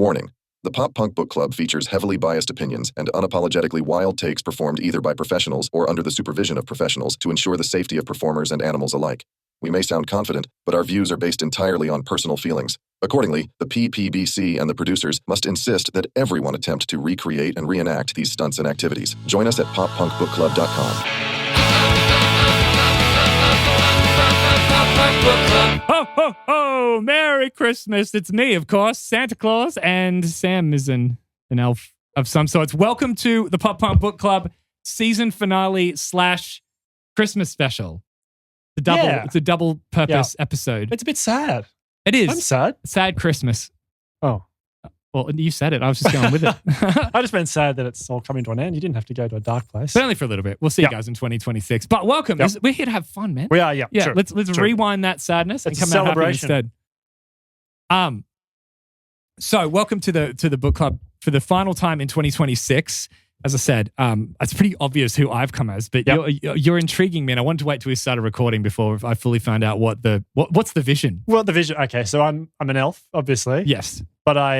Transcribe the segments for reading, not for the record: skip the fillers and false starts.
Warning. The Pop Punk Book Club features heavily biased opinions and unapologetically wild takes performed either by professionals or under the supervision of professionals to ensure the safety of performers and animals alike. We may sound confident, but our views are based entirely on personal feelings. Accordingly, the PPBC and the producers must insist that everyone attempt to recreate and reenact these stunts and activities. Join us at poppunkbookclub.com. Ho, ho, ho! Merry Christmas. It's me, of course, Santa Claus, and Sam is an elf of some sorts. Welcome to the Pop Punk Book Club season finale / Christmas special. It's a double purpose episode. It's a bit sad. It is. I'm sad. Sad Christmas. Oh. Well, you said it. I was just going with it. I just meant sad that it's all coming to an end. You didn't have to go to a dark place. But only for a little bit. We'll see you guys in 2026. But welcome. Yep. We're here to have fun, man. We are, yeah. Yeah, True. let's True. rewind that sadness and It's come a out happy celebration. instead. So welcome to the book club for the final time in 2026. As I said, it's pretty obvious who I've come as, but you're intriguing me, and I wanted to wait till we started recording before I fully found out what's the vision. Well, the vision. Okay, so I'm an elf, obviously. Yes, but I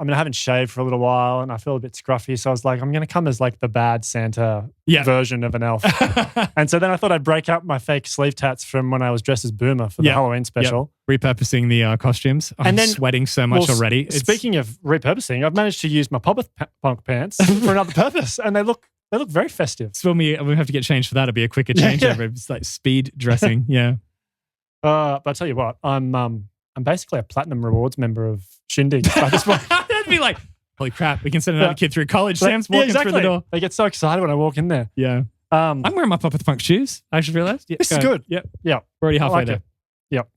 haven't shaved for a little while, and I feel a bit scruffy. So I was like, I'm going to come as like the bad Santa version of an elf. And so then I thought I'd break up my fake sleeve tats from when I was dressed as Boomer for the Halloween special. Repurposing the costumes. I'm sweating so much already. Speaking of repurposing, I've managed to use my Pop Punk pants for another purpose, and they look very festive. So we have to get changed for that. It'll be a quicker changeover. It's like speed dressing. Yeah. But I tell you what, I'm basically a platinum rewards member of Shindig at this point. That'd be like, holy crap, we can send another kid through college. Sam's walking through the door. They get so excited when I walk in there. Yeah. I'm wearing my Pop Punk shoes, I just realized. Yeah, this is good. Yep. Yeah. We're already halfway there. Yep.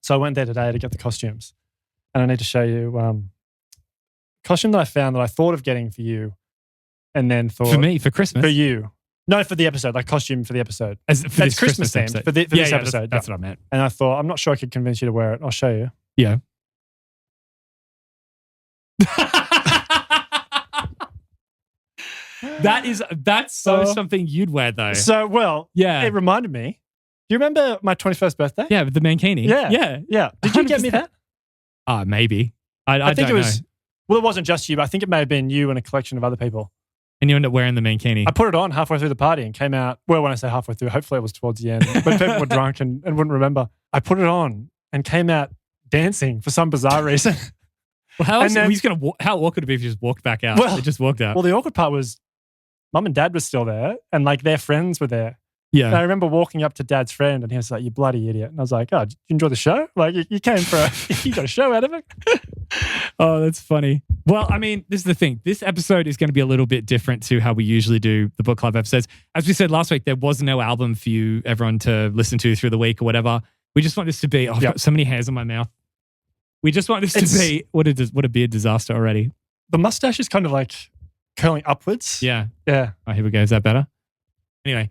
So I went there today to get the costumes. And I need to show you a costume that I found that I thought of getting for you and then thought... For me, for Christmas? For you. No, for the episode, like costume for the episode. It's Christmas themed for this episode. That's what I meant. And I thought, I'm not sure I could convince you to wear it. I'll show you. Yeah. That's something you'd wear though. So, it reminded me. Do you remember my 21st birthday? Yeah, with the mankini. Yeah. Did you get me that? Maybe. I think it was, well, it wasn't just you, but I think it may have been you and a collection of other people. And you end up wearing the mankini. I put it on halfway through the party and came out, well, when I say halfway through, hopefully it was towards the end, but people were drunk and wouldn't remember. I put it on and came out dancing for some bizarre reason. Well, how awkward would it be if you just walked back out? They just walked out. Well, the awkward part was Mum and Dad were still there and like their friends were there. Yeah. And I remember walking up to Dad's friend and he was like, "You bloody idiot." And I was like, "Oh, did you enjoy the show? Like you came you got a show out of it?" Oh, that's funny. Well, I mean, this is the thing. This episode is going to be a little bit different to how we usually do the book club episodes. As we said last week, there was no album for you, everyone to listen to through the week or whatever. We just want this to be, I've got so many hairs on my mouth. We just want this to be, what a beard disaster already. The mustache is kind of like curling upwards. Yeah. Yeah. Oh, here we go. Is that better? Anyway,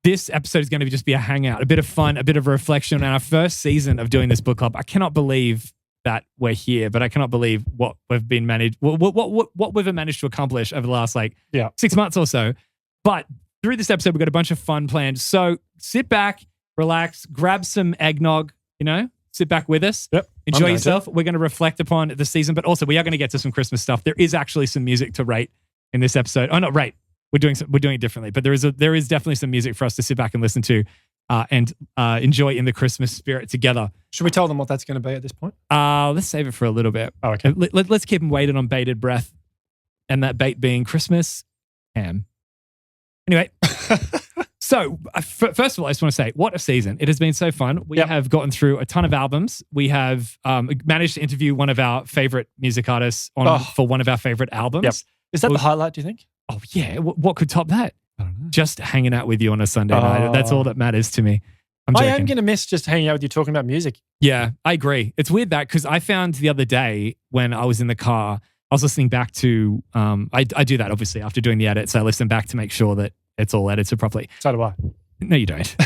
this episode is going to just be a hangout, a bit of fun, a bit of a reflection on our first season of doing this book club. I cannot believe that we're here, but I cannot believe what we've been managed, what we've managed to accomplish over the last 6 months or so. But through this episode, we've got a bunch of fun planned. So sit back, relax, grab some eggnog, sit back with us. Yep. Enjoy yourself. We're going to reflect upon the season, but also we are going to get to some Christmas stuff. There is actually some music to rate in this episode. Oh, not rate. We're doing it differently, but there is definitely some music for us to sit back and listen to and enjoy in the Christmas spirit together. Should we tell them what that's going to be at this point? Let's save it for a little bit. Oh, okay. Let's keep them waiting on bated breath, and that bait being Christmas ham. Anyway, so first of all, I just want to say, what a season. It has been so fun. We have gotten through a ton of albums. We have managed to interview one of our favorite music artists for one of our favorite albums. Yep. Is that the highlight, do you think? Oh, yeah. What could top that? I don't know. Just hanging out with you on a Sunday night. That's all that matters to me. I am going to miss just hanging out with you talking about music. Yeah, I agree. It's weird that because I found the other day when I was in the car, I was listening back to, I do that obviously after doing the edits. I listen back to make sure that it's all edited properly. So do I. No, you don't.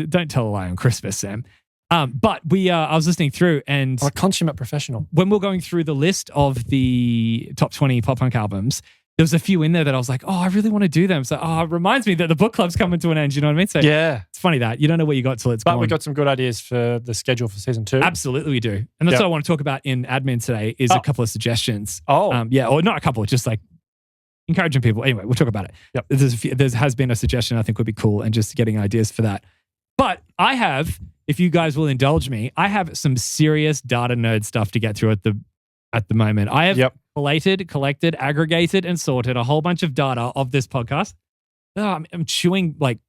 Don't tell a lie on Christmas, Sam. But I was listening through and... I'm a consummate professional. When we're going through the list of the top 20 pop punk albums, there was a few in there that I was like, oh, I really want to do them. So, it reminds me that the book club's coming to an end. You know what I mean? So yeah. It's funny that you don't know what you got till it's gone. But we got some good ideas for the schedule for season 2. Absolutely, we do. And that's what I want to talk about in admin today is a couple of suggestions. Or not a couple, just like encouraging people. Anyway, we'll talk about it. Yep. There has been a suggestion I think would be cool and just getting ideas for that. But I have, if you guys will indulge me, I have some serious data nerd stuff to get through at the moment. I have collected, aggregated, and sorted a whole bunch of data of this podcast. I'm chewing like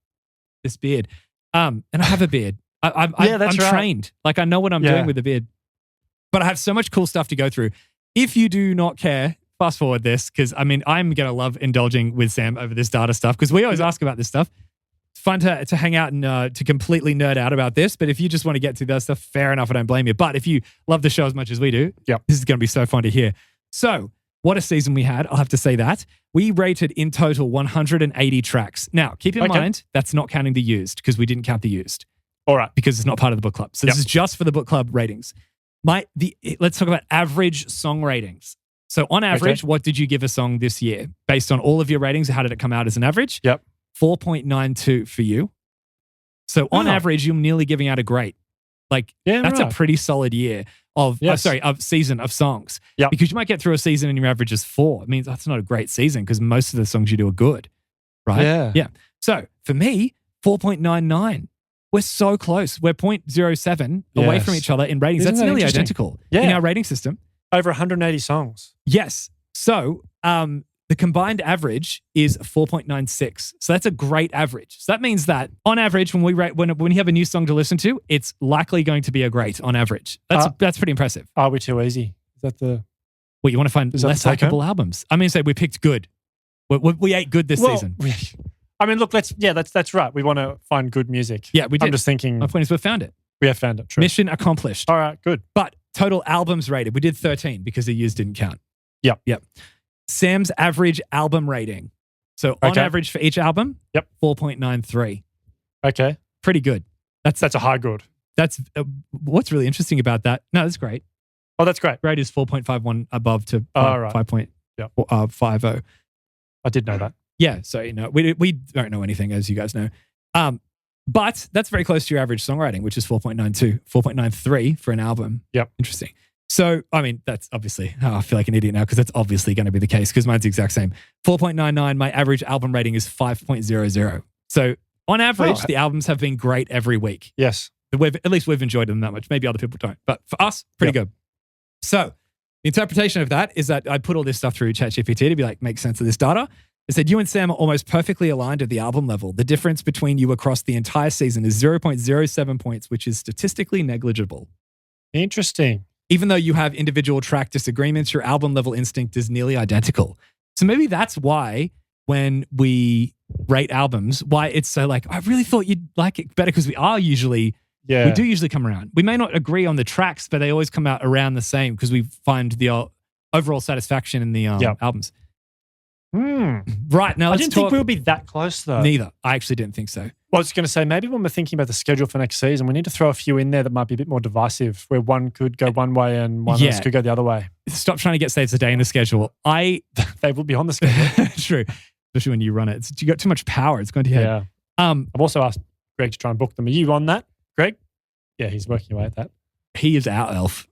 this beard. And I have a beard. I'm trained. Like I know what I'm doing with the beard. But I have so much cool stuff to go through. If you do not care, fast forward this because I'm going to love indulging with Sam over this data stuff because we always ask about this stuff. It's fun to hang out and to completely nerd out about this. But if you just want to get to that stuff, fair enough. I don't blame you. But if you love the show as much as we do, this is going to be so fun to hear. So what a season we had. I'll have to say that. We rated in total 180 tracks. Now, keep in mind, that's not counting the used because we didn't count the used. All right. Because it's not part of the book club. So this is just for the book club ratings. Let's talk about average song ratings. So on average, what did you give a song this year? Based on all of your ratings, how did it come out as an average? 4.92 for you. So on average, you're nearly giving out a great. That's a pretty solid year of season of songs. Because you might get through a season and your average is 4. It means that's not a great season because most of the songs you do are good. Right? Yeah. So for me, 4.99. We're so close. We're 0.07 away from each other in ratings. Isn't that's that nearly identical in our rating system. Over 180 songs. Yes. So the combined average is 4.96. So that's a great average. So that means that on average, when we rate, when you have a new song to listen to, it's likely going to be a great on average. That's pretty impressive. Are we too easy? Is that the? Well, you want to find less likable albums. I mean, say we picked good. We ate good this season. I mean, look, that's right. We want to find good music. Yeah, we did. I'm just thinking. My point is we found it. We have found it. True. Mission accomplished. All right, good. But total albums rated, we did 13 because the years didn't count. Yep. Sam's average album rating. So on average for each album, 4.93. Okay. Pretty good. That's a high good. That's what's really interesting about that. No, that's great. Oh, that's great. Grade is 4.51 above to 5.50. I did know that. Yeah. So, we don't know anything, as you guys know. But that's very close to your average songwriting, which is 4.92, 4.93 for an album. Yep. Interesting. So, I mean, that's obviously, I feel like an idiot now because that's obviously going to be the case because mine's the exact same. 4.99, my average album rating is 5.00. So, on average, the albums have been great every week. Yes. At least we've enjoyed them that much. Maybe other people don't. But for us, pretty good. So, the interpretation of that is that I put all this stuff through ChatGPT to be like, make sense of this data. It said, you and Sam are almost perfectly aligned at the album level. The difference between you across the entire season is 0.07 points, which is statistically negligible. Interesting. Even though you have individual track disagreements, your album level instinct is nearly identical. So maybe that's why when we rate albums, why it's so like, I really thought you'd like it better because we do usually come around. We may not agree on the tracks, but they always come out around the same because we find the overall satisfaction in the albums. Right, now I didn't think we would be that close though. Neither. I actually didn't think so. Well, I was going to say, maybe when we're thinking about the schedule for next season, we need to throw a few in there that might be a bit more divisive, where one could go one way and one else could go the other way. Stop trying to get saves a day in the schedule. They will be on the schedule. True. Especially when you run it. You got too much power. It's going to your head. I've also asked Greg to try and book them. Are you on that, Greg? Yeah, he's working away at that. He is our elf.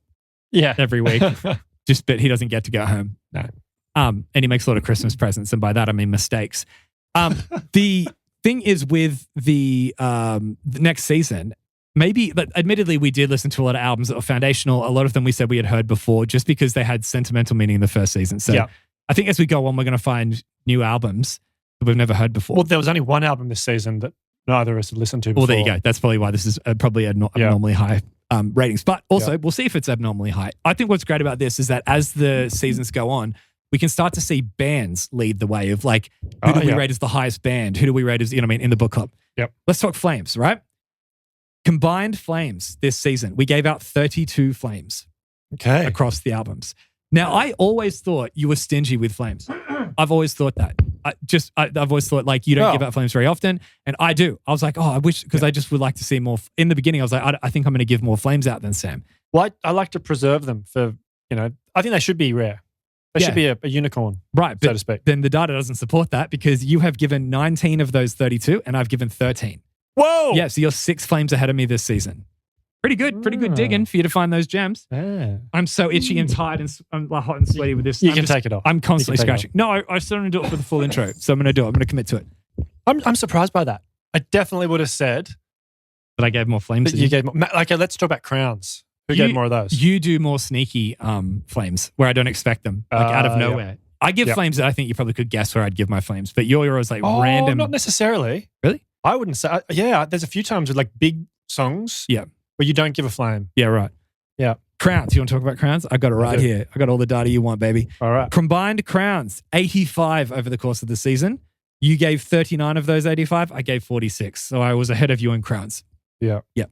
Yeah. Every week. But he doesn't get to go home. No. And he makes a lot of Christmas presents, and by that I mean mistakes. The thing is with the next season, but admittedly we did listen to a lot of albums that were foundational. A lot of them we said we had heard before just because they had sentimental meaning in the first season. So I think as we go on, we're going to find new albums that we've never heard before. Well, there was only one album this season that neither of us had listened to before. Well, there you go. That's probably why this is probably abnormally high ratings. But also, we'll see if it's abnormally high. I think what's great about this is that as the seasons go on, we can start to see bands lead the way of like, who do we rate as the highest band? Who do we rate as, in the book club? Yep. Let's talk flames, right? Combined flames this season. We gave out 32 flames across the albums. Now, I always thought you were stingy with flames. I've always thought that. I've always thought like you don't give out flames very often. And I do. I was like, I wish, because I just would like to see more. In the beginning, I was like, I think I'm going to give more flames out than Sam. Well, I like to preserve them for, I think they should be rare. They should be a unicorn, right? So to speak. Then the data doesn't support that because you have given 19 of those 32 and I've given 13. Whoa! Yeah, so you're 6 flames ahead of me this season. Pretty good digging for you to find those gems. Yeah. I'm so itchy and tired and I'm like hot and sweaty with this. You can take it off. I'm constantly scratching. No, I still want to do it for the full intro. So I'm going to do it. I'm going to commit to it. I'm surprised by that. I definitely would have said that I gave more flames. That you gave more. Okay, let's talk about crowns. Who gave more of those? You do more sneaky flames where I don't expect them, like out of nowhere. Yep. I give flames that I think you probably could guess where I'd give my flames, but yours like random. Not necessarily. Really? I wouldn't say. There's a few times with like big songs. Yeah. Where you don't give a flame. Yeah, right. Yeah. Crowns. You want to talk about crowns? I got it right here. I got all the data you want, baby. All right. Combined crowns, 85 over the course of the season. You gave 39 of those 85. I gave 46. So I was ahead of you in crowns. Yeah. Yeah.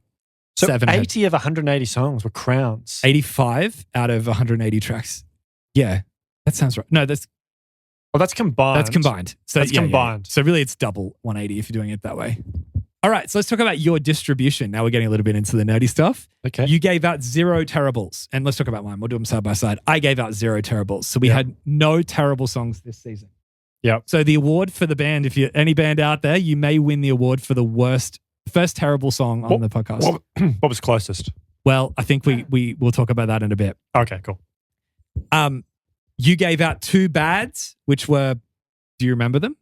So 80 of 180 songs were crowns. 85 out of 180 tracks. Yeah. That sounds right. No, that's combined. That's combined. So that's combined. So really it's double 180 if you're doing it that way. All right, so let's talk about your distribution. Now we're getting a little bit into the nerdy stuff. Okay. You gave out 0 terribles. And let's talk about mine. We'll do them side by side. I gave out 0 terribles. So we had no terrible songs this season. Yeah. So the award for the band, if you're any band out there, you may win the award for the first terrible song on the podcast. What was closest? Well, I think we will talk about that in a bit. Okay, cool. You gave out 2 bads, which were, do you remember them?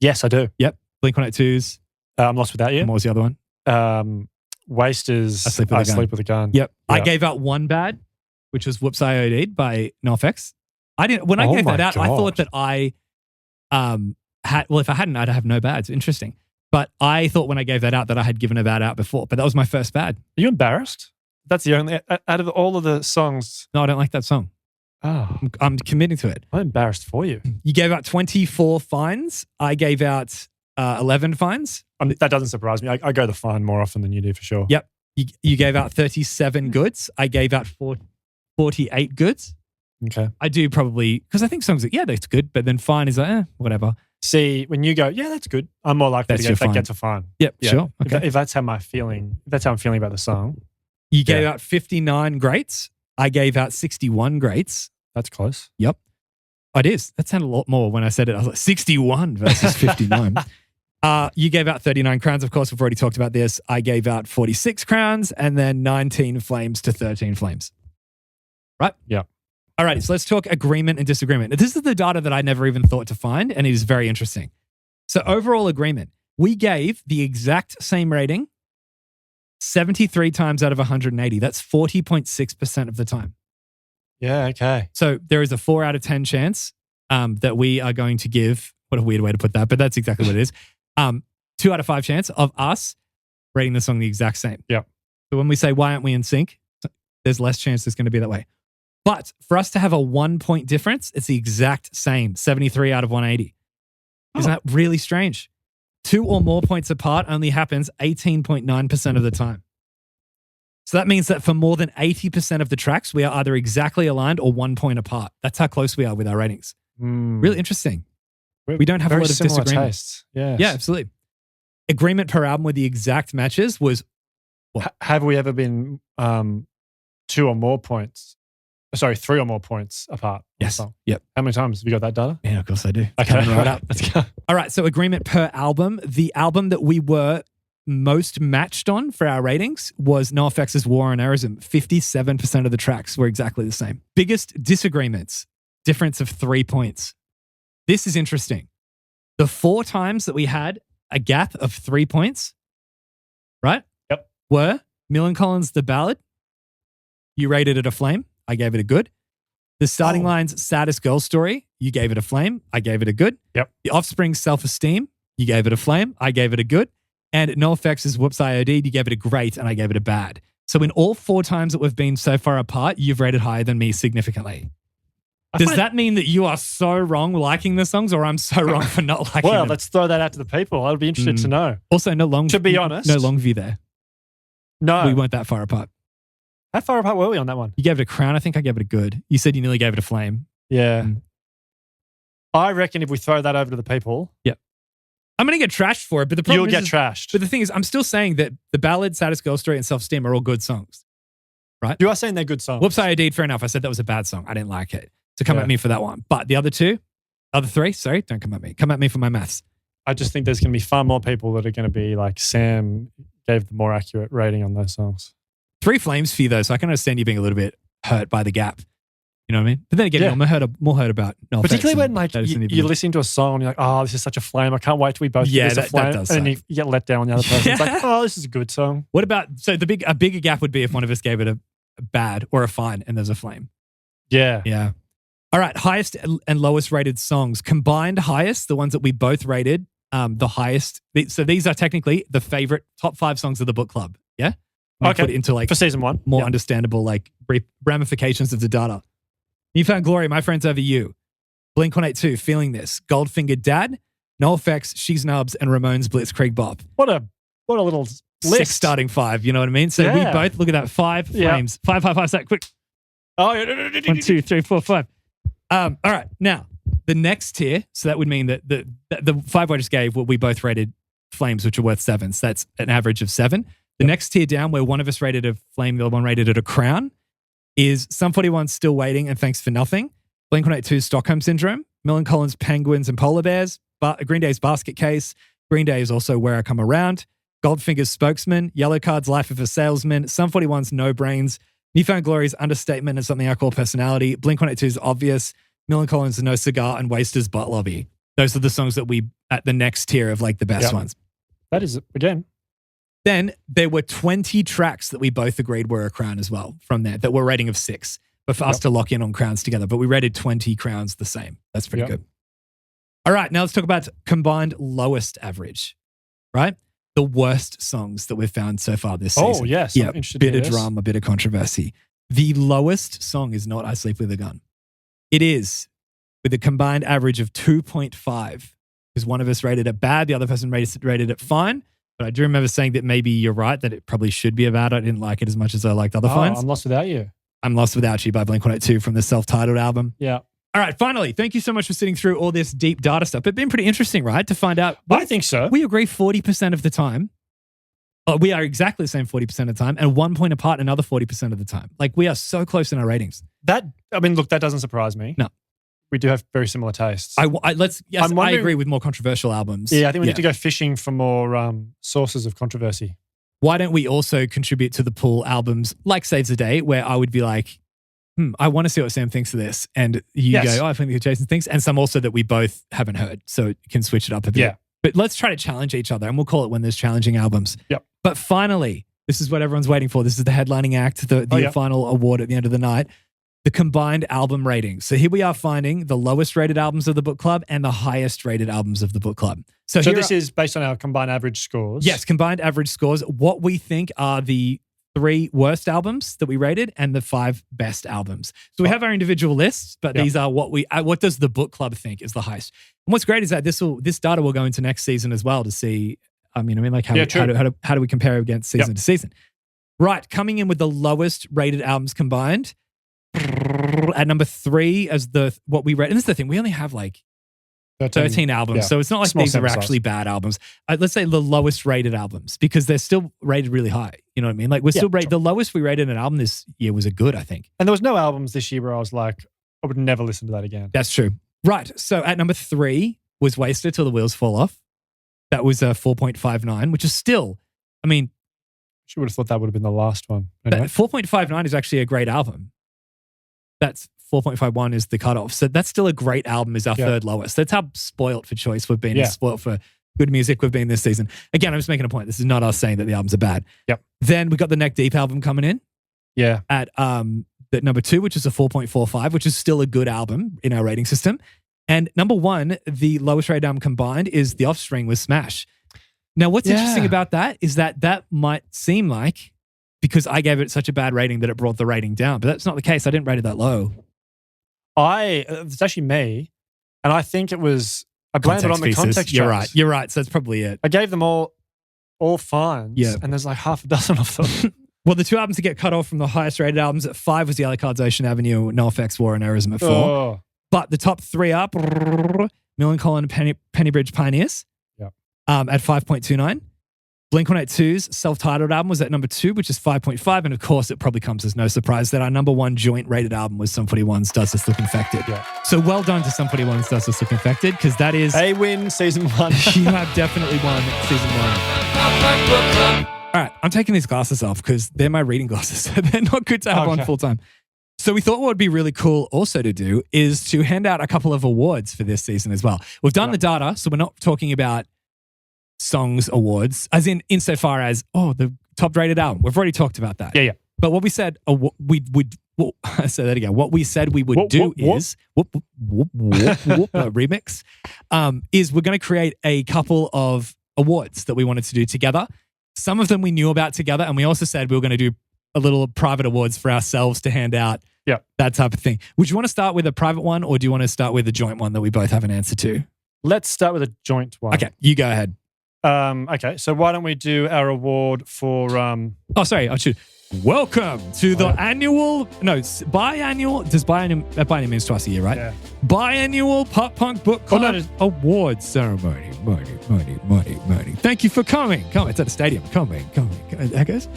Yes, I do. Yep. Blink-182's. I'm Lost Without You. And what was the other one? Waste is I Sleep With a Gun. Yep. I gave out 1 bad, which was Whoops I OD'd by NoFX. I gave that out, I thought that I if I hadn't, I'd have no bads. Interesting. But I thought when I gave that out that I had given a bad out before, but that was my first bad. Are you embarrassed? That's the only, out of all of the songs. No, I don't like that song. Oh. I'm committing to it. I'm embarrassed for you. You gave out 24 fines. I gave out 11 fines. That doesn't surprise me. I go the fine more often than you do for sure. Yep. You gave out 37 goods. I gave out 48 goods. Okay. I do probably, because I think songs like, yeah, that's good, but then fine is like, whatever. See, when you go, yeah, that's good, I'm more likely to get that gets a fine. Yep, yeah. Sure. Okay. If that's how I'm feeling about the song. You gave out 59 greats. I gave out 61 greats. That's close. Yep. It is. That sounded a lot more when I said it. I was like, 61 versus 59. You gave out 39 crowns. Of course, we've already talked about this. I gave out 46 crowns and then 19 flames to 13 flames. Right? Yeah. All right. So let's talk agreement and disagreement. This is the data that I never even thought to find, and it is very interesting. So overall agreement, we gave the exact same rating 73 times out of 180. That's 40.6% of the time. Yeah, okay. So there is a 4 out of 10 chance that we are going to give, what a weird way to put that, but that's exactly what it is. 2 out of 5 chance of us rating the song the exact same. Yeah. So when we say, why aren't we in sync? There's less chance it's going to be that way. But for us to have a 1 point difference, it's the exact same, 73 out of 180. Isn't that really strange? 2 or more points apart only happens 18.9% of the time. So that means that for more than 80% of the tracks, we are either exactly aligned or 1 point apart. That's how close we are with our ratings. Really interesting. We don't have a lot of disagreement. Tastes. Yes. Yeah, absolutely. Agreement per album with the exact matches was... Have we ever been 2 or more points? Sorry, 3 or more points apart. Yes. Yep. How many times have you got that data? Yeah, of course I do. Okay. Right up. Let's go. All right. So agreement per album. The album that we were most matched on for our ratings was NoFX's War on Errorism. 57% of the tracks were exactly the same. Biggest disagreements, difference of 3 points. This is interesting. The 4 times that we had a gap of 3 points, right? Yep. Were Millencolins The Ballad. You rated it a flame. I gave it a good. The Starting Line's Saddest Girl Story. You gave it a flame. I gave it a good. Yep. The Offspring's Self-Esteem. You gave it a flame. I gave it a good. And NoFX's Whoops I OD'd. You gave it a great and I gave it a bad. So in all 4 times that we've been so far apart, you've rated higher than me significantly. Does that mean that you are so wrong liking the songs or I'm so wrong for not liking them? Well, let's throw that out to the people. I'd be interested to know. Also, no long... To be honest. No long view there. No. We weren't that far apart. How far apart were we on that one? You gave it a crown. I think I gave it a good. You said you nearly gave it a flame. Yeah. I reckon if we throw that over to the people... Yep. I'm going to get trashed for it, but the problem You'll get trashed. But the thing is, I'm still saying that The Ballad, Saddest Girl Story, and Self-Esteem are all good songs. Right? You are saying they're good songs. Whoops, I OD'd, fair enough. I said that was a bad song. I didn't like it. So come at me for that one. But the other three, don't come at me. Come at me for my maths. I just think there's going to be far more people that are going to be like Sam gave the more accurate rating on those songs. 3 flames for you though, so I can understand you being a little bit hurt by the gap. You know what I mean? But then again, I'm more hurt about no particularly when like you're listening to a song and you're like, oh, this is such a flame. I can't wait till we both give this a flame. And then you get let down on the other person. It's like, oh, this is a good song. What about, so a bigger gap would be if one of us gave it a bad or a fine and there's a flame. Yeah. Yeah. All right. Highest and lowest rated songs. Combined highest, the ones that we both rated, the highest. So these are technically the favorite top 5 songs of the book club. Yeah. Okay. Put it into like for season 1. More understandable like ramifications of the data. Newfound Glory, My Friends Over You. Blink-182, Feeling This. Goldfinger Dad. NoFX, She's Nubs, and Ramones Blitzkrieg Bop. What a little list. 6 starting 5, you know what I mean? So we both, look at that, 5 flames. 5, set, quick. Oh, 1, 2, 3, 4, 5. All right, now, the next tier, so that would mean that the 5 I just gave, what we both rated flames, which are worth 7. So that's an average of 7. The next tier down, where one of us rated a flame, the other one rated it a crown, is Sum 41's Still Waiting and Thanks for Nothing, Blink-182's Stockholm Syndrome, Millen Collins' Penguins and Polar Bears, Green Day's Basket Case, Green Day is also Where I Come Around, Goldfinger's Spokesman, Yellow Card's Life of a Salesman, Sum 41's No Brains, Newfound Glory's Understatement and Something I Call Personality, Blink-182's Obvious, Millen Collins' No Cigar, and Waster's Butt Lobby. Those are the songs that we, at the next tier of like the best ones. That is, again. Then there were 20 tracks that we both agreed were a crown as well from there that were rating of 6. But for us to lock in on crowns together, but we rated 20 crowns the same. That's pretty good. All right, now let's talk about combined lowest average, right? The worst songs that we've found so far this season. Oh, yes. Yeah, bit of drama, bit of controversy. The lowest song is not I Sleep With a Gun. It is with a combined average of 2.5 because one of us rated it bad, the other person rated it fine. But I do remember saying that maybe you're right, that it probably should be a bad. I didn't like it as much as I liked other fines. I'm Lost Without You. I'm Lost Without You by Blink-182 from the self-titled album. Yeah. All right, finally, thank you so much for sitting through all this deep data stuff. It's been pretty interesting, right? To find out. I think so. We agree 40% of the time. We are exactly the same 40% of the time and 1 point apart another 40% of the time. Like we are so close in our ratings. That doesn't surprise me. No. We do have very similar tastes. I agree with more controversial albums. Yeah, I think we need to go fishing for more sources of controversy. Why don't we also contribute to the pool albums like Saves the Day, where I would be like, I want to see what Sam thinks of this. And you go, I think what Jayson thinks. And some also that we both haven't heard. So you can switch it up a bit. Yeah. But let's try to challenge each other and we'll call it when there's challenging albums. Yep. But finally, this is what everyone's waiting for. This is the headlining act, the final award at the end of the night. The combined album ratings. So here we are finding the lowest rated albums of the book club and the highest rated albums of the book club. So this is based on our combined average scores? Yes, combined average scores. What we think are the 3 worst albums that we rated and the 5 best albums. So we have our individual lists, but these are what does the book club think is the highest. And what's great is that this data will go into next season as well to see, how do we compare against season to season? Right, coming in with the lowest rated albums combined, at number 3 as what we read, and this is the thing, we only have like 13 albums, so it's not like these are actually bad albums. Let's say the lowest rated albums because they're still rated really high. You know what I mean? Like we're still rated. The lowest we rated an album this year was a good, I think. And there was no albums this year where I was like, I would never listen to that again. That's true. Right. So at number 3 was Wasted Till the Wheels Fall Off. That was a 4.59, which is still, I mean, you would have thought that would have been the last one. Anyway. 4.59 is actually a great album. That's 4.51 is the cutoff. So that's still a great album, is our third lowest. That's how spoilt for choice we've been, spoilt for good music we've been this season. Again, I'm just making a point. This is not us saying that the albums are bad. Yep. Then we got the Neck Deep album coming in. Yeah. At number 2, which is a 4.45, which is still a good album in our rating system. And number 1, the lowest rated album combined is The Offspring with Smash. Now, what's interesting about that is that might seem like because I gave it such a bad rating that it brought the rating down, but that's not the case. I didn't rate it that low. It's actually me, and I think it was, I blamed it on the context. You're right. So that's probably it. I gave them all fines, and there's like half a dozen of them. Well, the 2 albums to get cut off from the highest rated albums at 5 was Yellow Card's Ocean Avenue, NoFX War and Aerism at 4. Oh. But the top 3 are Millen Collins and Pennybridge Pioneers at 5.29. Blink-182's self-titled album was at number 2, which is 5.5. And of course, it probably comes as no surprise that our number 1 joint-rated album was Sum 41's Does This Look Infected? Yeah. So well done to Sum 41's Does This Look Infected, because that is... They win season 1. You have definitely won season 1. All right, I'm taking these glasses off because they're my reading glasses. So they're not good to have on full time. So we thought what would be really cool also to do is to hand out a couple of awards for this season as well. We've done the data, so we're not talking about songs awards, as in insofar as, the top rated album. We've already talked about that. Yeah. But what we said I say that again. What we said we would is remix. Is we're going to create a couple of awards that we wanted to do together. Some of them we knew about together, and we also said we were going to do a little private awards for ourselves to hand out. Yeah, that type of thing. Would you want to start with a private one, or do you want to start with a joint one that we both have an answer to? Let's start with a joint one. Okay, you go ahead. Okay, so why don't we do our award for... Welcome to the biannual... Does biannual means twice a year, right? Yeah. Biannual Pop Punk Book Club Awards Ceremony. Money. Thank you for coming. Come, it's at the stadium. Coming. Echoes?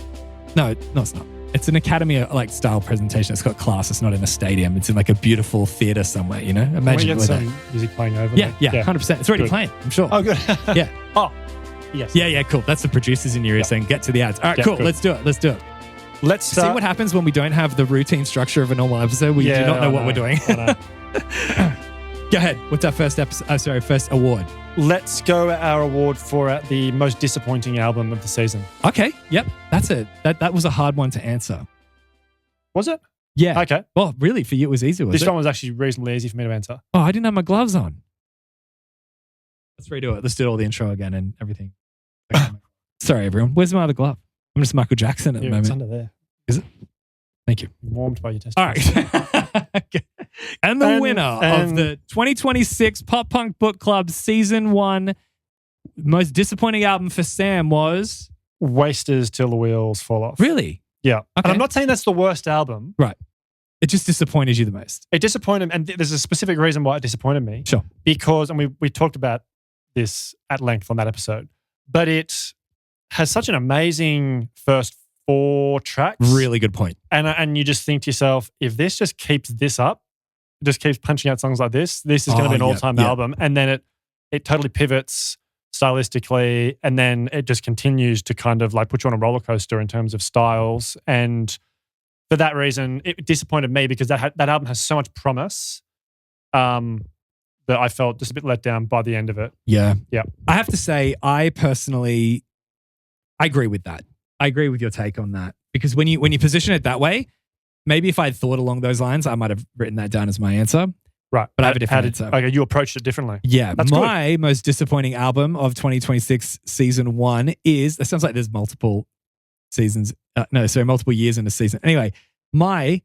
No, it's not. It's an Academy style presentation. It's got class. It's not in a stadium. It's in like a beautiful theater somewhere, you know? Imagine get some music playing over there. Yeah, 100%. It's already playing, I'm sure. Oh, good. Yeah. Oh, yes. Yeah, cool. That's the producers in your ear saying, get to the ads. All right, cool. Good. Let's do it. Let's see what happens when we don't have the routine structure of a normal episode. We do not know what we're doing. Go ahead. What's our first episode? First award. Let's go at our award for the most disappointing album of the season. Okay. Yep. That's it. That was a hard one to answer. Was it? Yeah. Okay. Well, really, for you, it was easy. This one was actually reasonably easy for me to answer. Oh, I didn't have my gloves on. Let's redo it. Let's do all the intro again and everything. Sorry, everyone. Where's my other glove? I'm just Michael Jackson at the moment. It's under there. Is it? Thank you. Warmed by your testicles. All right. Okay. And the winner of the 2026 Pop Punk Book Club Season 1 most disappointing album for Sam was... Wasters Till the Wheels Fall Off. Really? Yeah. Okay. And I'm not saying that's the worst album. Right. It just disappointed you the most. It disappointed, and there's a specific reason why it disappointed me. Sure. Because, and we talked about this at length on that episode, but it has such an amazing first 4 tracks. Really good point. And you just think to yourself, if this just keeps this up, just keeps punching out songs like this is going to be an all-time album. And then it totally pivots stylistically, and then it just continues to kind of like put you on a roller coaster in terms of styles. And for that reason, it disappointed me because that album has so much promise that I felt just a bit let down by the end of it. Yeah. Yeah. I have to say, I agree with that. I agree with your take on that, because when you position it that way, maybe if I had thought along those lines, I might have written that down as my answer. Right. But I have a different answer. Okay, you approached it differently. Yeah. That's my good. most disappointing album of 2026 season 1 is, that sounds like there's multiple seasons. Multiple years in a season. Anyway, my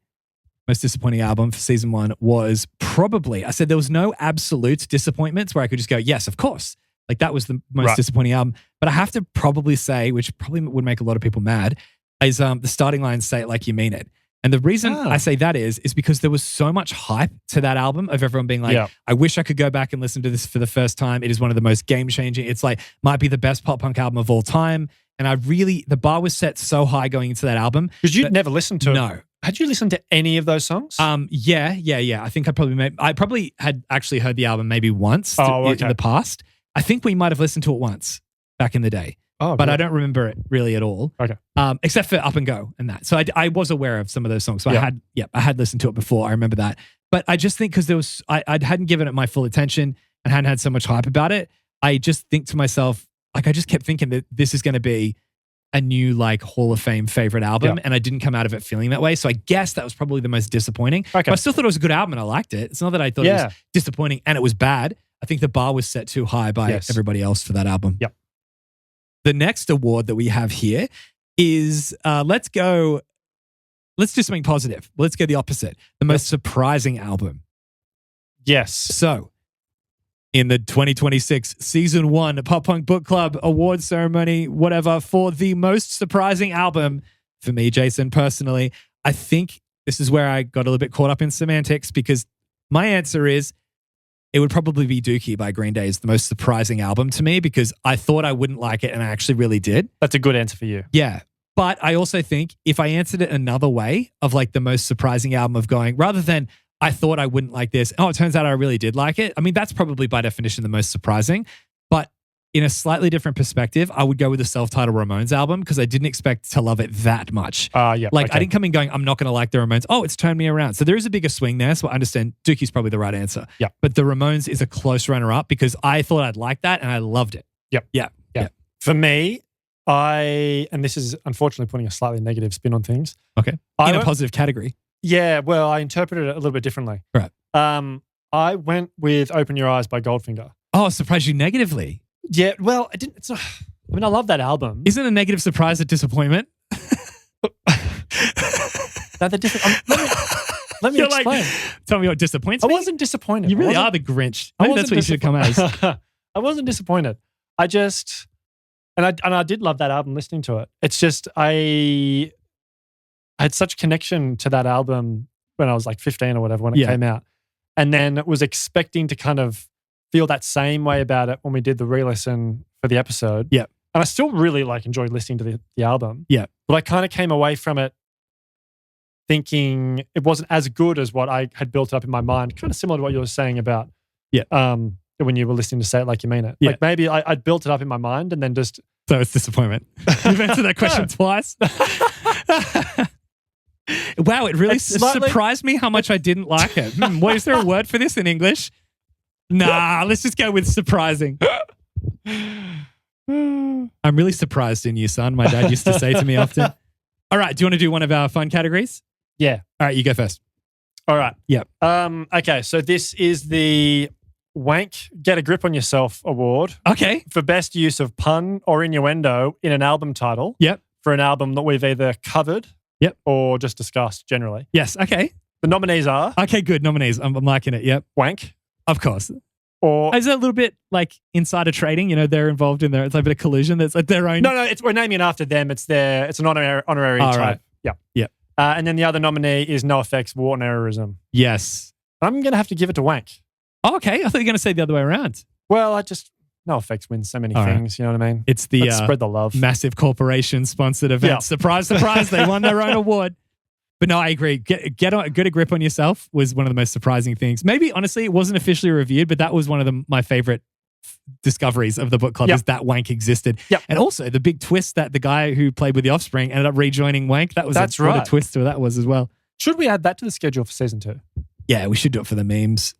most disappointing album for season 1 was probably, I said there was no absolute disappointments where I could just go, yes, of course. Like that was the most disappointing album. But I have to probably say, which probably would make a lot of people mad, is the starting line, Say It Like You Mean It. And the reason I say that is because there was so much hype to that album of everyone being like, I wish I could go back and listen to this for the first time. It is one of the most game-changing. It's like, might be the best pop punk album of all time. And the bar was set so high going into that album. Because you'd never listened to it. No. Had you listened to any of those songs? Yeah. I think I probably had actually heard the album maybe once in the past. I think we might have listened to it once back in the day. Oh, but I don't remember it really at all. Okay. Except for Up and Go and that. So I was aware of some of those songs. So I had listened to it before. I remember that. But I just think because I hadn't given it my full attention and hadn't had so much hype about it, I just think to myself, like I just kept thinking that this is going to be a new like Hall of Fame favorite album. And I didn't come out of it feeling that way. So I guess that was probably the most disappointing. Okay. But I still thought it was a good album and I liked it. It's not that I thought it was disappointing and it was bad. I think the bar was set too high by everybody else for that album. Yep. The next award that we have here is let's do something positive. Let's go the opposite. The most surprising album. Yes. So in the 2026 Season 1 Pop Punk Book Club Award Ceremony, whatever, for the most surprising album, for me, Jayson, personally, I think this is where I got a little bit caught up in semantics because my answer is it would probably be Dookie by Green Day is the most surprising album to me because I thought I wouldn't like it and I actually really did. That's a good answer for you. Yeah. But I also think if I answered it another way of like the most surprising album of going, rather than I thought I wouldn't like this, oh, it turns out I really did like it. I mean, that's probably by definition the most surprising. But in a slightly different perspective, I would go with the self-titled Ramones album because I didn't expect to love it that much. I didn't come in going, I'm not going to like the Ramones. Oh, it's turned me around. So there is a bigger swing there. So I understand Dookie's probably the right answer. Yeah. But the Ramones is a close runner-up because I thought I'd like that and I loved it. Yep. Yeah. For me, and this is unfortunately putting a slightly negative spin on things. Okay. In a positive category. Yeah, well, I interpreted it a little bit differently. Right. I went with Open Your Eyes by Goldfinger. Oh, it surprised you negatively? Yeah, well, I didn't. I mean, I love that album. Isn't a negative surprise a disappointment? Let me explain. Like, tell me what disappoints me. I wasn't disappointed. You really are the Grinch. Maybe that's what you should come as. I wasn't disappointed. I just, and I did love that album listening to it. It's just, I had such a connection to that album when I was like 15 or whatever, when it came out. And then was expecting to kind of feel that same way about it when we did the re-listen for the episode. Yeah. And I still really enjoyed listening to the album. Yeah. But I kind of came away from it thinking it wasn't as good as what I had built up in my mind. Kind of similar to what you were saying about when you were listening to Say It Like You Mean It. Yeah. Like maybe I'd built it up in my mind and then just... So it's disappointment. You've answered that question twice. Wow, it really surprised me how much I didn't like it. Is there a word for this in English? Nah, let's just go with surprising. I'm really surprised in you, son. My dad used to say to me often. All right, do you want to do one of our fun categories? Yeah. All right, you go first. All right. Yeah. Okay, so this is the Wank Get a Grip on Yourself Award. Okay. For best use of pun or innuendo in an album title. Yep. For an album that we've either covered or just discussed generally. Yes, okay. The nominees are... Okay, good. Nominees. I'm liking it, yep. Wank. Of course. Or is it a little bit like insider trading? You know, they're involved in there. It's like a bit of collusion. That's like their own. No. We're naming it after them. It's an honorary type. Right. Yeah. Yeah. And then the other nominee is No Effects War and Errorism. Yes. I'm going to have to give it to Wank. Oh, okay. I thought you were going to say the other way around. Well, No Effects wins so many things. You know what I mean? It's the Let's spread the love. Massive corporation sponsored event. Yeah. Surprise, surprise. They won their own award. But no, I agree. Get a grip on yourself was one of the most surprising things. Maybe, honestly, it wasn't officially reviewed, but that was one of my favorite discoveries of the book club is that Wank existed. Yep. And also the big twist that the guy who played with the Offspring ended up rejoining Wank. That's right. What a twist to that was as well. Should we add that to the schedule for season 2? Yeah, we should do it for the memes.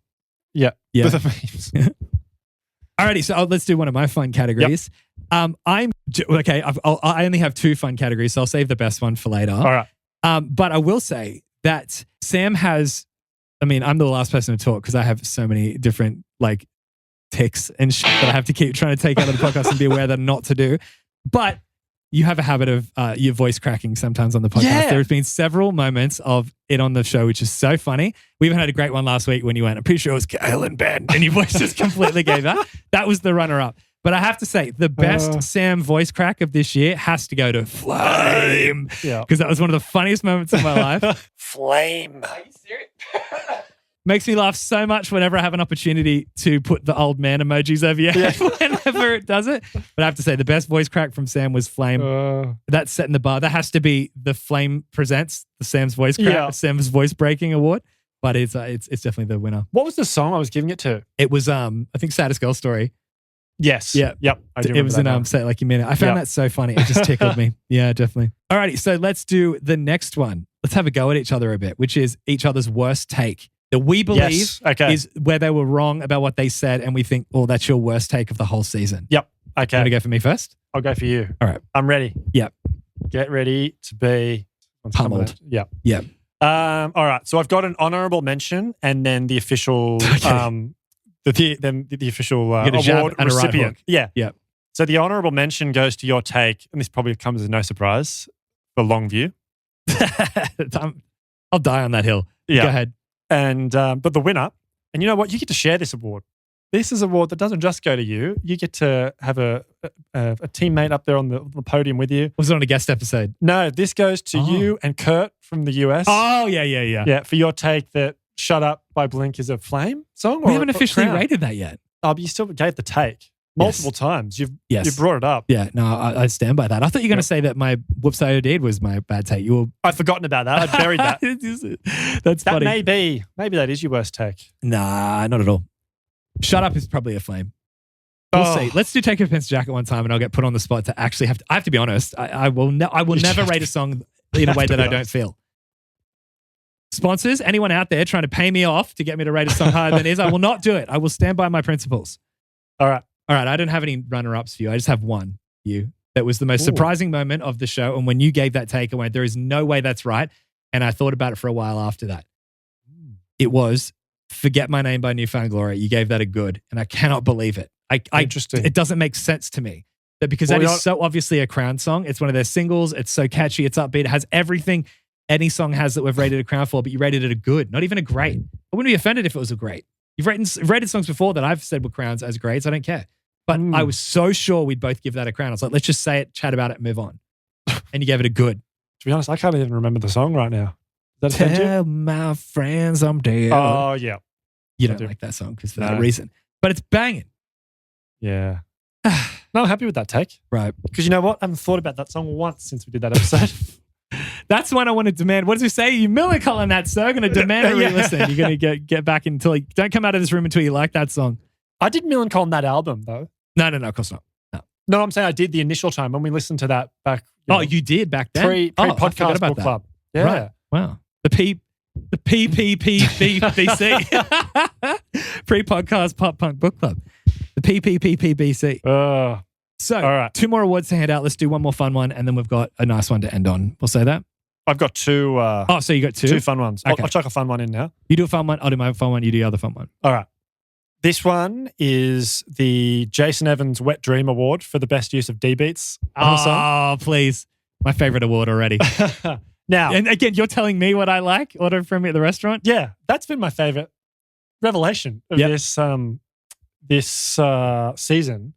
Yeah. For the memes. Alrighty, so let's do one of my fun categories. Yep. I only have 2 fun categories, so I'll save the best one for later. All right. But I will say that Sam has, I'm the last person to talk because I have so many different tics and shit that I have to keep trying to take out of the podcast and be aware that not to do. But you have a habit of your voice cracking sometimes on the podcast. Yeah. There's been several moments of it on the show, which is so funny. We even had a great one last week when you went, I'm pretty sure it was Kale and Ben, and your voice just completely gave up. That was the runner-up. But I have to say, the best Sam voice crack of this year has to go to Flame. Yeah. Because that was one of the funniest moments of my life. Flame. Are you serious? Makes me laugh so much whenever I have an opportunity to put the old man emojis over your head whenever it does it. But I have to say, the best voice crack from Sam was Flame. That's setting the bar. That has to be the Flame Presents, the Sam's voice crack, Sam's voice breaking award. But it's definitely the winner. What was the song I was giving it to? It was, I think, Saddest Girl Story. Yes. Yeah. Yep. It was in Say It Like You Mean It. I found that so funny. It just tickled me. Yeah, definitely. Alrighty, so let's do the next one. Let's have a go at each other a bit, which is each other's worst take that we believe is where they were wrong about what they said, and we think, oh, that's your worst take of the whole season. Yep. Okay. You want to go for me first? I'll go for you. All right. I'm ready. Yep. Get ready to be pummeled. Yep. Yep. All right. So I've got an honorable mention and then the official the official award recipient. Yeah. Yeah. So the honorable mention goes to your take, and this probably comes as no surprise, for Longview. I'll die on that hill. Yeah. Go ahead. And but the winner, and you know what? You get to share this award. This is an award that doesn't just go to you. You get to have a teammate up there on the podium with you. Was it on a guest episode? No, this goes to you and Kurt from the US. Oh, yeah. Yeah, for your take that Shut Up by Blink is a Flame song? We haven't officially Crown? rated that yet. Oh, but you still gave the take multiple times. You've brought it up. Yeah, no, I stand by that. I thought you were going to say that my Whoops I OD'd was my bad take. I'd forgotten about that. I'd buried that. That's funny. Maybe that is your worst take. Nah, not at all. Shut Up is probably a Flame. We'll see. Let's do Take a Pencil Jacket one time and I'll get put on the spot to actually have to. I have to be honest. I will never rate a song in a way that I don't feel. Sponsors, anyone out there trying to pay me off to get me to rate a song higher than it is, I will not do it. I will stand by my principles. All right. I don't have any runner-ups for you. I just have one for you. That was the most surprising moment of the show. And when you gave that take, I went, there is no way that's right. And I thought about it for a while after that. It was Forget My Name by Newfound Glory. You gave that a good. And I cannot believe it. Interesting. It doesn't make sense to me. Because that is so obviously a Crown song. It's one of their singles. It's so catchy. It's upbeat. It has everything any song has that we've rated a Crown for, but you rated it a good, not even a great. I wouldn't be offended if it was a great. You've rated songs before that I've said were Crowns as greats. I don't care. But I was so sure we'd both give that a Crown. I was like, let's just say it, chat about it, move on. And you gave it a good. To be honest, I can't even remember the song right now. Does that Tell my friends I'm dead. Oh, yeah. You don't like that song because for that reason. But it's banging. Yeah. No, I'm happy with that take. Right. Because you know what? I haven't thought about that song once since we did that episode. That's one I want to demand. What does he say? You Millencolin that, sir. I'm going to demand a re-listen. You're going to get back until don't come out of this room until you like that song. I did Millencolin that album, though. No, of course not. No, I'm saying I did the initial time when we listened to that back. You did back then? Pre-podcast book club. Yeah. Right. Wow. The PPPPBC. Pre-podcast pop punk book club. The PPPPBC. So, all right. 2 more awards to hand out. Let's do one more fun one, and then we've got a nice one to end on. We'll say that. I've got 2. So you got 2? 2 fun ones. Okay. I'll chuck a fun one in now. You do a fun one. I'll do my fun one. You do the other fun one. All right. This one is the Jayson Evans Wet Dream Award for the best use of D-beats on a song. Oh, please. My favorite award already. Now, and again, you're telling me what I like, order from me at the restaurant? Yeah, that's been my favorite revelation of this season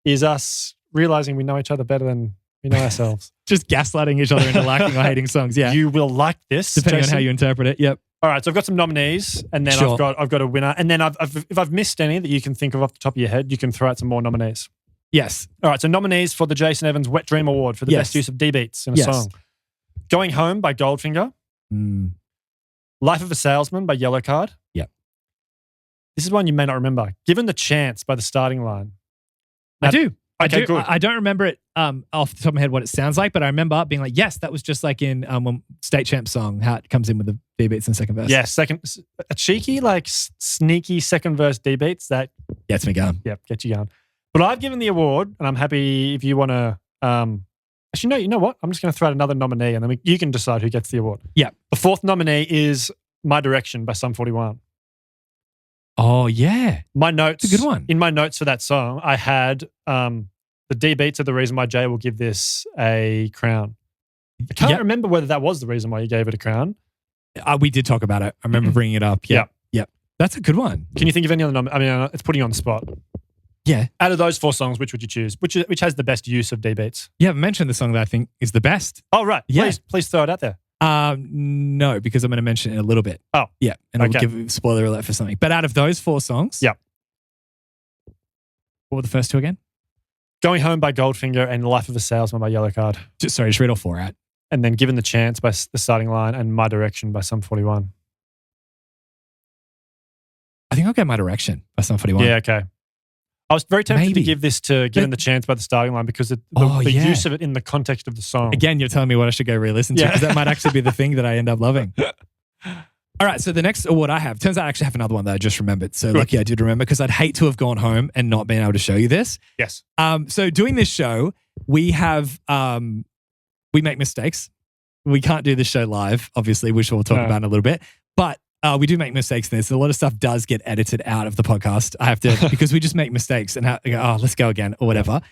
is us realizing we know each other better than we know ourselves. Just gaslighting each other into liking or hating songs. Yeah. You will like this, depending Jayson. on how you interpret it. Yep. All right, so I've got some nominees, and then I've got a winner, and then if I've missed any that you can think of off the top of your head, you can throw out some more nominees. Yes. All right, so nominees for the Jayson Evans Wet Dream Award for the best use of D-beats in a song. Going Home by Goldfinger. Life of a Salesman by Yellow Card. Yep. This is one you may not remember. Given the Chance by The Starting Line. Now, I do. Okay, good. I don't remember it off the top of my head what it sounds like, but I remember being like, yes, that was just like in State Champ song, how it comes in with the D-beats in the second verse. Yeah, a cheeky, sneaky second verse D-beats that gets me going. Yep, get you going. But I've given the award, and I'm happy if you want to. Actually, no, you know what? I'm just going to throw out another nominee, and then you can decide who gets the award. Yeah. The 4th nominee is My Direction by Sum 41. Oh, yeah. My notes. It's a good one. In my notes for that song, I had the D-beats are the reason why Jay will give this a crown. I can't remember whether that was the reason why you gave it a crown. We did talk about it. I remember bringing it up. Yep. That's a good one. Can you think of any other I mean, it's putting you on the spot. Yeah. Out of those 4 songs, which would you choose? Which has the best use of D-beats? You haven't mentioned the song that I think is the best. Oh, right. Yeah. Please throw it out there. No, because I'm going to mention it in a little bit. Oh. Yeah. And I'll give a spoiler alert for something. But out of those 4 songs. Yep. What were the first 2 again? Going Home by Goldfinger and Life of a Salesman by Yellow Card. Just read all 4 out. And then Given the Chance by The Starting Line and My Direction by Sum 41. I think I'll go My Direction by Sum 41. Yeah, okay. I was very tempted to give this to Given the Chance by The Starting Line because the use of it in the context of the song. Again, you're telling me what I should go re-listen to because that might actually be the thing that I end up loving. All right, so the next award I have, turns out I actually have another one that I just remembered. So lucky I did remember because I'd hate to have gone home and not been able to show you this. Yes. So doing this show, we have, we make mistakes. We can't do this show live, obviously, which we'll talk about in a little bit. But we do make mistakes in this. A lot of stuff does get edited out of the podcast. I have to, because we just make mistakes and let's go again or whatever.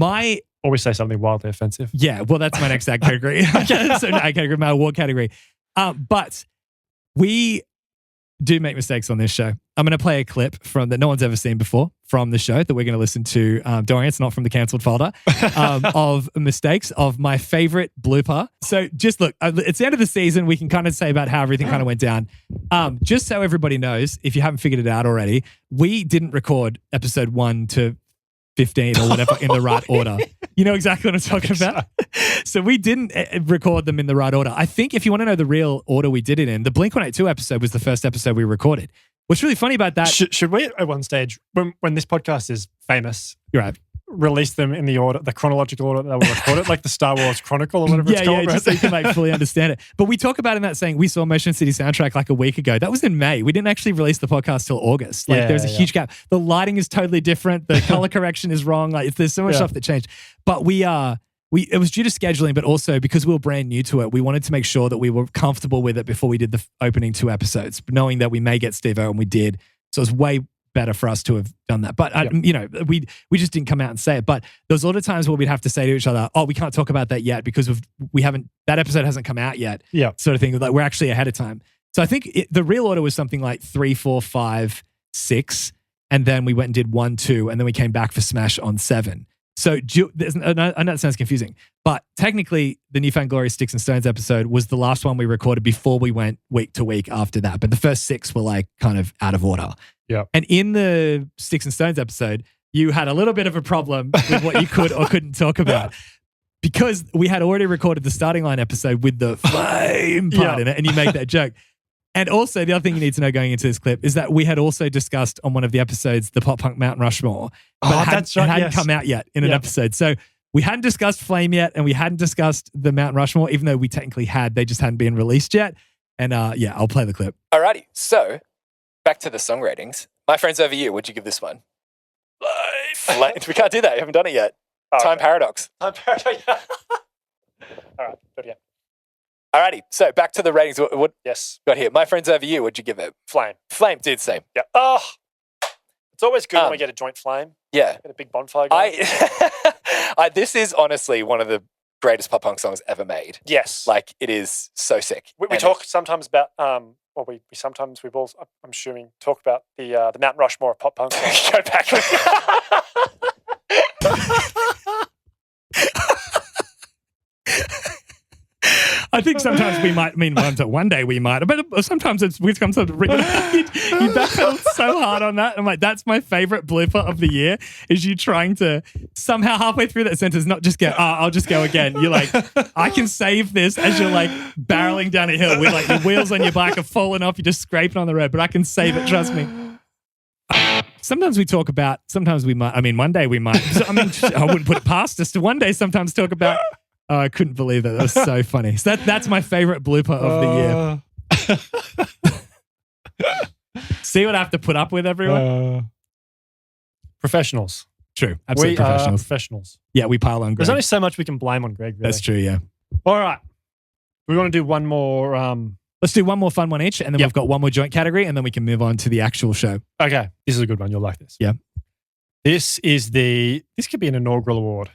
Or we say something wildly offensive. Yeah, well, that's my next category. So my award category. But we do make mistakes on this show. I'm going to play a clip from that no one's ever seen before from the show that we're going to listen to. Don't worry, it's not from the cancelled folder, of mistakes of my favorite blooper. So just look, it's the end of the season. We can kind of say about how everything kind of went down. Just so everybody knows, if you haven't figured it out already, we didn't record episode 1 to 15 or whatever in the right order. You know exactly what I'm talking about? So we didn't record them in the right order. I think if you want to know the real order we did it in, the Blink-182 episode was the first episode we recorded. What's really funny about that... Should we at one stage, when this podcast is famous, you're right, release them in the order, the chronological order that we recorded, like the Star Wars Chronicle or whatever it's called? Yeah, just so you can like fully understand it. But we talk about in that saying we saw Motion City Soundtrack like a week ago. That was in May. We didn't actually release the podcast till August. Like there's a huge gap. The lighting is totally different. The color correction is wrong. Like there's so much stuff that changed. But it was due to scheduling, but also because we were brand new to it, we wanted to make sure that we were comfortable with it before we did the opening 2 episodes, knowing that we may get Steve-O, and we did. So it was way better for us to have done that. But, we just didn't come out and say it. But there was a lot of times where we'd have to say to each other, oh, we can't talk about that yet because that episode hasn't come out yet. Yeah. Sort of thing. Like we're actually ahead of time. So I think the real order was something like 3, 4, 5, 6. And then we went and did 1, 2. And then we came back for Smash on 7. So I know it sounds confusing, but technically the Newfound Glory Sticks and Stones episode was the last one we recorded before we went week to week after that. But the first 6 were like kind of out of order. Yeah. And in the Sticks and Stones episode, you had a little bit of a problem with what you could or couldn't talk about because we had already recorded the Starting Line episode with the flame part in it, and you make that joke. And also, the other thing you need to know going into this clip is that we had also discussed on one of the episodes the Pop Punk Mount Rushmore, but it hadn't come out yet in an episode. So we hadn't discussed Flame yet, and we hadn't discussed the Mount Rushmore, even though we technically had. They just hadn't been released yet. And I'll play the clip. Alrighty, so back to the song ratings. My Friends Over You, what'd you give this one? Life. We can't do that. You haven't done it yet. Oh, Time Paradox. Time Paradox. All right, good again. Alrighty, so back to the ratings. What yes. got here? My Friends Over You, what'd you give it? Flame. Flame, did the same. Yeah. Oh, it's always good when we get a joint flame. Yeah. Get a big bonfire going. This is honestly one of the greatest pop punk songs ever made. Yes. Like, it is so sick. We talk sometimes about, we've all, I'm assuming, talk about the Mount Rushmore of pop punk songs. Go back. I think sometimes we might, one day we might, but sometimes it's weird. You backpedal so hard on that. I'm like, that's my favorite blooper of the year, is you trying to somehow halfway through that sentence not just go, I'll just go again. You're like, I can save this as you're like barreling down a hill with like your wheels on your bike are falling off, you're just scraping on the road, but I can save it, trust me. Sometimes we talk about, sometimes we might, one day we might, I wouldn't put it past us to one day sometimes talk about. Oh, I couldn't believe that. That was so funny. So that's my favorite blooper of the year. See what I have to put up with, everyone? Professionals. True. Absolutely professionals. Professionals. Yeah, we pile on Greg. There's only so much we can blame on Greg, really. That's true, yeah. All right. We want to do one more... Let's do one more fun one each, and then we've got one more joint category, and then we can move on to the actual show. Okay. This is a good one. You'll like this. Yeah. This could be an inaugural award.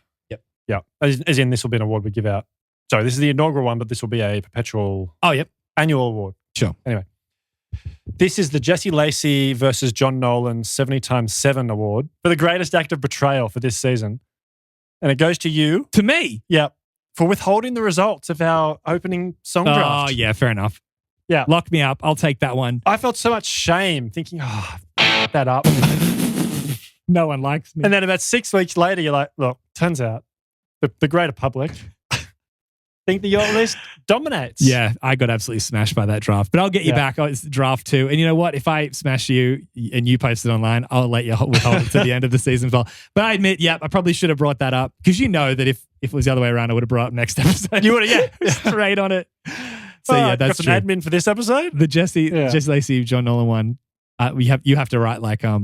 Yeah, as in this will be an award we give out. Sorry, this is the inaugural one, but this will be a perpetual annual award. Sure. Anyway, this is the Jesse Lacey versus John Nolan 70x7 award for the greatest act of betrayal for this season. And it goes to you. To me? Yeah. For withholding the results of our opening song draft. Oh, yeah, fair enough. Yeah. Lock me up. I'll take that one. I felt so much shame thinking, that up. No one likes me. And then about 6 weeks later, you're like, look, turns out the greater public think that your list dominates. Yeah, I got absolutely smashed by that draft. But I'll get you back. It's draft 2. And you know what? If I smash you and you post it online, I'll let you withhold it to the end of the season as well. But I admit, I probably should have brought that up because you know that if it was the other way around, I would have brought up next episode. You would have, straight on it. So that's got some admin for this episode. The Jesse Lacey, John Nolan one. You have to write like a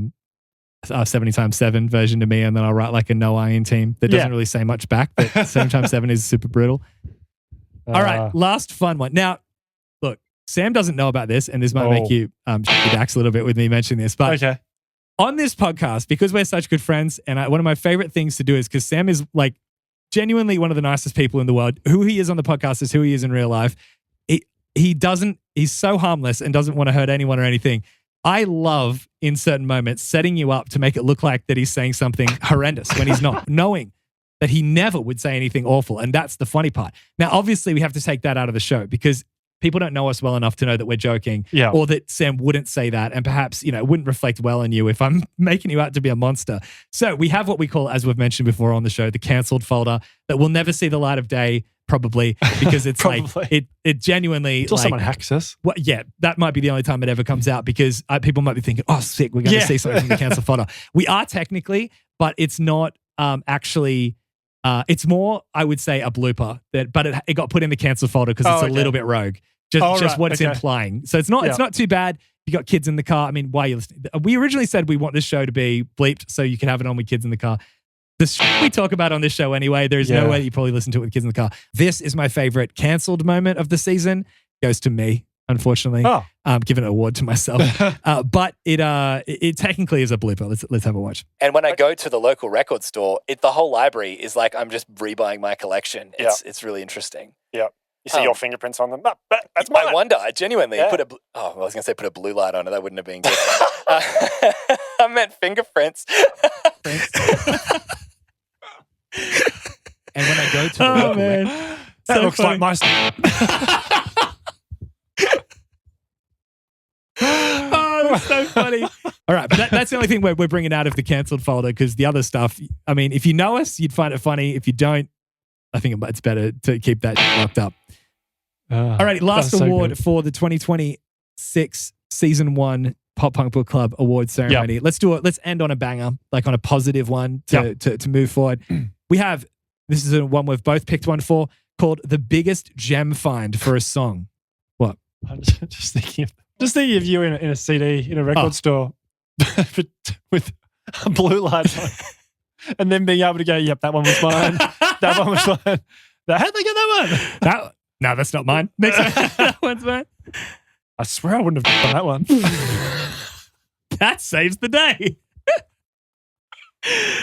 70x7 version to me, and then I'll write like a no iron team that doesn't really say much back, but 7x7 is super brutal. All right, last fun one. Now, look, Sam doesn't know about this, and this might make you dax a little bit with me mentioning this, but on this podcast, because we're such good friends, and one of my favorite things to do is because Sam is like genuinely one of the nicest people in the world. Who he is on the podcast is who he is in real life. He doesn't He's so harmless and doesn't want to hurt anyone or anything. I love in certain moments setting you up to make it look like that he's saying something horrendous when he's not, knowing that he never would say anything awful. And that's the funny part. Now, obviously, we have to take that out of the show because people don't know us well enough to know that we're joking or that Sam wouldn't say that. And perhaps, it wouldn't reflect well on you if I'm making you out to be a monster. So we have what we call, as we've mentioned before on the show, the cancelled folder that will never see the light of day, probably, because it's like, it genuinely. Until someone hacks us. Well, yeah, that might be the only time it ever comes out because people might be thinking, oh, sick, we're going to see something from the cancelled folder. We are technically, but it's not actually. It's more, I would say, a blooper, but it got put in the cancel folder because it's a little bit rogue. Just what it's implying. So it's not too bad. You got kids in the car. I mean, why are you listening? We originally said we want this show to be bleeped so you can have it on with kids in the car. The shit we talk about on this show anyway, there's no way that you probably listen to it with kids in the car. This is my favorite cancelled moment of the season. Goes to me, unfortunately. I'm giving an award to myself. But it technically is a blooper. Let's have a watch. And when I go to the local record store, the whole library is like I'm just rebuying my collection. It's really interesting. Yeah. You see your fingerprints on them. That's mine. I wonder. I genuinely I was going to say put a blue light on it. That wouldn't have been good. I meant fingerprints. And when I go to the local that looks like my... Oh, that's so funny. All right, but that's the only thing we're bringing out of the cancelled folder because the other stuff, I mean, if you know us, you'd find it funny. If you don't, I think it's better to keep that locked up. All right, last award for the 2026 Season 1 Pop Punk Book Club Award Ceremony. Yep. Let's do it. Let's end on a banger, like on a positive one to move forward. We have, this is one we've both picked one for, called The Biggest Gem Find for a Song. What? I'm just thinking of you in a CD, in a record store with a blue light on. And then being able to go, yep, that one was mine. That one was mine. How'd they get that one? No, that's not mine. That one's mine. I swear I wouldn't have done that one. That saves the day.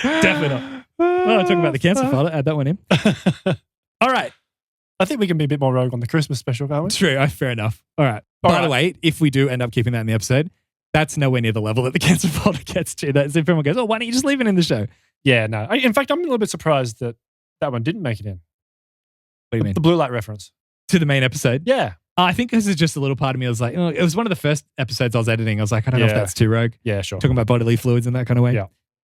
Definitely not. Oh, talking about the cancel file. Add that one in. All right. I think we can be a bit more rogue on the Christmas special, can't we? True. Fair enough. All right. By the way, if we do end up keeping that in the episode, that's nowhere near the level that the cancel folder gets to. That's if everyone goes, oh, why don't you just leave it in the show? Yeah, no. In fact, I'm a little bit surprised that one didn't make it in. What do you mean? The blue light reference. To the main episode? Yeah. I think this is just a little part of me. I was like, it was one of the first episodes I was editing. I was like, I don't know if that's too rogue. Yeah, sure. Talking about bodily fluids and that kind of way. Yeah.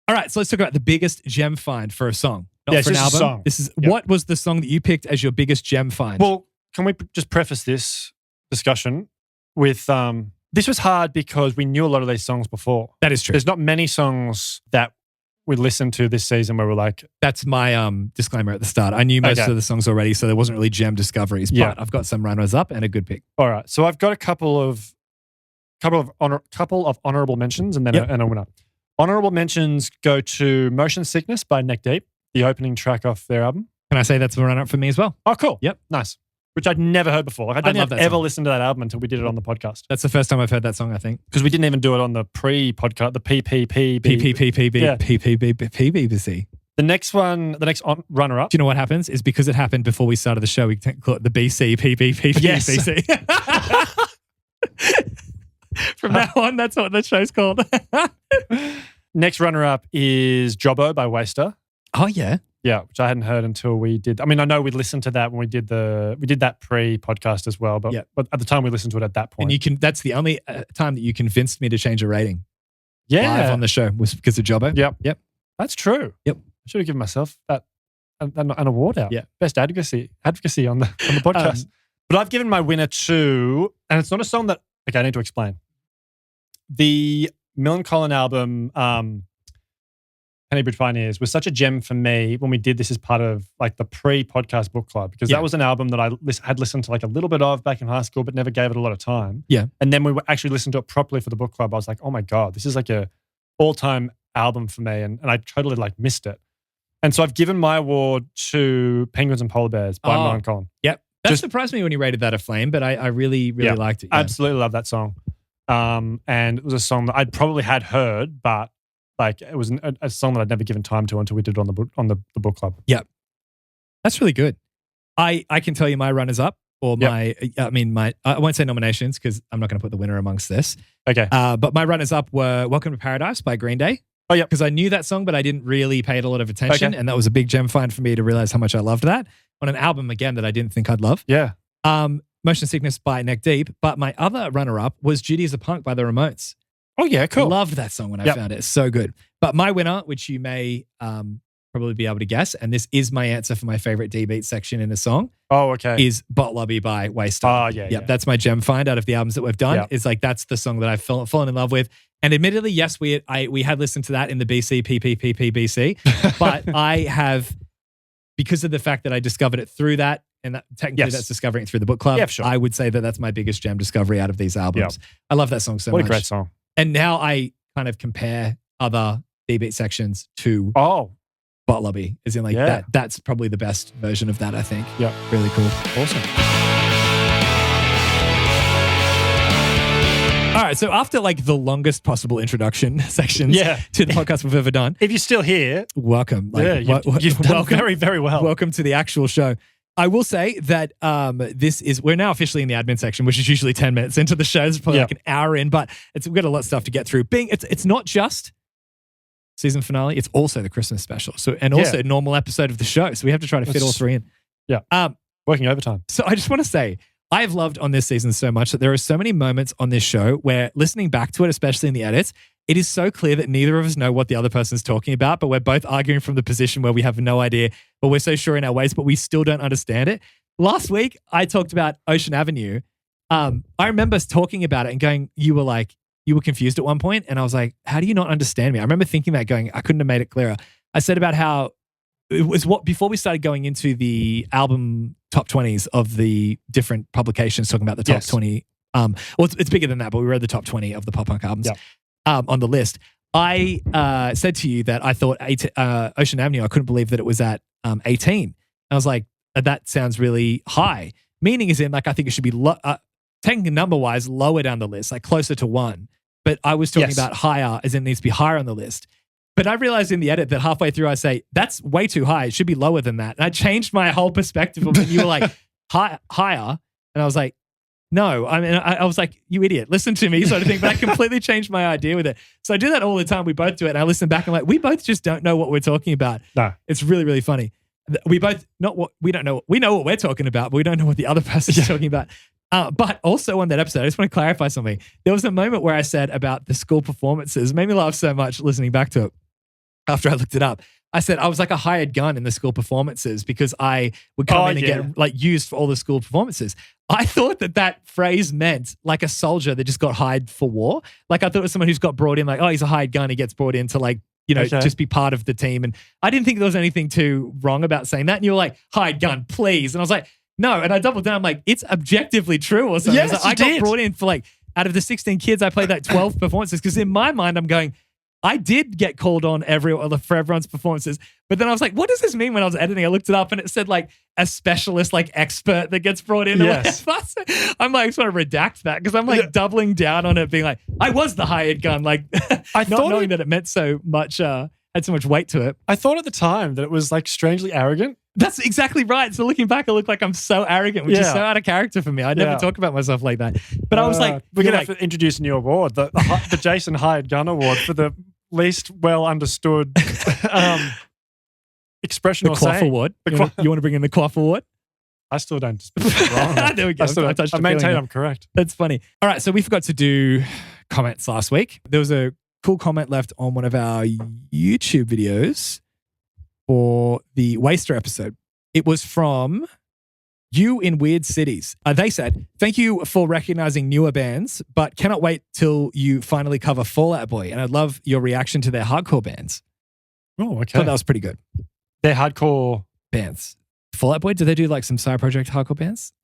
All right, so let's talk about the biggest gem find for a song. Not for an album. A song. This is what was the song that you picked as your biggest gem find? Well, can we just preface this discussion with this was hard because we knew a lot of these songs before. That is true. There's not many songs that we listened to this season where we're like... That's my disclaimer at the start. I knew most of the songs already, so there wasn't really gem discoveries, but I've got some runners up and a good pick. All right. So I've got a couple of honorable mentions and then a winner. Honorable mentions go to Motion Sickness by Neck Deep, the opening track off their album. Can I say that's a run-up for me as well? Oh, cool. Yep. Nice. Which I'd never heard before. Like, I didn't ever listen to that album until we did it on the podcast. That's the first time I've heard that song, I think. Because we didn't even do it on the pre-podcast, the PPPB. PPPBC. The next runner-up. Do you know what happens? Is because it happened before we started the show, we call it the BC PPPBC. From now on, that's what the show's called. Next runner-up is Jobbo by Waster. Oh, yeah. Yeah, which I hadn't heard until we did. I mean, I know we listened to that when we did that pre-podcast as well, but at the time we listened to it at that point. And that's the only time that you convinced me to change a rating. Live on the show was because of Jobbo. Yep. That's true. Yep. I should have given myself an award out. Yeah. Best advocacy on the podcast. But I've given my winner to, and it's not a song that I need to explain. The Millencolin album, Penny Bridge Pioneers, was such a gem for me when we did this as part of like the pre-podcast book club, because that was an album that I had listened to like a little bit of back in high school, but never gave it a lot of time. Yeah. And then we actually listened to it properly for the book club. I was like, oh my God, this is like a all-time album for me. And I totally like missed it. And so I've given my award to Penguins and Polar Bears by Millencolin. Yep. That surprised me when you rated that a flame, but I really liked it. Yeah. Absolutely love that song. And it was a song that I'd probably had heard, but like it was a song that I'd never given time to until we did it on the book club. Yep. That's really good. I can tell you my runners up, or I won't say nominations because I'm not going to put the winner amongst this. Okay. But my runners-up were Welcome to Paradise by Green Day. Oh, yeah. Because I knew that song, but I didn't really pay it a lot of attention. And that was a big gem find for me to realize how much I loved that on an album, again, that I didn't think I'd love. Yeah. Motion Sickness by Neck Deep. But my other runner-up was Judy as a Punk by The Ramones. Oh, yeah, cool. Loved that song when I found it. It's so good. But my winner, which you may probably be able to guess, and this is my answer for my favorite D-beat section in a song. Oh, okay. Is Bot Lobby by Waystar. Oh, yeah. That's my gem find out of the albums that we've done. It's like, that's the song that I've fallen in love with. And admittedly, yes, we had listened to that in the BC, but I have, because of the fact that I discovered it through that, and that, technically that's discovering it through the book club, sure. I would say that that's my biggest gem discovery out of these albums. I love that song so much. What a great song. And now I kind of compare other D-beat sections to Bot Lobby, as in like that's probably the best version of that, I think. Yeah. Really cool. Awesome. All right, so after like the longest possible introduction sections to the podcast we've ever done. If you're still here. Welcome. You've done very, very well. Welcome to the actual show. I will say that we're now officially in the admin section, which is usually 10 minutes into the show. It's probably like an hour in, but we've got a lot of stuff to get through. It's not just season finale, it's also the Christmas special. So also a normal episode of the show. So we have to try to fit all three in. Yeah. Working overtime. So I just want to say, I've loved on this season so much that there are so many moments on this show where listening back to it, especially in the edits, it is so clear that neither of us know what the other person's talking about, but we're both arguing from the position where we have no idea, but we're so sure in our ways, but we still don't understand it. Last week, I talked about Ocean Avenue. I remember talking about it and going, you were confused at one point, and I was like, how do you not understand me? I remember thinking that, going, I couldn't have made it clearer. I said about how it was before we started going into the album top 20s of the different publications talking about the top 20. It's bigger than that, but we read the top 20 of the pop punk albums on the list. I said to you that I thought Ocean Avenue, I couldn't believe that it was at 18. I was like, that sounds really high. Meaning is in like, I think it should be taking number-wise lower down the list, like closer to 1. But I was talking about higher, as in it needs to be higher on the list. But I realized in the edit that halfway through I say, that's way too high. It should be lower than that. And I changed my whole perspective of when you were like, higher. And I was like, no. I mean, I was like, you idiot, listen to me sort of thing. But I completely changed my idea with it. So I do that all the time. We both do it. And I listen back and I'm like, we both just don't know what we're talking about. No. It's really, really funny. We both, we don't know. We know what we're talking about, but we don't know what the other person is talking about. But also on that episode, I just want to clarify something. There was a moment where I said about the school performances, made me laugh so much listening back to it after I looked it up. I said I was like a hired gun in the school performances because I would come in and get like used for all the school performances. I thought that phrase meant like a soldier that just got hired for war. Like I thought it was someone who's got brought in like, oh, he's a hired gun. He gets brought in to like, just be part of the team. And I didn't think there was anything too wrong about saying that. And you were like, hired gun, please. And I was like, no. And I doubled down. I'm like, it's objectively true or something. Yes, I got brought in for like, out of the 16 kids, I played like 12 performances. Because in my mind, I'm going, I did get called on for everyone's performances. But then I was like, what does this mean when I was editing? I looked it up and it said like a specialist, like expert that gets brought in. Yes. I'm like, I just want to redact that because I'm like doubling down on it, being like, I was the hired gun. Like, not knowing that it meant so much, had so much weight to it. I thought at the time that it was like strangely arrogant. That's exactly right. So looking back, I look like I'm so arrogant, which is so out of character for me. I never talk about myself like that. But I was like, we're going to have to introduce a new award, the Jayson Hired Gun Award for the least well understood expression or saying. Award. You want to bring in the Quaff Award? I still don't speak it wrong. There we go. I maintain I'm correct. That's funny. All right, so we forgot to do comments last week. There was a cool comment left on one of our YouTube videos for the Waster episode. It was from You in Weird Cities. They said, thank you for recognizing newer bands, but cannot wait till you finally cover Fall Out Boy. And I'd love your reaction to their hardcore bands. Oh, okay. Thought that was pretty good. They're hardcore bands. Fall Out Boy, do they do like some side project hardcore bands?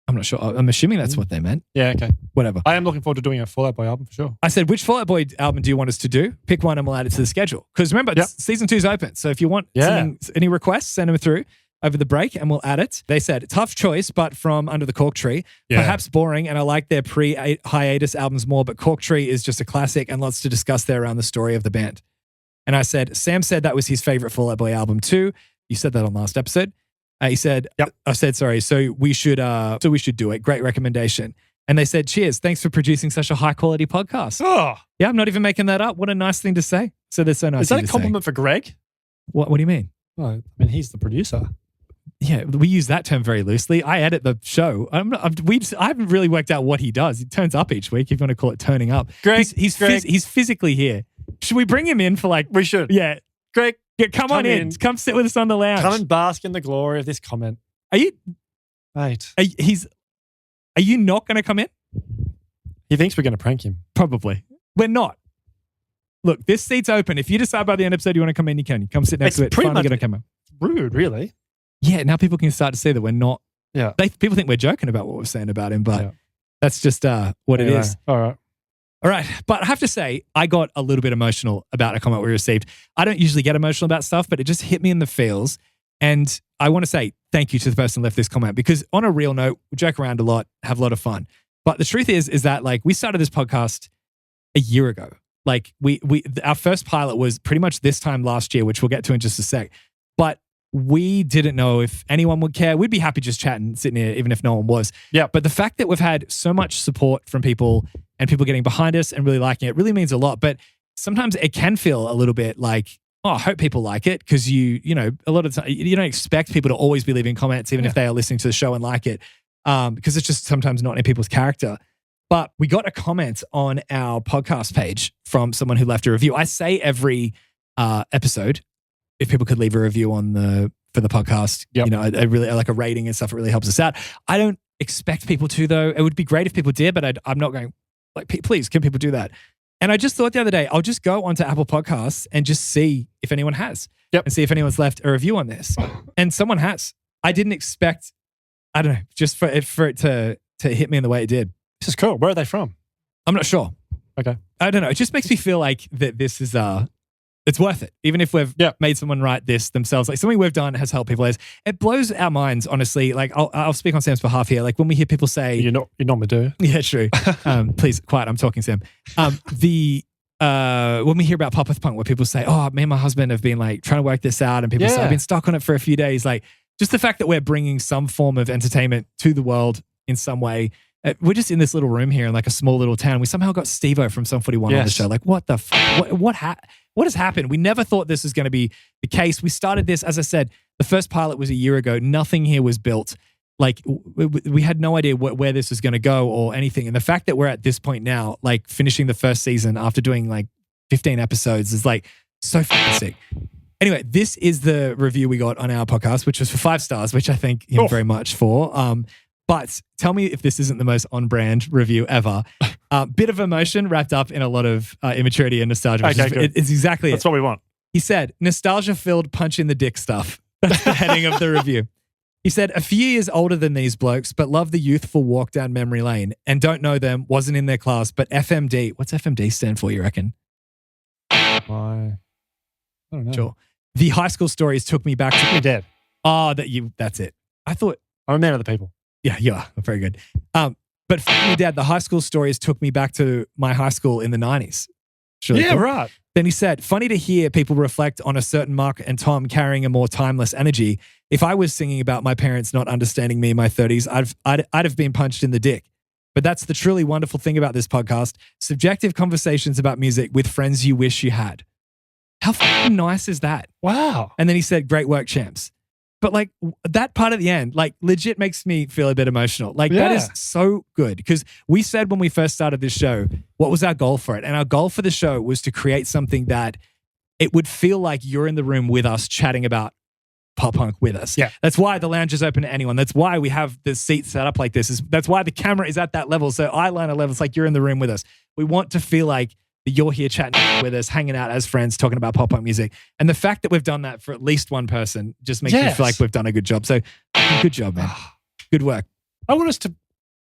I'm not sure. I'm assuming that's what they meant. Yeah, okay. Whatever. I am looking forward to doing a Fall Out Boy album for sure. I said, which Fall Out Boy album do you want us to do? Pick one and we'll add it to the schedule. Because remember, season 2's open. So if you want any requests, send them through over the break and we'll add it. They said, tough choice, but from Under the Cork Tree. Yeah. Perhaps boring, and I like their pre-hiatus albums more, but Cork Tree is just a classic and lots to discuss there around the story of the band. And I said, Sam said that was his favorite Fall Out Boy album too. You said that on last episode. He said, Yep. I said, sorry. So we should do it. Great recommendation. And they said, cheers. Thanks for producing such a high quality podcast. Oh, Yeah, I'm not even making that up. What a nice thing to say. So that's so nice. is that a compliment for Greg? What do you mean? Well, I mean, he's the producer. Yeah, we use that term very loosely. I edit the show. I haven't really worked out what he does. He turns up each week, if you want to call it turning up. Greg, he's Greg. he's physically here. Should we bring him in for like? We should. Yeah, Greg, yeah. Come on in. Come sit with us on the lounge. come and bask in the glory of this comment. Are you? Mate. Are you not going to come in? He thinks we're going to prank him. Probably. We're not. Look, this seat's open. If you decide by the end of the episode you want to come in, you can. You come sit next to it. pretty Finally much going to come in. Rude, really. Yeah, now people can start to see that we're not. Yeah. People think we're joking about what we're saying about him, but Yeah. that's just what Anyway, it is. All right. All right. But I have to say, I got a little bit emotional about a comment we received. I don't usually get emotional about stuff, but it just hit me in the feels. And I want to say thank you to the person who left this comment, because on a real note, we joke around a lot, have a lot of fun. But the truth is that like we started this podcast a year ago. Like our first pilot was pretty much this time last year, which we'll get to in just a sec. But we didn't know if anyone would care. We'd be happy just chatting, sitting here, even if no one was. Yeah. But the fact that we've had so much support from people and people getting behind us and really liking it really means a lot. But sometimes it can feel a little bit like, oh, I hope people like it, because you know, a lot of time you don't expect people to always be leaving comments, even if they are listening to the show and like it, because it's just sometimes not in people's character. But we got a comment on our podcast page from someone who left a review. I say every episode, if people could leave a review for the podcast, Yep. you know, I really like a rating and stuff. It really helps us out. I don't expect people to, though. It would be great if people did, but I'm not going like, please, can people do that? And I just thought the other day, I'll just go onto Apple Podcasts and just see if anyone has, and see if anyone's left a review on this. And someone has. I didn't expect, I don't know, just for it to hit me in the way it did. This is cool. Where are they from? I'm not sure. Okay. I don't know. It just makes me feel like that this is it's worth it. Even if we've made someone write this themselves, like something we've done has helped people. It blows our minds, honestly. Like I'll speak on Sam's behalf here. Like when we hear people say, You normally do. yeah, true. Please, quiet. I'm talking, Sam. When we hear about Pop-Up Punk, where people say, oh, me and my husband have been like trying to work this out, and people say, I've been stuck on it for a few days. Like just the fact that we're bringing some form of entertainment to the world in some way. We're just in this little room here in like a small little town. We somehow got Steve-O from Sum 41 on the show. Like what the what has happened? We never thought this was going to be the case. We started this, as I said, the first pilot was a year ago. Nothing here was built. Like we had no idea where this was going to go or anything. And the fact that we're at this point now, like finishing the first season after doing like 15 episodes is like so fucking sick. Anyway, this is the review we got on our podcast, which was for 5 stars, which I thank him very much for. But tell me if this isn't the most on-brand review ever. Bit of emotion wrapped up in a lot of immaturity and nostalgia. Okay, good. It's exactly That's what we want. He said, nostalgia-filled punch in the dick stuff. That's the heading of the review. He said, a few years older than these blokes, but love the youthful walk down memory lane and don't know them, wasn't in their class, but FMD. What's FMD stand for, you reckon? I don't know. Sure. The high school stories took me back to... You're dead. Oh, that's it. I thought... I'm a man of the people. Yeah, you are. Very good. But for me, Dad, the high school stories took me back to my high school in the 90s. Really cool. Right. Then he said, funny to hear people reflect on a certain Mark and Tom carrying a more timeless energy. If I was singing about my parents not understanding me in my 30s, I'd have been punched in the dick. But that's the truly wonderful thing about this podcast. Subjective conversations about music with friends you wish you had. How fucking nice is that? Wow. And then he said, great work, champs. But like that part at the end, like legit makes me feel a bit emotional. Like that is so good, because we said when we first started this show, what was our goal for it? And our goal for the show was to create something that it would feel like you're in the room with us chatting about pop punk with us. Yeah. That's why the lounge is open to anyone. That's why we have the seats set up like this. That's why the camera is at that level. So eyeliner level, it's like you're in the room with us. We want to feel like you're here chatting with us, hanging out as friends, talking about pop punk music. And the fact that we've done that for at least one person just makes me feel like we've done a good job. So good job, man. Good work. I want us to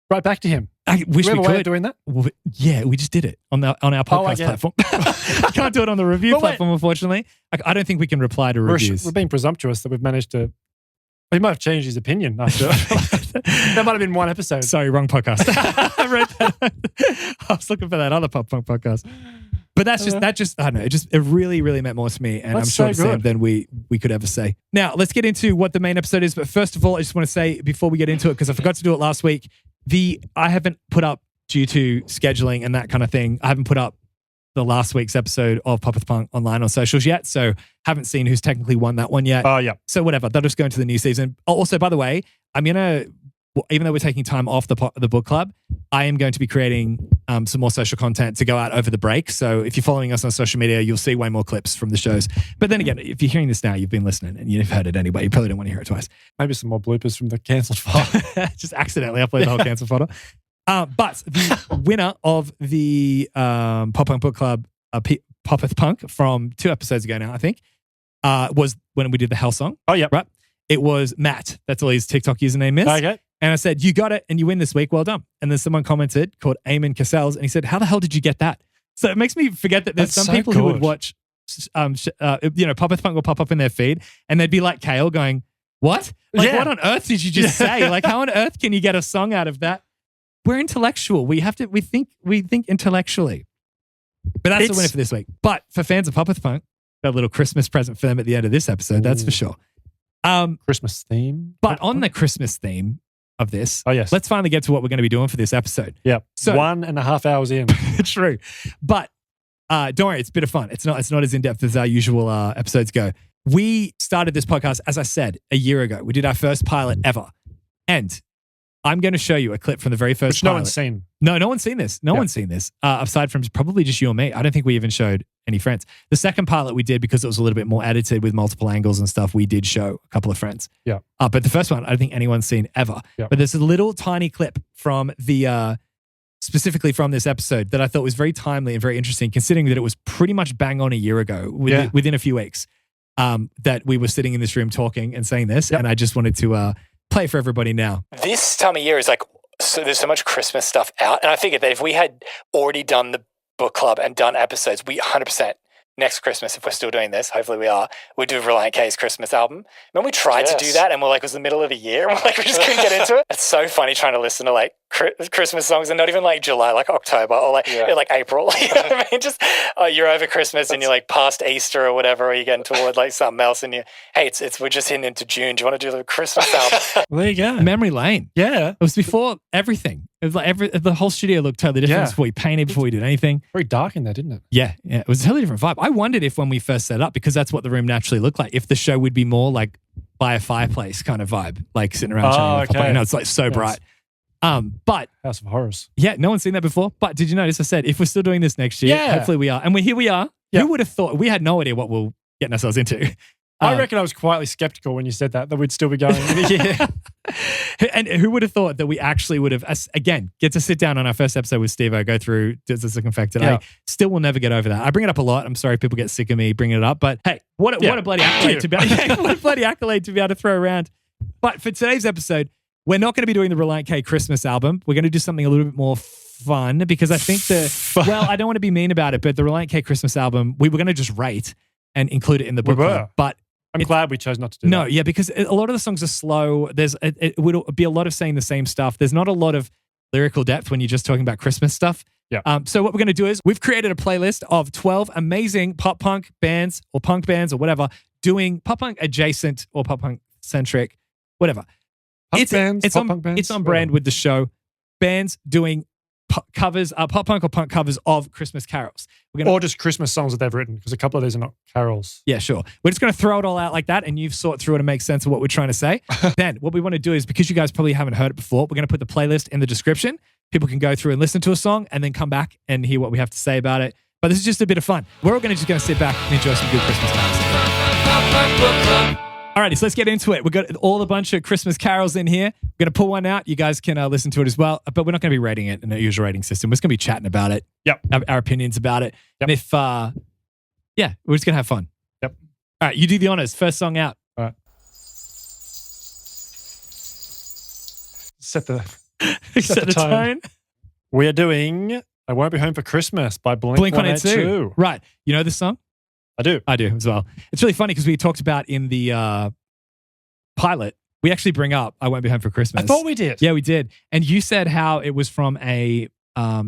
write back to him. I wish we have a way could. of doing that? Well, yeah, we just did it on our podcast platform. I can't do it on the review platform, unfortunately. I don't think we can reply to reviews. We're being presumptuous that we've managed to... He might have changed his opinion after. That might have been one episode. Sorry, wrong podcast. I read that. I was looking for that other pop punk podcast. But that just, I don't know, it really, really meant more to me. And That's I'm sure so to Sam good. than we could ever say. Now, let's get into what the main episode is. But first of all, I just want to say before we get into it, because I forgot to do it last week, I haven't put up, due to scheduling and that kind of thing, I haven't put up the last week's episode of Pop with Punk online on socials yet. So haven't seen who's technically won that one yet. Oh, yeah. So whatever, they'll just go into the new season. Also, by the way, I'm going to, even though we're taking time off the book club, I am going to be creating some more social content to go out over the break. So if you're following us on social media, you'll see way more clips from the shows. But then again, if you're hearing this now, you've been listening and you've heard it anyway. You probably don't want to hear it twice. Maybe some more bloopers from the cancelled file. Just accidentally upload the whole cancel photo. But the winner of the Pop Punk Book Club, Pop with Punk, from 2 episodes ago now, I think, was when we did the Hell song. Oh, yeah. Right? It was Matt. That's all his TikTok username is. Okay. And I said, you got it and you win this week. Well done. And then someone commented called Eamon Cassels and he said, how the hell did you get that? So it makes me forget that there's some people who would watch, Pop with Punk will pop up in their feed and they'd be like Kale going, what? Like, what on earth did you just say? Like, how on earth can you get a song out of that? We're intellectual. We think intellectually. But that's the winner for this week. But for fans of Pop with Punk, got a little Christmas present for them at the end of this episode. That's for sure. Christmas theme. But on the Christmas theme of this, yes, let's finally get to what we're going to be doing for this episode. Yeah. So 1.5 hours in. True. But don't worry, it's a bit of fun. It's not as in-depth as our usual episodes go. We started this podcast, as I said, a year ago. We did our first pilot ever. And I'm going to show you a clip from the very first pilot. No one's seen. No one's seen this. No one's seen this, aside from probably just you and me. I don't think we even showed any friends. The second pilot we did, because it was a little bit more edited with multiple angles and stuff, we did show a couple of friends. Yeah. But the first one, I don't think anyone's seen ever. Yeah. But there's a little tiny clip from the, specifically from this episode, that I thought was very timely and very interesting, considering that it was pretty much bang on a year ago, within a few weeks, that we were sitting in this room talking and saying this. Yep. And I just wanted to play it for everybody now. This time of year is like, so there's so much Christmas stuff out. And I figured that if we had already done the book club and done episodes, we 100% next Christmas, if we're still doing this, hopefully we are, we'd do Reliant K's Christmas album. Remember we tried to do that and we're like, it was the middle of the year and we're like, we just couldn't get into it. It's so funny trying to listen to like Christmas songs and not even like July, like October or like April. You know what I mean? Just you're over Christmas and you're like past Easter or whatever, or you're getting toward like something else and we're just hitting into June. Do you want to do the Christmas album? Well, there you go. Memory lane. Yeah. It was before everything. It was like the whole studio looked totally different before we painted, before we did anything. Very dark in there, didn't it? Yeah. It was a totally different vibe. I wondered if when we first set up, because that's what the room naturally looked like, if the show would be more like by a fireplace kind of vibe, like sitting around chatting. Okay. It's like so bright. But House of Horrors. Yeah, no one's seen that before. But did you notice I said if we're still doing this next year, hopefully we are. And here we are. Yeah. Who would have thought? We had no idea what we're getting ourselves into. I reckon I was quietly skeptical when you said that we'd still be going in a year. And who would have thought that we actually would have, again, get to sit down on our first episode with Steve-O, go through Does This Look Infect Today? Still will never get over that. I bring it up a lot. I'm sorry people get sick of me bringing it up. But hey, what a bloody accolade to be able to throw around. But for today's episode, we're not going to be doing the Reliant K Christmas album. We're going to do something a little bit more fun because I think I don't want to be mean about it, but the Reliant K Christmas album, we were going to just rate and include it in the book club. But I'm glad we chose not to do that. No, yeah, because a lot of the songs are slow. It would be a lot of saying the same stuff. There's not a lot of lyrical depth when you're just talking about Christmas stuff. Yeah. So what we're going to do is we've created a playlist of 12 amazing pop punk bands or punk bands or whatever doing pop punk adjacent or pop punk centric, whatever. It's on brand with the show. Bands doing covers, pop punk or punk covers of Christmas carols. Or just Christmas songs that they've written, because a couple of these are not carols. Yeah, sure. We're just going to throw it all out like that, and you've sort through it and make sense of what we're trying to say. Then what we want to do is, because you guys probably haven't heard it before, we're going to put the playlist in the description. People can go through and listen to a song and then come back and hear what we have to say about it. But this is just a bit of fun. We're all going to sit back and enjoy some good Christmas times. Alrighty, so let's get into it. We've got all a bunch of Christmas carols in here. We're going to pull one out. You guys can listen to it as well, but we're not going to be rating it in a usual rating system. We're just going to be chatting about it. Yep. Our opinions about it. Yep. And if, we're just going to have fun. Yep. All right, you do the honors. First song out. All right. Set the tone. We are doing I Won't Be Home for Christmas by Blink-182. Right. You know this song? I do as well. It's really funny because we talked about in the pilot, we actually bring up I Won't Be Home for Christmas. I thought we did. Yeah, we did. And you said how it was from a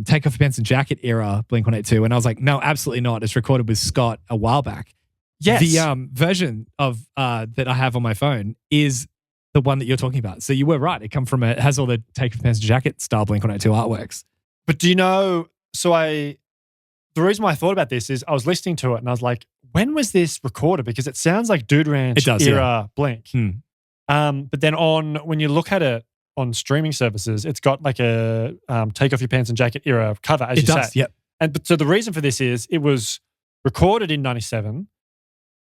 Take Off Your Pants and Jacket era Blink-182, and I was like, no, absolutely not. It's recorded with Scott a while back. Yes. The version of that I have on my phone is the one that you're talking about. So you were right. It has all the Take Off Your Pants and Jacket style Blink-182 artworks. But do you know, the reason why I thought about this is I was listening to it and I was like, when was this recorded? Because it sounds like Dude Ranch era Blink. But then when you look at it on streaming services, it's got like a Take Off Your Pants and Jacket era cover, as you say. Yep. So the reason for this is it was recorded in 97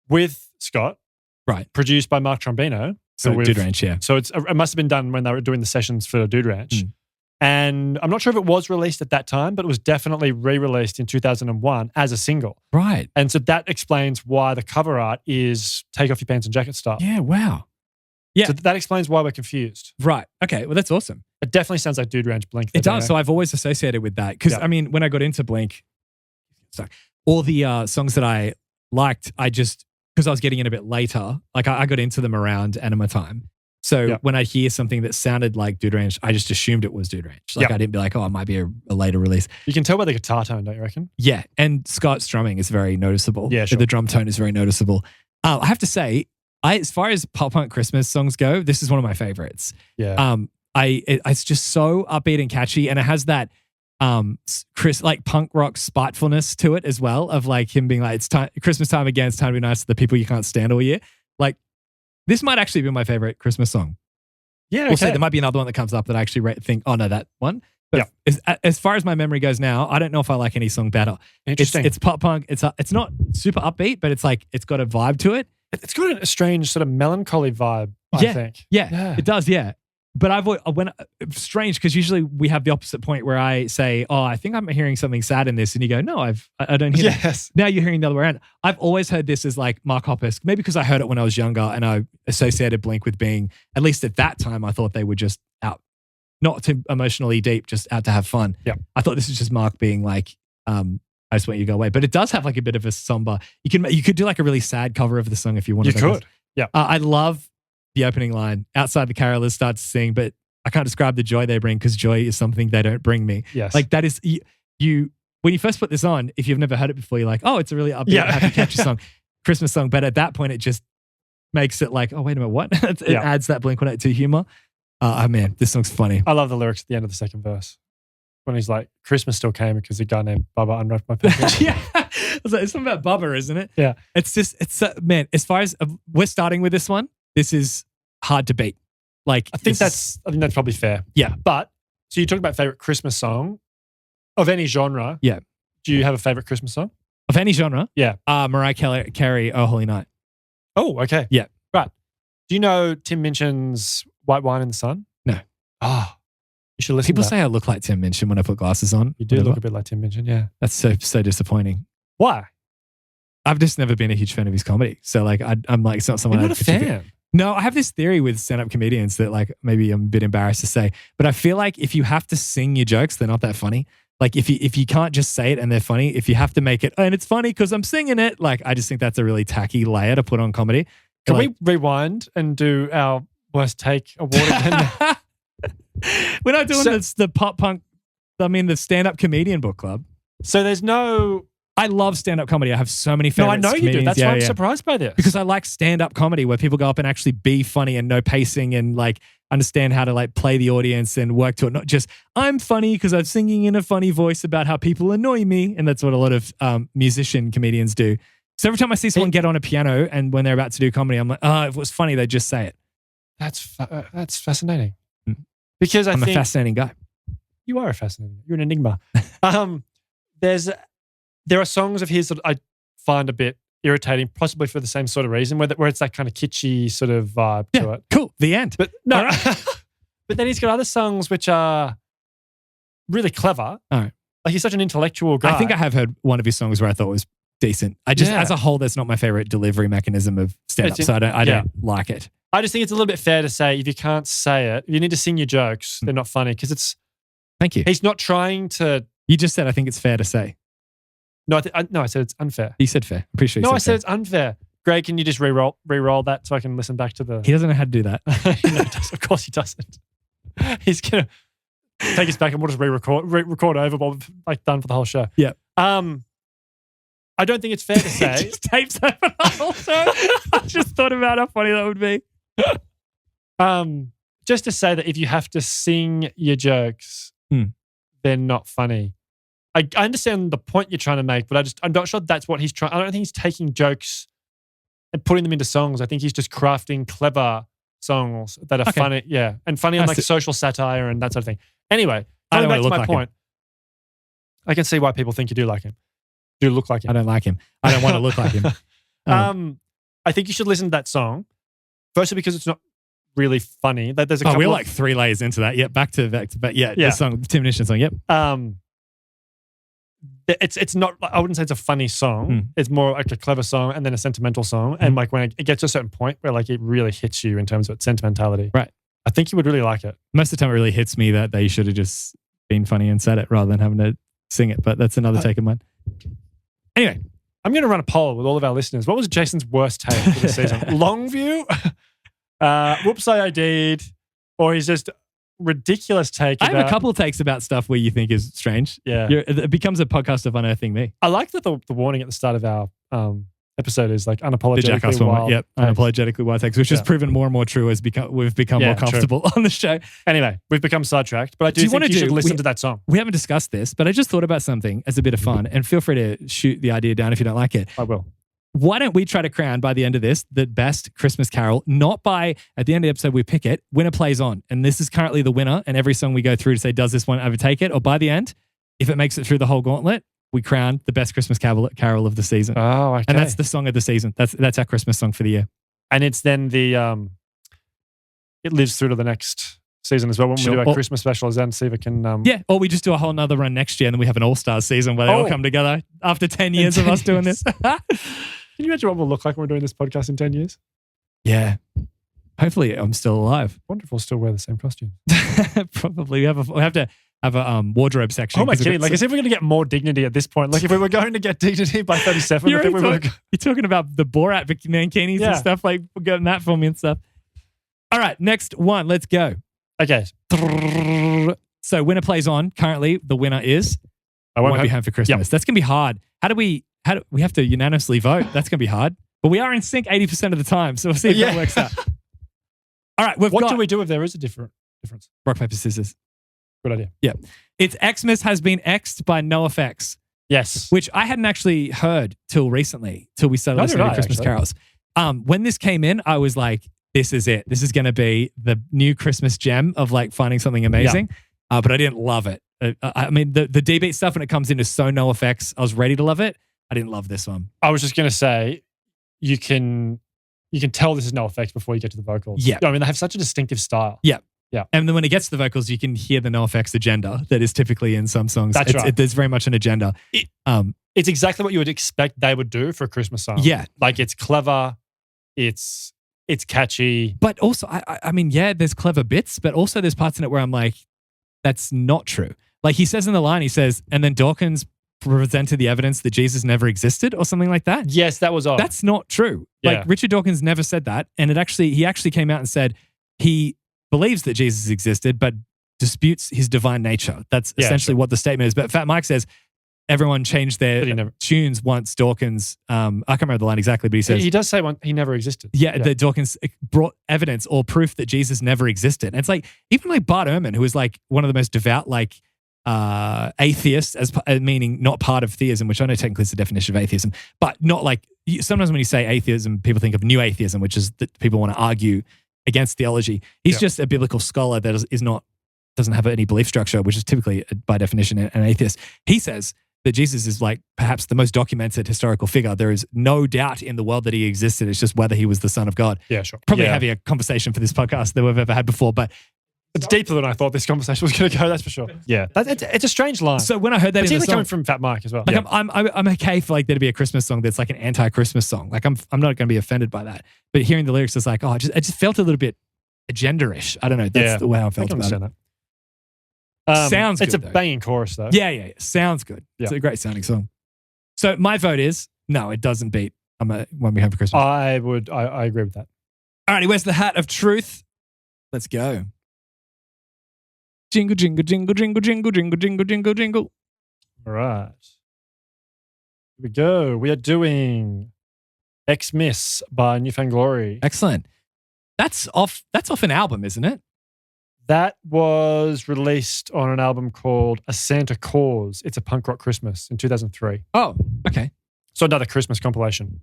with Scott, right? Produced by Mark Trombino. So Dude Ranch, yeah. So it must have been done when they were doing the sessions for Dude Ranch. And I'm not sure if it was released at that time, but it was definitely re-released in 2001 as a single. Right. And so that explains why the cover art is Take Off Your Pants and Jacket style. Yeah, wow. Yeah. So that explains why we're confused. Right. Okay. Well, that's awesome. It definitely sounds like Dude Ranch Blink. It does. So I've always associated with that. Because, I mean, when I got into Blink, all the songs that I liked, because I was getting in a bit later, like I got into them around Anima Time. So when I'd hear something that sounded like Dude Ranch, I just assumed it was Dude Ranch. Like I didn't be like, oh, it might be a later release. You can tell by the guitar tone, don't you reckon? Yeah. And Scott's drumming is very noticeable. Yeah, sure. The drum tone is very noticeable. I have to say, as far as pop punk Christmas songs go, this is one of my favorites. Yeah. It's just so upbeat and catchy, and it has that like punk rock spitefulness to it as well, of like him being like, it's time, Christmas time again, it's time to be nice to the people you can't stand all year. Like, this might actually be my favorite Christmas song. Yeah, okay. Also, there might be another one that comes up that I actually think, oh no, that one. But as far as my memory goes now, I don't know if I like any song better. Interesting. It's pop punk. It's not super upbeat, but it's like it's got a vibe to it. It's got a strange sort of melancholy vibe, I think. Yeah, it does, yeah. But it's strange because usually we have the opposite point where I say, oh, I think I'm hearing something sad in this. And you go, no, I don't hear that. Now you're hearing the other way around. I've always heard this as like Mark Hoppus, maybe because I heard it when I was younger and I associated Blink with being, at least at that time, I thought they were just out, not too emotionally deep, just out to have fun. Yeah. I thought this was just Mark being like, I just want you to go away. But it does have like a bit of a somber, you could do like a really sad cover of the song if you wanted. You could. Yeah. I love the opening line, outside the carolers start to sing, but I can't describe the joy they bring because joy is something they don't bring me. Yes. Like that is, you when you first put this on, if you've never heard it before, you're like, oh, it's a really upbeat, happy, catchy song, Christmas song. But at that point, it just makes it like, oh, wait a minute, what? It adds that Blink-182 humor. Oh man, this song's funny. I love the lyrics at the end of the second verse. When he's like, Christmas still came because a guy named Bubba unwrapped my package. It's something about Bubba, isn't it? Yeah. It's man, as far as we're starting with this one, this is hard to beat. Like, I think that's probably fair. Yeah. But, so you talk about favorite Christmas song of any genre. Yeah. Do you have a favorite Christmas song? Of any genre? Yeah. Mariah Carey, Oh Holy Night. Oh, okay. Yeah. Right. Do you know Tim Minchin's White Wine in the Sun? No. Oh, you should listen People to that. say I look like Tim Minchin when I put glasses on. You do look a bit like Tim Minchin, yeah. That's so disappointing. Why? I've just never been a huge fan of his comedy. So like, I'm like, it's not someone. You're not a fan? No, I have this theory with stand-up comedians that like maybe I'm a bit embarrassed to say, but I feel like if you have to sing your jokes, they're not that funny. Like if you can't just say it and they're funny, if you have to make it, and it's funny because I'm singing it, like I just think that's a really tacky layer to put on comedy. Can we rewind and do our worst take award again? We're not doing the pop punk, the stand-up comedian book club. So there's no... I love stand-up comedy. I have so many favorites. No, I know you do. That's why I'm surprised by this. Because I like stand-up comedy where people go up and actually be funny and know pacing and like understand how to like play the audience and work to it. Not just, I'm funny because I'm singing in a funny voice about how people annoy me. And that's what a lot of musician comedians do. So every time I see someone get on a piano and when they're about to do comedy, I'm like, oh, if it was funny, they'd just say it. That's fascinating. Because I'm a fascinating guy. You are a fascinating. You're an enigma. There are songs of his that I find a bit irritating, possibly for the same sort of reason, where it's that kind of kitschy sort of vibe to it. Cool. The end. But no, but then he's got other songs which are really clever. All right. Like he's such an intellectual guy. I think I have heard one of his songs where I thought was decent. As a whole, that's not my favorite delivery mechanism of stand-up, so I don't like it. I just think it's a little bit fair to say if you can't say it, if you need to sing your jokes, they're not funny because it's... Thank you. He's not trying to... You just said I think it's fair to say. No, I said it's unfair. You said fair. I'm pretty sure you said No, I said fair. it's unfair. Greg, can you just re-roll that so I can listen back to the... He doesn't know how to do that. No, of course he doesn't. He's going to... take us back and we'll just record over what we've like done for the whole show. Yeah. I don't think it's fair to say. Just tapes over the whole show. I just thought about how funny that would be. Just to say that if you have to sing your jokes, they're not funny. I understand the point you're trying to make, but I'm not sure that's what he's trying. I don't think he's taking jokes and putting them into songs. I think he's just crafting clever songs that are funny. Yeah. And funny on like social satire and that sort of thing. Anyway, coming back to my point, I can see why people think you do like him. Do look like him. I don't like him. I don't want to look like him. I think you should listen to that song. Firstly, because it's not really funny. There's a couple we're like 3 layers into that. Yep. Back to the song, Tim Minchin song. Yep. It's not, I wouldn't say it's a funny song. It's more like a clever song and then a sentimental song. And like when it gets to a certain point where like it really hits you in terms of its sentimentality. Right. I think you would really like it. Most of the time it really hits me that they should have just been funny and said it rather than having to sing it. But that's another take of mine. Anyway, I'm going to run a poll with all of our listeners. What was Jason's worst take for the season? Longview? Whoops, I ID'd. Or he's just ridiculous take I have a couple of takes about stuff where you think is strange. Yeah. It becomes a podcast of unearthing me. I like that the warning at the start of our episode is like unapologetically wild. Yep, unapologetically wild takes, which has proven more and more true as we've become more comfortable on the show. Anyway, we've become sidetracked, but I do think you should listen to that song. We haven't discussed this, but I just thought about something as a bit of fun, and feel free to shoot the idea down if you don't like it. I will. Why don't we try to crown by the end of this the best Christmas carol? Not by at the end of the episode we pick it, winner plays on, and this is currently the winner. And every song we go through to say, does this one overtake it? Or by the end, if it makes it through the whole gauntlet, we crown the best Christmas carol of the season. Oh, okay. And that's the song of the season. That's our Christmas song for the year. And it's then it lives through to the next season as well. When we do our Christmas special, then see if it can. Or we just do a whole nother run next year, and then we have an all-star season where they all come together after 10 years of us doing this. Can you imagine what we'll look like when we're doing this podcast in 10 years? Yeah. Hopefully I'm still alive. I wonder if we'll still wear the same costume. Probably. We have to have a wardrobe section. Oh my God. Like, as if we're going to get more dignity at this point. Like, if we were going to get dignity by 37, I think we would. You're talking about the Borat mankinis and stuff, like getting that for me and stuff. All right, next one. Let's go. Okay. So winner plays on. Currently, the winner is I Won't Be Home for Christmas. Yep. That's going to be hard. We have to unanimously vote. That's going to be hard. But we are in sync 80% of the time, so we'll see if that works out. All right, what do we do if there is a difference? Rock, paper, scissors. Good idea. Yeah. It's Xmas has been X'd by NoFX. Yes. Which I hadn't actually heard till recently, till we started listening to Christmas carols. When this came in, I was like, this is it. This is going to be the new Christmas gem of like finding something amazing. Yeah. But I didn't love it. I mean, the D-beat stuff when it comes in is so NoFX. I was ready to love it. I didn't love this one. I was just going to say, you can tell this is NoFX before you get to the vocals. Yeah. I mean, they have such a distinctive style. Yeah. Yeah. And then when it gets to the vocals, you can hear the NoFX agenda that is typically in some songs. That's right. There's very much an agenda. It's exactly what you would expect they would do for a Christmas song. Yeah. Like, it's clever. It's catchy. But also, I mean, there's clever bits, but also there's parts in it where I'm like, that's not true. Like he says in the line, he says, and then Dawkins presented the evidence that Jesus never existed or something like that. Yes, that was odd. That's not true. Yeah. Like Richard Dawkins never said that. And he actually came out and said he believes that Jesus existed, but disputes his divine nature. That's essentially what the statement is. But Fat Mike says everyone changed their tunes once Dawkins, I can't remember the line exactly, but he says... He does say he never existed. Yeah, that Dawkins brought evidence or proof that Jesus never existed. And it's like, even like Bart Ehrman, who is like one of the most devout, like, atheist, as meaning not part of theism, which I know technically is the definition of atheism, but not like, sometimes when you say atheism, people think of new atheism, which is that people want to argue against theology. He's just a biblical scholar that doesn't have any belief structure, which is typically by definition an atheist. He says that Jesus is like perhaps the most documented historical figure. There is no doubt in the world that he existed. It's just whether he was the Son of God. Yeah, sure. Probably having a conversation for this podcast that we've ever had before, but it's deeper than I thought this conversation was going to go. That's for sure. Yeah, it's a strange line. So when I heard that, it's coming from Fat Mike as well. Like I'm okay for like there to be a Christmas song that's like an anti-Christmas song. Like I'm not going to be offended by that. But hearing the lyrics is like, it just felt a little bit agenda-ish. I don't know. That's the way I felt about it. Sounds good. It's a banging chorus though. Yeah. Sounds good. Yeah. It's a great sounding song. So my vote is no, it doesn't beat When We Have for Christmas. I agree with that. Alrighty, where's the hat of truth? Let's go. Jingle, jingle, jingle, jingle, jingle, jingle, jingle, jingle, jingle. All right. Here we go. We are doing Xmas by Newfound Glory. Excellent. That's off an album, isn't it? That was released on an album called A Santa Cause. It's a punk rock Christmas in 2003. Oh, okay. So another Christmas compilation.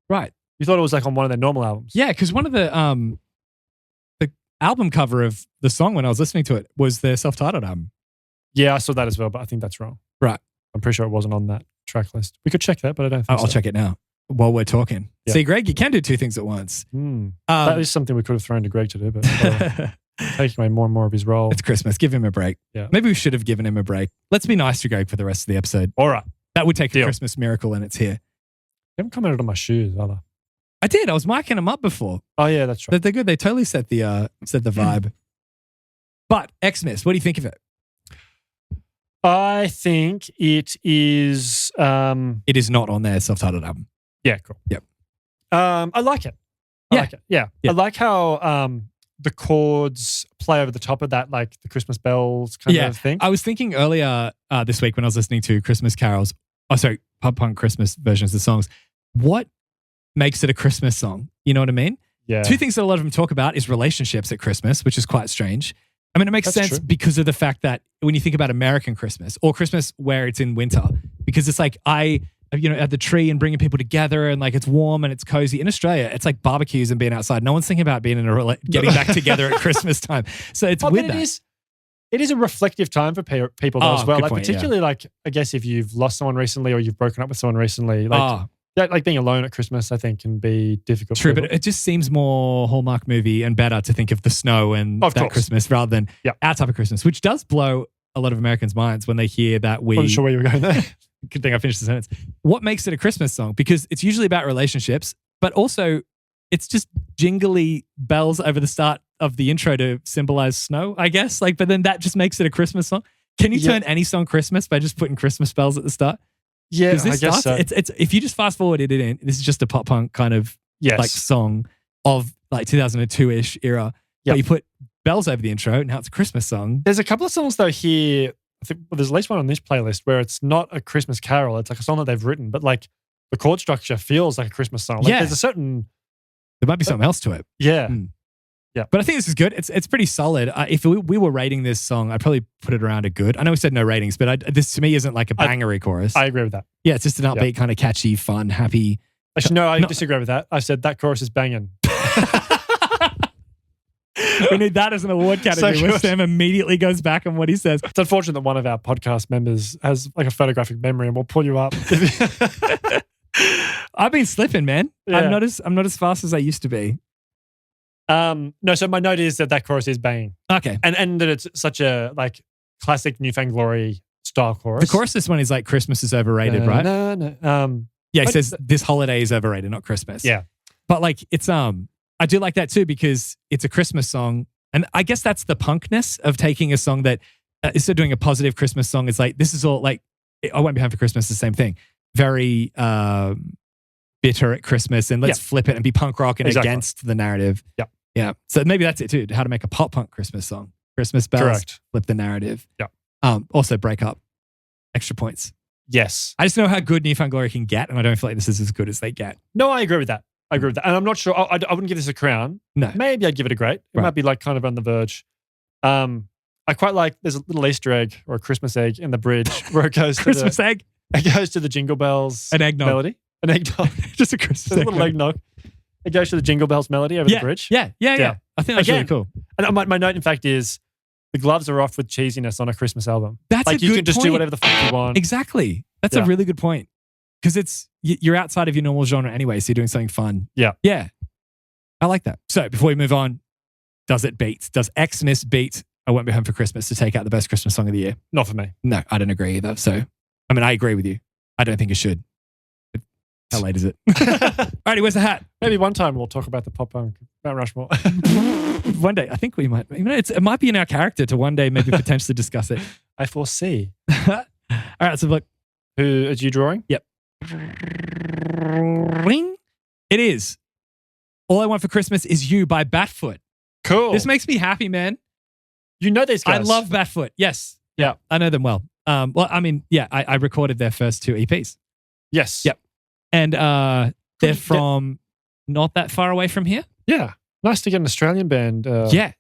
Right. You thought it was like on one of their normal albums? Yeah, because one of the album cover of the song when I was listening to it was their self-titled album. Yeah, I saw that as well, but I think that's wrong. Right. I'm pretty sure it wasn't on that track list. We could check that, but I don't think so. I'll check it now while we're talking. Yeah. See, Greg, you can do two things at once. That is something we could have thrown to Greg to do, but taking away more and more of his role. It's Christmas. Give him a break. Yeah. Maybe we should have given him a break. Let's be nice to Greg for the rest of the episode. All right. That would take Deal. a Christmas miracle, and it's here. You haven't commented on my shoes, either. I did. I was marking them up before. Oh, yeah, that's right. They're good. They totally set the vibe. But Xmas, what do you think of it? I think it is... It is not on their self-titled album. Yeah, cool. Yep. I like it. I like it. Yeah. Yeah. I like how the chords play over the top of that, like the Christmas bells kind of thing. I was thinking earlier this week when I was listening to Christmas carols, pop punk Christmas versions of songs, what makes it a Christmas song? You know what I mean? Yeah. Two things that a lot of them talk about is relationships at Christmas, which is quite strange. I mean, it makes That's sense true. because of the fact that when you think about American Christmas or Christmas where it's in winter, because it's like at the tree and bringing people together and like it's warm and it's cozy. In Australia, it's like barbecues and being outside. No one's thinking about being getting back together at Christmas time. So it's with that. It is a reflective time for people though as well. Good Like point, particularly like I guess if you've lost someone recently or you've broken up with someone recently, like being alone at Christmas, I think can be difficult. True, but it just seems more Hallmark movie and better to think of the snow and that Christmas rather than our type of Christmas, which does blow a lot of Americans' minds when they hear that we... I wasn't sure where you were going there. Good thing I finished the sentence. What makes it a Christmas song? Because it's usually about relationships, but also it's just jingly bells over the start of the intro to symbolize snow, I guess. But then that just makes it a Christmas song. Can you turn any song Christmas by just putting Christmas bells at the start? Yeah, I guess so. It's if you just fast forwarded it in, this is just a pop punk kind of song of like 2002-ish era. Yep. But you put bells over the intro, now it's a Christmas song. There's a couple of songs though here. I think there's at least one on this playlist where it's not a Christmas carol. It's like a song that they've written, but like the chord structure feels like a Christmas song. Like there's a certain... There might be something else to it. Yeah. Yeah. But I think this is good. It's pretty solid. If we were rating this song, I'd probably put it around a good. I know we said no ratings, but this to me isn't like a bangery chorus. I agree with that. Yeah, it's just an upbeat, kind of catchy, fun, happy. Actually, no, I disagree with that. I said that chorus is banging. We need that as an award category where Sam immediately goes back on what he says. It's unfortunate that one of our podcast members has like a photographic memory and we'll pull you up. I've been slipping, man. Yeah. I'm not as fast as I used to be. No, so my note is that chorus is banging. Okay. And that it's such a like classic Newfound Glory style chorus. The chorus this one is like Christmas is overrated, right? No. Yeah, it says this holiday is overrated, not Christmas. Yeah. But like it's I do like that too because it's a Christmas song. And I guess that's the punkness of taking a song that instead of doing a positive Christmas song, it's like this is all like I Won't Be Home for Christmas, the same thing. Very bitter at Christmas and let's flip it and be punk rock and against the narrative. Yeah. Yeah. So maybe that's it too. How to make a pop punk Christmas song. Christmas bells. Correct. Flip the narrative. Yeah. Also break up. Extra points. Yes. I just know how good Newfound Glory can get and I don't feel like this is as good as they get. No, I agree with that. And I'm not sure. I wouldn't give this a crown. No. Maybe I'd give it a great. It might be like kind of on the verge. I quite like there's a little Easter egg or a Christmas egg in the bridge where it goes to Christmas egg? It goes to the Jingle Bells melody. An eggnog. Just a Christmas egg. A little eggnog. It goes to the Jingle Bells melody over the bridge. Yeah. I think that's really cool. And my note, in fact, is the gloves are off with cheesiness on a Christmas album. That's like a good you can just point. do whatever the fuck you want. Exactly. That's a really good point. Because you're outside of your normal genre anyway, so you're doing something fun. Yeah. Yeah. I like that. So before we move on, does Xmas beat I Won't Be Home for Christmas to take out the best Christmas song of the year? Not for me. No, I don't agree either. So, I mean, I agree with you. I don't think it should. But how late is it? Alrighty, where's the hat? Maybe one time we'll talk about the pop punk Mount Rushmore. One day. I think we might. It might be in our character to one day maybe potentially discuss it. I foresee. All right, so look. Who are you drawing? Yep. It is. All I Want for Christmas Is You by Batfoot. Cool. This makes me happy, man. You know these guys. I love Batfoot. Yes. Yeah. I know them well. Well, I mean, yeah, I recorded their first 2 EPs. Yes. Yep. And they're from not that far away from here. Yeah. Nice to get an Australian band. Yeah.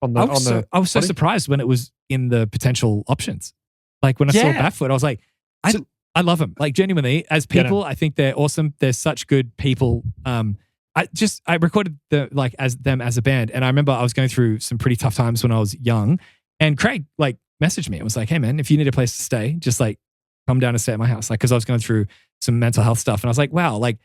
I was so body. surprised when it was in the potential options. Like when I saw Batfoot, I was like, I love them. Like genuinely, as people, I think they're awesome. They're such good people. I recorded them as a band, and I remember I was going through some pretty tough times when I was young, and Craig like messaged me and was like, "Hey man, if you need a place to stay, just like come down and stay at my house." Like, because I was going through some mental health stuff, and I was like, "Wow, like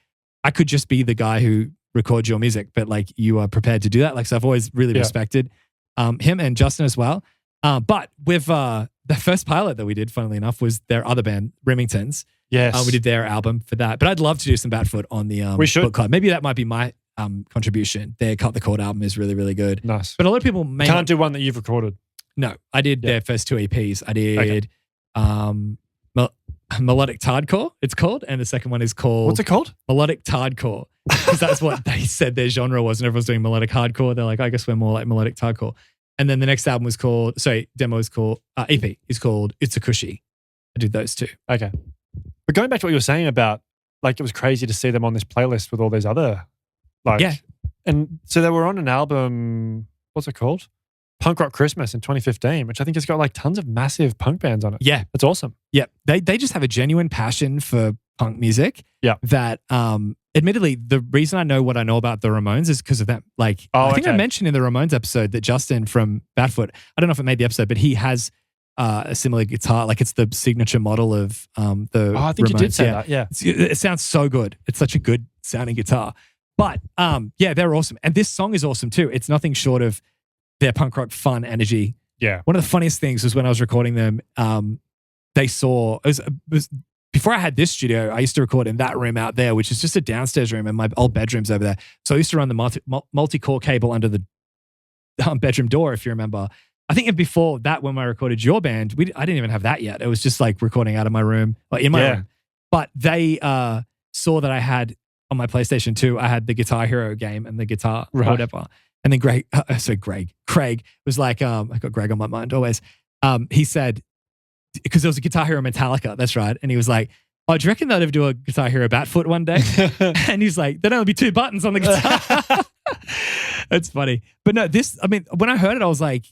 I could just be the guy who records your music, but like you are prepared to do that." Like, so I've always really respected him and Justin as well. But with the first pilot that we did, funnily enough, was their other band, Remingtons. Yes. We did their album for that. But I'd love to do some Batfoot on the we should. book club. Maybe that might be my contribution. Their Cut the Cord album is really, really good. Nice. But a lot of people can't do one that you've recorded. No, I did their first 2 EPs. I did Melodic Tardcore, it's called. And the second one is called... What's it called? Melodic Tardcore. Because that's what they said their genre was. And everyone's doing melodic hardcore. They're like, I guess we're more like melodic tardcore. And then the next album was called... demo is called... EP is called It's a Cushy. I did those 2. Okay. But going back to what you were saying about, like, it was crazy to see them on this playlist with all these other, like... Yeah. And so they were on an album... What's it called? Punk Rock Christmas in 2015, which I think has got like tons of massive punk bands on it. Yeah. It's awesome. Yeah. They just have a genuine passion for punk music. Yeah. That, admittedly, the reason I know what I know about the Ramones is because of that. Like, I think I mentioned in the Ramones episode that Justin from Batfoot, I don't know if it made the episode, but he has a similar guitar. Like, it's the signature model of the I think Ramones. you did say that. Yeah. It sounds so good. It's such a good sounding guitar. But, they're awesome. And this song is awesome too. It's nothing short of their punk rock fun energy. Yeah. One of the funniest things was when I was recording them, they saw, it was before I had this studio, I used to record in that room out there, which is just a downstairs room and my old bedroom's over there. So I used to run the multi-core cable under the bedroom door, if you remember. I think before that, when I recorded your band, I didn't even have that yet. It was just like recording out of my room, or in my room. But they saw that I had, on my PlayStation 2, I had the Guitar Hero game and the guitar or whatever. And then Craig was like, I got Greg on my mind always. He said, because there was a Guitar Hero Metallica, that's right. And he was like, oh, do you reckon they'll ever do a Guitar Hero Batfoot one day? And he's like, there'd only be 2 buttons on the guitar. That's funny. But no, when I heard it, I was like,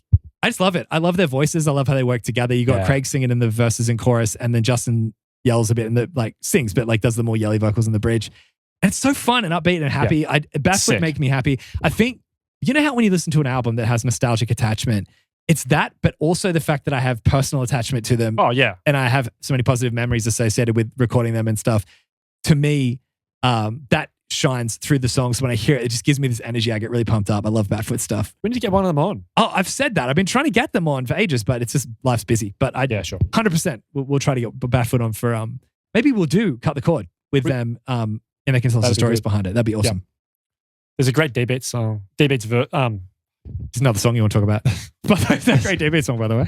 I just love it. I love their voices. I love how they work together. You got Craig singing in the verses and chorus, and then Justin yells a bit and sings, but like does the more yelly vocals in the bridge. And it's so fun and upbeat and happy. Batfoot make me happy. I think, you know how when you listen to an album that has nostalgic attachment, it's that, but also the fact that I have personal attachment to them. Oh, yeah. And I have so many positive memories associated with recording them and stuff. To me, that shines through the songs. When I hear it, it just gives me this energy. I get really pumped up. I love Batfoot stuff. We need to get one of them on. Oh, I've said that. I've been trying to get them on for ages, but it's just life's busy. But sure. 100%. We'll try to get Batfoot on for, maybe we'll do Cut the Cord with them and they can tell us the stories behind it. That'd be awesome. Yeah. There's a great D-Beats song. It's another song you want to talk about. It's a great D-Beat song, by the way.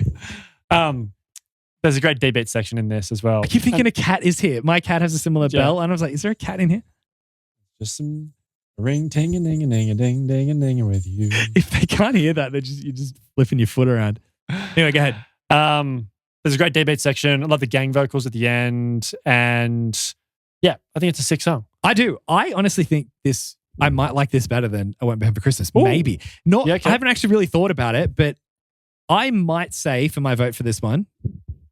There's a great D-Beat section in this as well. I keep thinking a cat is here. My cat has a similar bell, and I was like, is there a cat in here? Just some ring ting a ding a ding a ding ding a ding with you. If they can't hear that, you're just flipping your foot around. Anyway, go ahead. There's a great D-Beat section. I love the gang vocals at the end, and I think it's a sick song. I do. I honestly think I might like this better than I Won't Be Home for Christmas. Ooh. Maybe. I haven't actually really thought about it, but I might say for my vote for this one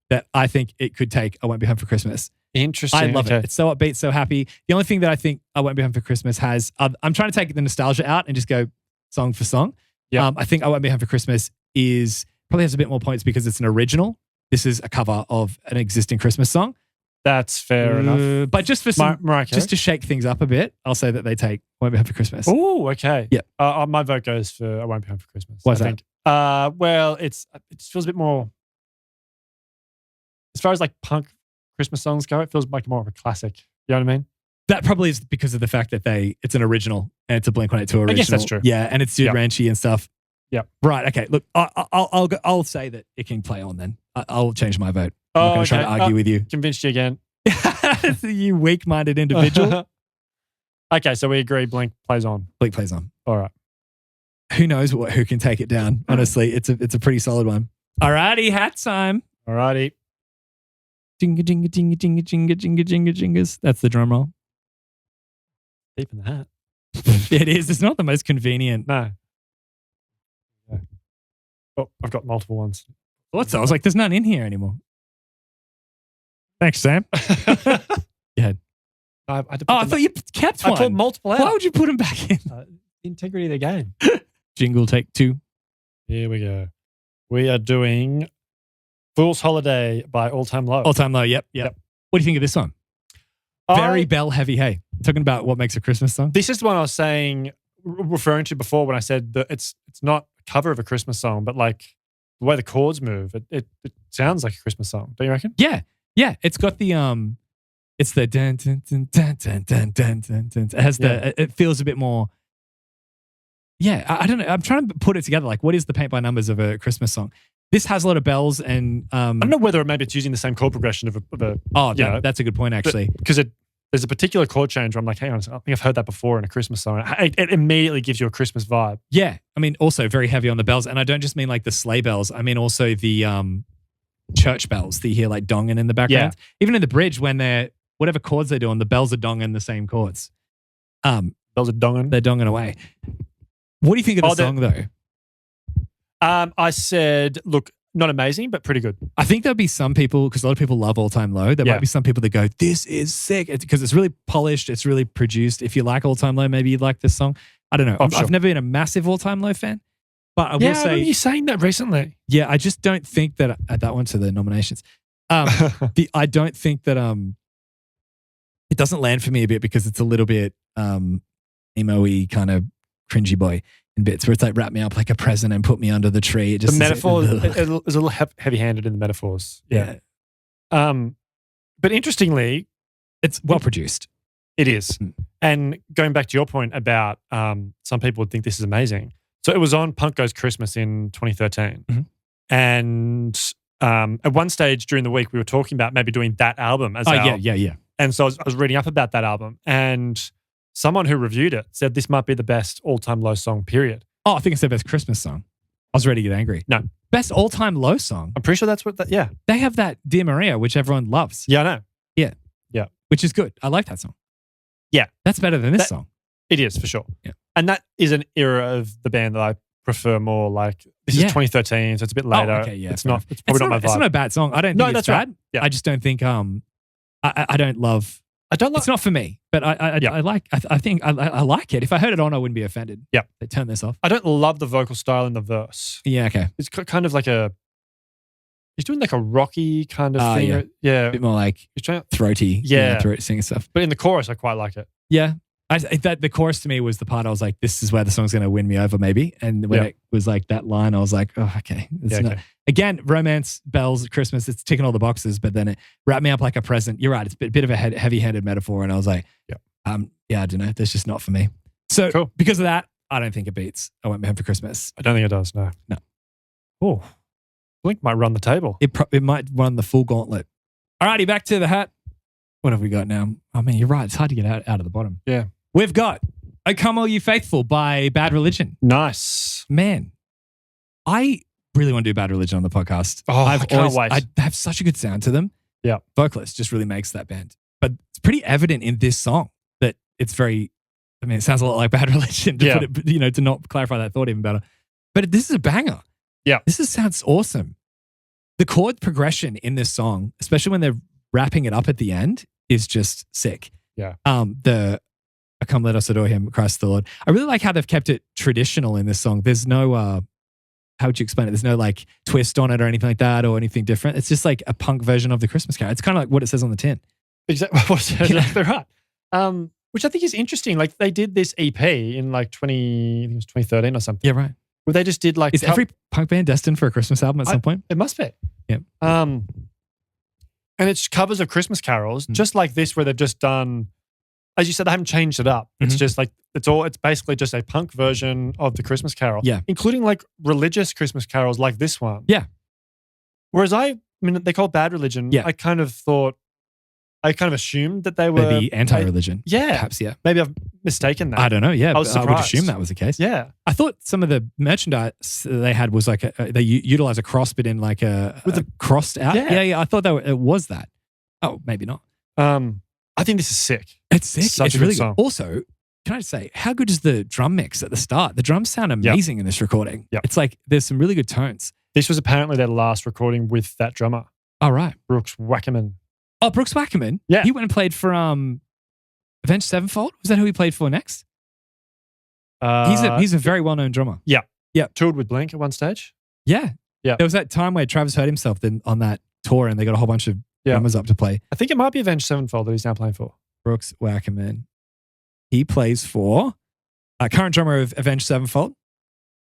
that I think it could take I Won't Be Home for Christmas. Interesting. I love it. It's so upbeat, so happy. The only thing that I think I Won't Be Home for Christmas has, I'm trying to take the nostalgia out and just go song for song. Yeah. I think I Won't Be Home for Christmas probably has a bit more points because it's an original. This is a cover of an existing Christmas song. That's fair enough. But just for just to shake things up a bit, I'll say that they take Won't Be Home for Christmas. Oh, okay. Yeah. My vote goes for I Won't Be Home for Christmas. Why's that? Well, it feels a bit more, as far as like punk Christmas songs go, it feels like more of a classic. You know what I mean? That probably is because of the fact that it's an original and it's a Blink-182 original. I guess that's true. Yeah, and it's Dude Ranchy and stuff. Yeah. Right. Okay. Look, I'll say that it can play on then. I'll change my vote. I'm not going to try to argue with you. Convinced you again. You weak-minded individual. Okay, so we agree Blink plays on. Blink plays on. All right. who knows who can take it down? Honestly, it's a pretty solid one. Alrighty, hat time. Alrighty. Jinga jinga jinga jinga jinga jinga jinga jingas. That's the drum roll. Deep in the hat. It is. It's not the most convenient. No. Yeah. Oh, I've got multiple ones. Thought so. I was like, there's none in here anymore. Thanks, Sam. Yeah. I thought you kept one. I put multiple out. Why would you put them back in? The integrity of the game. Jingle take 2. Here we go. We are doing Fool's Holiday by All Time Low. All Time Low, yep. What do you think of this one? Very bell heavy, hey. Talking about what makes a Christmas song. This is the one I was saying, referring to before when I said that it's not a cover of a Christmas song, but like the way the chords move, it sounds like a Christmas song. Don't you reckon? Yeah. It's got the it's the dun dun dun dun dun dun dun dun dun. It has it feels a bit more. Yeah, I don't know. I'm trying to put it together. Like, what is the paint by numbers of a Christmas song? This has a lot of bells and I don't know whether maybe it's using the same chord progression of a that's a good point actually. Because there's a particular chord change where I'm like, hang on, I think I've heard that before in a Christmas song. It immediately gives you a Christmas vibe. Yeah, I mean, also very heavy on the bells, and I don't just mean like the sleigh bells. I mean also the church bells that you hear like donging in the background. Yeah. Even in the bridge when they're whatever chords they're doing, the bells are donging the same chords. Bells are donging. They're donging away. What do you think of the song though? I said, look, not amazing, but pretty good. I think there'll be some people, because a lot of people love All Time Low. There might be some people that go, this is sick. Because it's really polished. It's really produced. If you like All Time Low, maybe you'd like this song. I don't know. I've never been a massive All Time Low fan. But I will say. I remember you saying that recently. Yeah, I just don't think that. That went to the nominations. I don't think that it doesn't land for me a bit because it's a little bit emo-y kind of cringy boy in bits where it's like wrap me up like a present and put me under the tree. It just the metaphor is a little heavy-handed in the metaphors. Yeah. But interestingly, it's well produced. It is. And going back to your point about some people would think this is amazing. So it was on Punk Goes Christmas in 2013. Mm-hmm. And at one stage during the week, we were talking about maybe doing that album as yeah. And so I was reading up about that album, and someone who reviewed it said this might be the best all-time low song, period. Oh, I think it's the best Christmas song. I was ready to get angry. No. Best all-time low song. I'm pretty sure that's what yeah. They have that Dear Maria, which everyone loves. Yeah, I know. Yeah. Yeah. Which is good. I like that song. Yeah. That's better than this song. It is, for sure. Yeah. And that is an era of the band that I prefer more. Like, this is 2013, so it's a bit later. Oh, okay, yeah. It's probably not my vibe. It's not a bad song. I don't think it's bad. Right. Yeah. I just don't think I don't love. It's not for me, but I like. I think I like it. If I heard it on, I wouldn't be offended. Yeah, they turn this off. I don't love the vocal style in the verse. Yeah, okay. It's kind of like he's doing like a rocky kind of thing. Yeah, a bit more like he's trying throaty. Yeah, throat singing stuff. But in the chorus, I quite like it. Yeah, the chorus to me was the part I was like, this is where the song's going to win me over, maybe. And when it was like that line, I was like, oh, okay. Okay. Again, romance, bells, Christmas, it's ticking all the boxes, but then it wrapped me up like a present. You're right. It's a bit of a heavy-handed metaphor. And I was like, I don't know. That's just not for me. So because of that, I don't think it beats I Went Home for Christmas. I don't think it does, no. No. Oh, Blink might run the table. It might run the full gauntlet. All righty, back to the hat. What have we got now? Oh, man, you're right. It's hard to get out of the bottom. Yeah. We've got O Come All You Faithful by Bad Religion. Nice. Man, I really want to do Bad Religion on the podcast. Oh, I can't wait. I have such a good sound to them. Yeah. Vocalist just really makes that band. But it's pretty evident in this song that it's very, I mean, it sounds a lot like Bad Religion to put it, to not clarify that thought even better. But this is a banger. Yeah. This sounds awesome. The chord progression in this song, especially when they're wrapping it up at the end, is just sick. Yeah. The Come Let Us Adore Him, Christ the Lord. I really like how they've kept it traditional in this song. There's no, how would you explain it? There's no like twist on it or anything like that or anything different. It's just like a punk version of the Christmas Carol. It's kind of like what it says on the tin. Exactly. Exactly right. Which I think is interesting. Like they did this EP in like I think it was 2013 or something. Yeah, right. Where they just did like. Is every punk band destined for a Christmas album at some point? It must be. Yeah. And it's covers of Christmas carols, just like this, where they've just done, as you said, they haven't changed it up. It's just like, it's basically just a punk version of the Christmas Carol. Yeah. Including like religious Christmas carols like this one. Yeah. Whereas I mean, they call Bad Religion. Yeah. I kind of assumed that they were. Maybe anti-religion. Yeah. Perhaps, yeah. Maybe I've mistaken that. I don't know. Yeah, I was I would surprised. assume that was the case. Yeah. I thought some of the merchandise they had was like they utilize a cross bit in like a crossed out. Yeah. I thought it was that. Oh, maybe not. I think this is sick. It's sick. Such it's a good really song. good. Also, can I just say, how good is the drum mix at the start? The drums sound amazing in this recording. Yep. It's like there's some really good tones. This was apparently their last recording with that drummer, All right. Brooks Wackerman. Oh, Brooks Wackerman. Yeah. He went and played for Avenged Sevenfold. Was that who he played for next? He's a very well-known drummer. Yeah. Yeah. Toured with Blink at one stage. Yeah. Yeah. There was that time where Travis hurt himself on that tour and they got a whole bunch of drummers up to play. I think it might be Avenged Sevenfold that he's now playing for. Brooks Wackerman. He plays for current drummer of Avenged Sevenfold.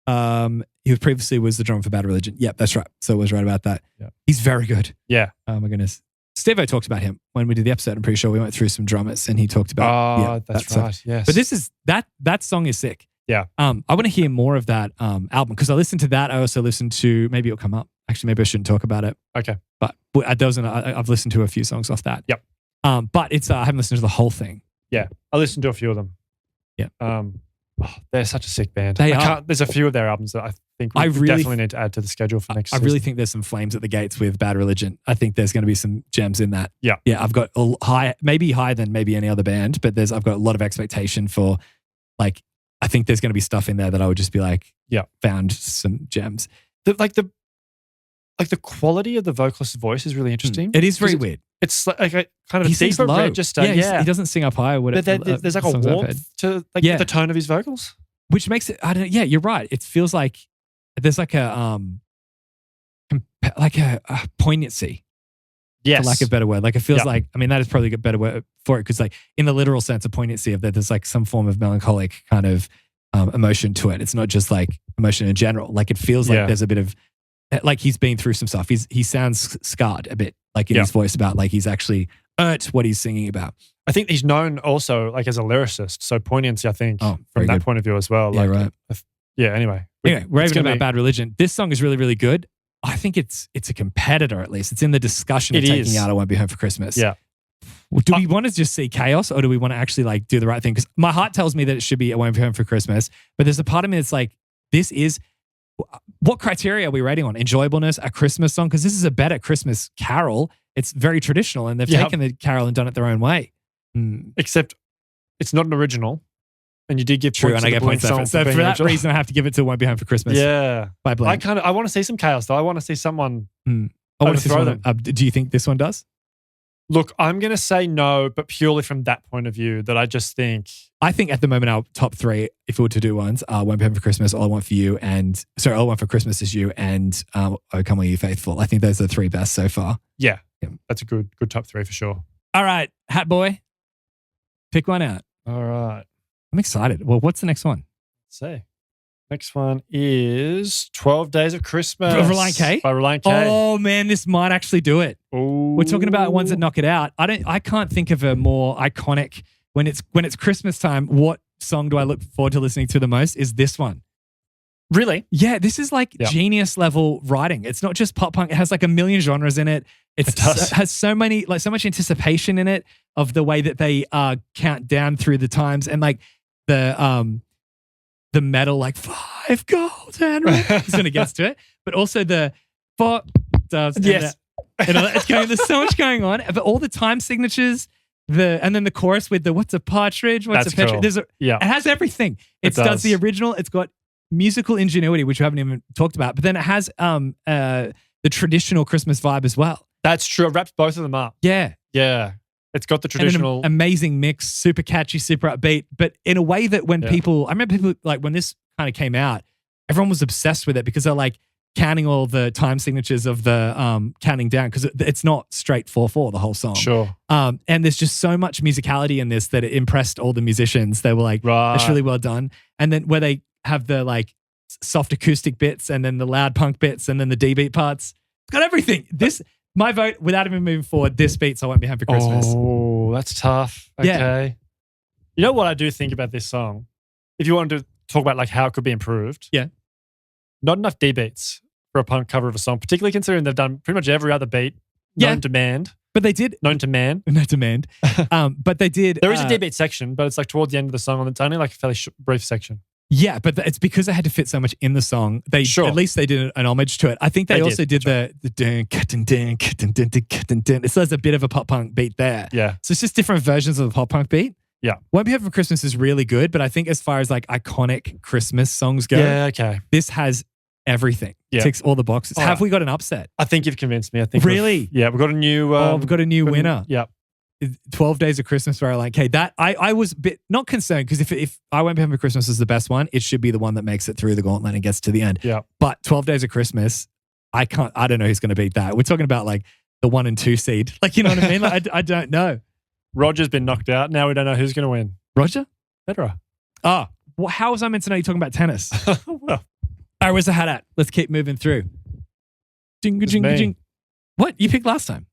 He previously was the drummer for Bad Religion. Yep, that's right. So I was right about that. Yeah. He's very good. Yeah. Oh my goodness. Steve-O talked about him when we did the episode. I'm pretty sure we went through some drummers and he talked about that's that right. stuff. Yes. But this is that song is sick. Yeah. I want to hear more of that album because I listened to that. I also listened to, maybe it'll come up. Actually, maybe I shouldn't talk about it. Okay. But I've listened to a few songs off that. Yep. But it's I haven't listened to the whole thing. Yeah. I listened to a few of them. Yeah. They're such a sick band. They are. There's a few of their albums that I think we definitely need to add to the schedule for next season. I really think there's some flames at the gates with Bad Religion. I think there's going to be some gems in that. Yeah. Yeah. I've got maybe higher than maybe any other band, but I've got a lot of expectation for like, I think there's going to be stuff in there that I would just be like, found some gems. The quality of the vocalist's voice is really interesting. It is very weird. It's like a kind of He sings deeper low. register. He doesn't sing up high. But there's like a warmth to the tone of his vocals. Which makes it, you're right. It feels like there's like a poignancy. Yes. For lack of a better word. Like it feels like, I mean, that is probably a better word for it because like in the literal sense, a poignancy of that there's like some form of melancholic kind of emotion to it. It's not just like emotion in general. Like it feels like there's a bit of, like he's been through some stuff. He sounds scarred a bit, like in his voice about like he's actually earned what he's singing about. I think he's known also like as a lyricist. So poignancy, I think, from that good. point of view as well. Yeah, like, right. Anyway, we're even about Bad Religion. This song is really, really good. I think it's a competitor at least. It's in the discussion of taking out I Won't Be Home for Christmas. Yeah. Do we want to just see chaos or do we want to actually like do the right thing? Because my heart tells me that it should be I Won't Be Home for Christmas. But there's a part of me that's like, this is, what criteria are we rating on? Enjoyableness, a Christmas song? Because this is a better Christmas carol. It's very traditional and they've taken the carol and done it their own way. Except it's not an original. And you did give True, points and I get points for so for that reason, I have to give it to Won't Be Home for Christmas. Yeah. By Blink. I want to see some chaos though. I want to see someone I want to see overthrow them. Do you think this one does? Look, I'm going to say no, but purely from that point of view that I just think... I think at the moment our top three, if we were to do ones, Won't Be Home for Christmas, All I Want for You, and... Sorry, All I Want for Christmas Is You, and Oh Come All You Faithful. I think those are the three best so far. Yeah. That's a good top three for sure. All right, Hat Boy. Pick one out. All right. I'm excited. Well, what's the next one? Let's see. Next one is 12 Days of Christmas. Reliant K? By Reliant K. Oh, man, this might actually do it. Ooh. We're talking about ones that knock it out. I can't think of a more iconic, when it's Christmas time, what song do I look forward to listening to the most is this one. Really? Yeah, this is like genius level writing. It's not just pop punk. It has like a million genres in it. It has so much anticipation in it of the way that they count down through the times and like the metal like 5 golden rings when it gets to it, but also the 4 doves. Yes. There's so much going on, but all the time signatures, and then the chorus with the what's a partridge, what's That's a petrol. cool. It has everything. It does the original. It's got musical ingenuity, which we haven't even talked about, but then it has the traditional Christmas vibe as well. That's true. It wraps both of them up. Yeah. Yeah. It's got the traditional... And an amazing mix, super catchy, super upbeat, but in a way that when I remember people, like when this kind of came out, everyone was obsessed with it because they're like counting all the time signatures of the counting down because it's not straight 4/4, the whole song. Sure. And there's just so much musicality in this that it impressed all the musicians. They were like, that's really well done. And then where they have the like soft acoustic bits and then the loud punk bits and then the D-beat parts, it's got everything. My vote, without even moving forward, this beats I Won't Be Home for Christmas. Oh, that's tough. Okay. Yeah. You know what I do think about this song? If you wanted to talk about like how it could be improved. Yeah. Not enough D beats for a punk cover of a song, particularly considering they've done pretty much every other beat known to band. But they did known to man. No demand. But they did. There is a D-beat section, but it's like towards the end of the song, and it's only like a fairly brief section. Yeah, but it's because they had to fit so much in the song. At least they did an homage to it. I think they also did the so there's a bit of a pop punk beat there. Yeah. So it's just different versions of the pop punk beat. Yeah. Won't Be Home for Christmas is really good, but I think as far as like iconic Christmas songs go, okay. This has everything. Yeah. Ticks all the boxes. All Have right. we got an upset? I think you've convinced me. I think really. We've got a new. We've got a new winner. Yeah. 12 Days of Christmas where I like, hey, that I was a bit not concerned because if I Won't Be Home for Christmas is the best one, it should be the one that makes it through the gauntlet and gets to the end. Yeah. But 12 Days of Christmas, I don't know who's going to beat that. We're talking about like the 1 and 2 seed. Like, you know what I mean? Like, I don't know. Roger's been knocked out. Now we don't know who's going to win. Roger? Federer. Oh, well, how was I meant to know you're talking about tennis? Well. All right, where's the hat at? Let's keep moving through. Jinga, jinga, jinga. What? You picked last time.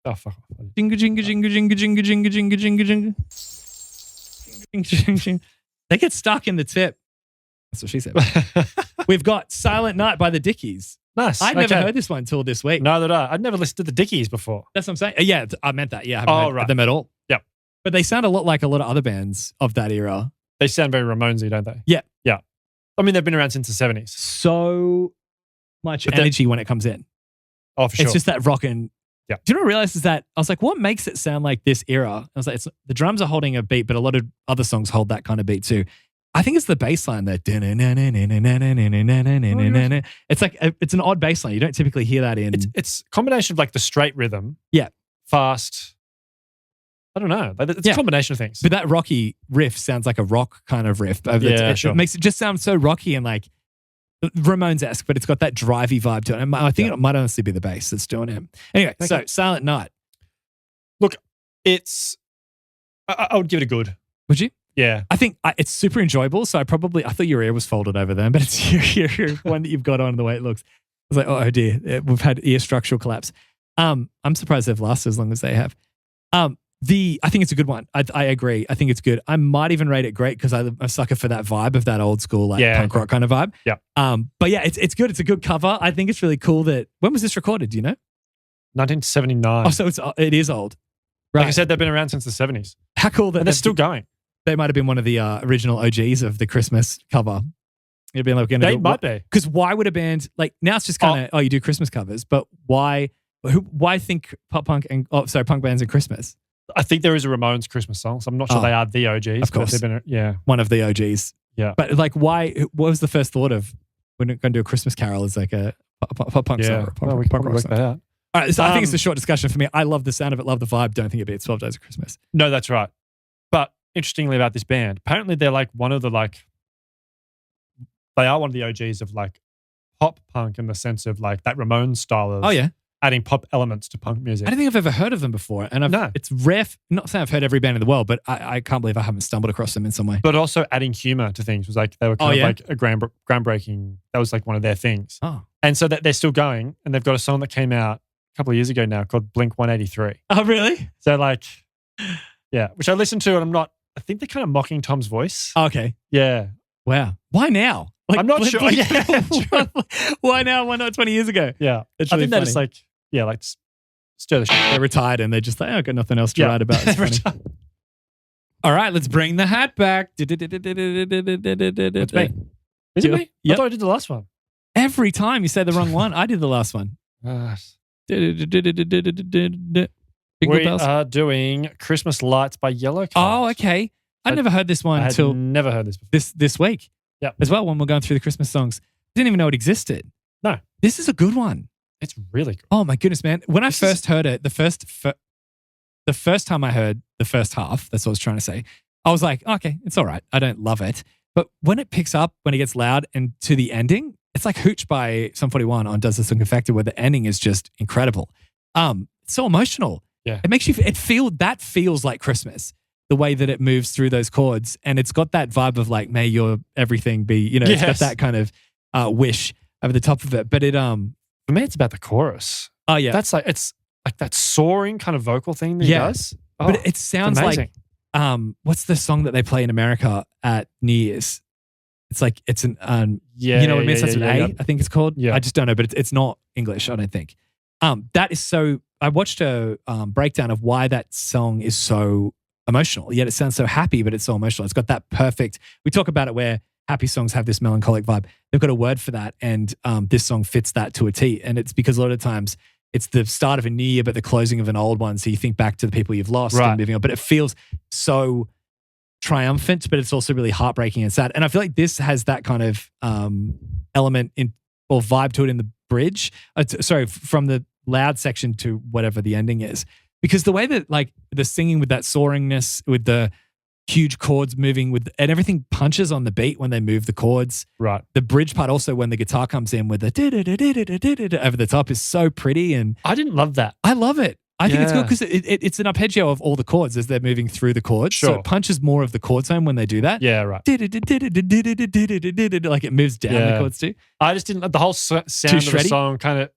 Oh, fuck off. Jinga, jinga, jinga, jinga, jinga, jinga, jinga, jinga, jinga. Jinga, jinga, jinga. They get stuck in the tip. That's what she said. We've got Silent Night by the Dickies. Nice. I'd never heard this one until this week. Neither did I. I'd never listened to the Dickies before. That's what I'm saying. Yeah, I meant that. Yeah, I haven't heard them at all. Yep. But they sound a lot like a lot of other bands of that era. They sound very Ramonesy, don't they? Yeah. Yeah. I mean, they've been around since the 70s. So much energy when it comes in. Oh, for sure. It's just that rockin'. Yeah. Do you know what I realized is that I was like, what makes it sound like this era? I was like, the drums are holding a beat, but a lot of other songs hold that kind of beat too. I think it's the bass line there. It's like, it's an odd bass line. You don't typically hear that in. It's a combination of like the straight rhythm. Yeah. Fast. I don't know. It's a combination of things. But that rocky riff sounds like a rock kind of riff. Sure. It makes it just sound so rocky and like Ramones-esque, but it's got that drivey vibe to it. And I think it might honestly be the bass that's doing it. Anyway, so Silent Night. Look, I would give it a good. Would you? Yeah. I think it's super enjoyable. So I thought your ear was folded over then, but it's your one that you've got on the way it looks. I was like, oh dear, we've had ear structural collapse. I'm surprised they've lasted as long as they have. I think it's a good one. I agree. I think it's good. I might even rate it great because I'm a sucker for that vibe of that old school punk rock kind of vibe. Yeah. But yeah, it's good. It's a good cover. I think it's really cool that. When was this recorded? Do you know? 1979. Oh, so it is old. Right. Like I said, they've been around since the 70s. How cool that they're still going. They might have been one of the original OGs of the Christmas cover. It'd be like they might be. Because why would a band like now? It's just kind of you do Christmas covers, but why? Why think punk bands and Christmas? I think there is a Ramones Christmas song, so I'm not sure they are the OGs. Of course. They've been, one of the OGs. Yeah. But like, why? What was the first thought of when we're going to do a Christmas carol as like a pop punk song? We can probably work that out. All right, so I think it's a short discussion for me. I love the sound of it, love the vibe. Don't think it beats 12 Days of Christmas. No, that's right. But interestingly about this band, apparently they're like one of the they are one of the OGs of like pop punk in the sense of like that Ramones style of adding pop elements to punk music. I don't think I've ever heard of them before. And it's rare. Not saying I've heard every band in the world, but I can't believe I haven't stumbled across them in some way. But also adding humor to things was like, they were kind of like a groundbreaking, that was like one of their things. Oh. And so that they're still going, and they've got a song that came out a couple of years ago now called Blink 183. Oh, really? So like, yeah, which I listened to and I think they're kind of mocking Tom's voice. Oh, okay. Yeah. Wow. Why now? Like, I'm not sure. Why now? Why not 20 years ago? Yeah. It's I really think they're just like, stir the shit. They're retired and they're just like, I've got nothing else to write about. It's funny. All right, let's bring the hat back. It's me. Is it me? Yep. I thought I did the last one. Every time you say the wrong one, I did the last one. We are doing Christmas Lights by Yellow Card. Oh, okay. I'd never heard this one until never heard this before. This week. Yeah. As well, when we're going through the Christmas songs. Didn't even know it existed. No. This is a good one. It's really good. Oh my goodness, man. When I first heard it, the first time I heard the first half, that's what I was trying to say, I was like, okay, it's all right. I don't love it. But when it picks up, when it gets loud and to the ending, it's like Hooch by Sum 41 on Does This Look Infected, where the ending is just incredible. It's so emotional. Yeah. It makes you, that feels like Christmas, the way that it moves through those chords. And it's got that vibe of like, may your everything be, it's got that kind of wish over the top of it. But for me, it's about the chorus. Oh, yeah. That's like, it's like that soaring kind of vocal thing that he does. Oh, but it sounds like, what's the song that they play in America at New Year's? It's like, it's an, you know what I mean? It starts with A, I think it's called. Yeah. I just don't know, but it's not English, I don't think. That is so I watched a breakdown of why that song is so emotional, yet it sounds so happy, but it's so emotional. It's got that perfect, we talk about it where happy songs have this melancholic vibe. They've got a word for that, and this song fits that to a T. And it's because a lot of times it's the start of a new year, but the closing of an old one. So you think back to the people you've lost and moving on, but it feels so triumphant, but it's also really heartbreaking and sad. And I feel like this has that kind of element in or vibe to it in the bridge. From the loud section to whatever the ending is. Because the way that like the singing with that soaringness, with the huge chords moving and everything punches on the beat when they move the chords. Right. The bridge part also when the guitar comes in with the over the top is so pretty. And I didn't love that. I love it. I think it's good because it's an arpeggio of all the chords as they're moving through the chords. Sure. So it punches more of the chord tone when they do that. Yeah, right. Like it moves down the chords too. I just didn't, the whole sound of the song kind of,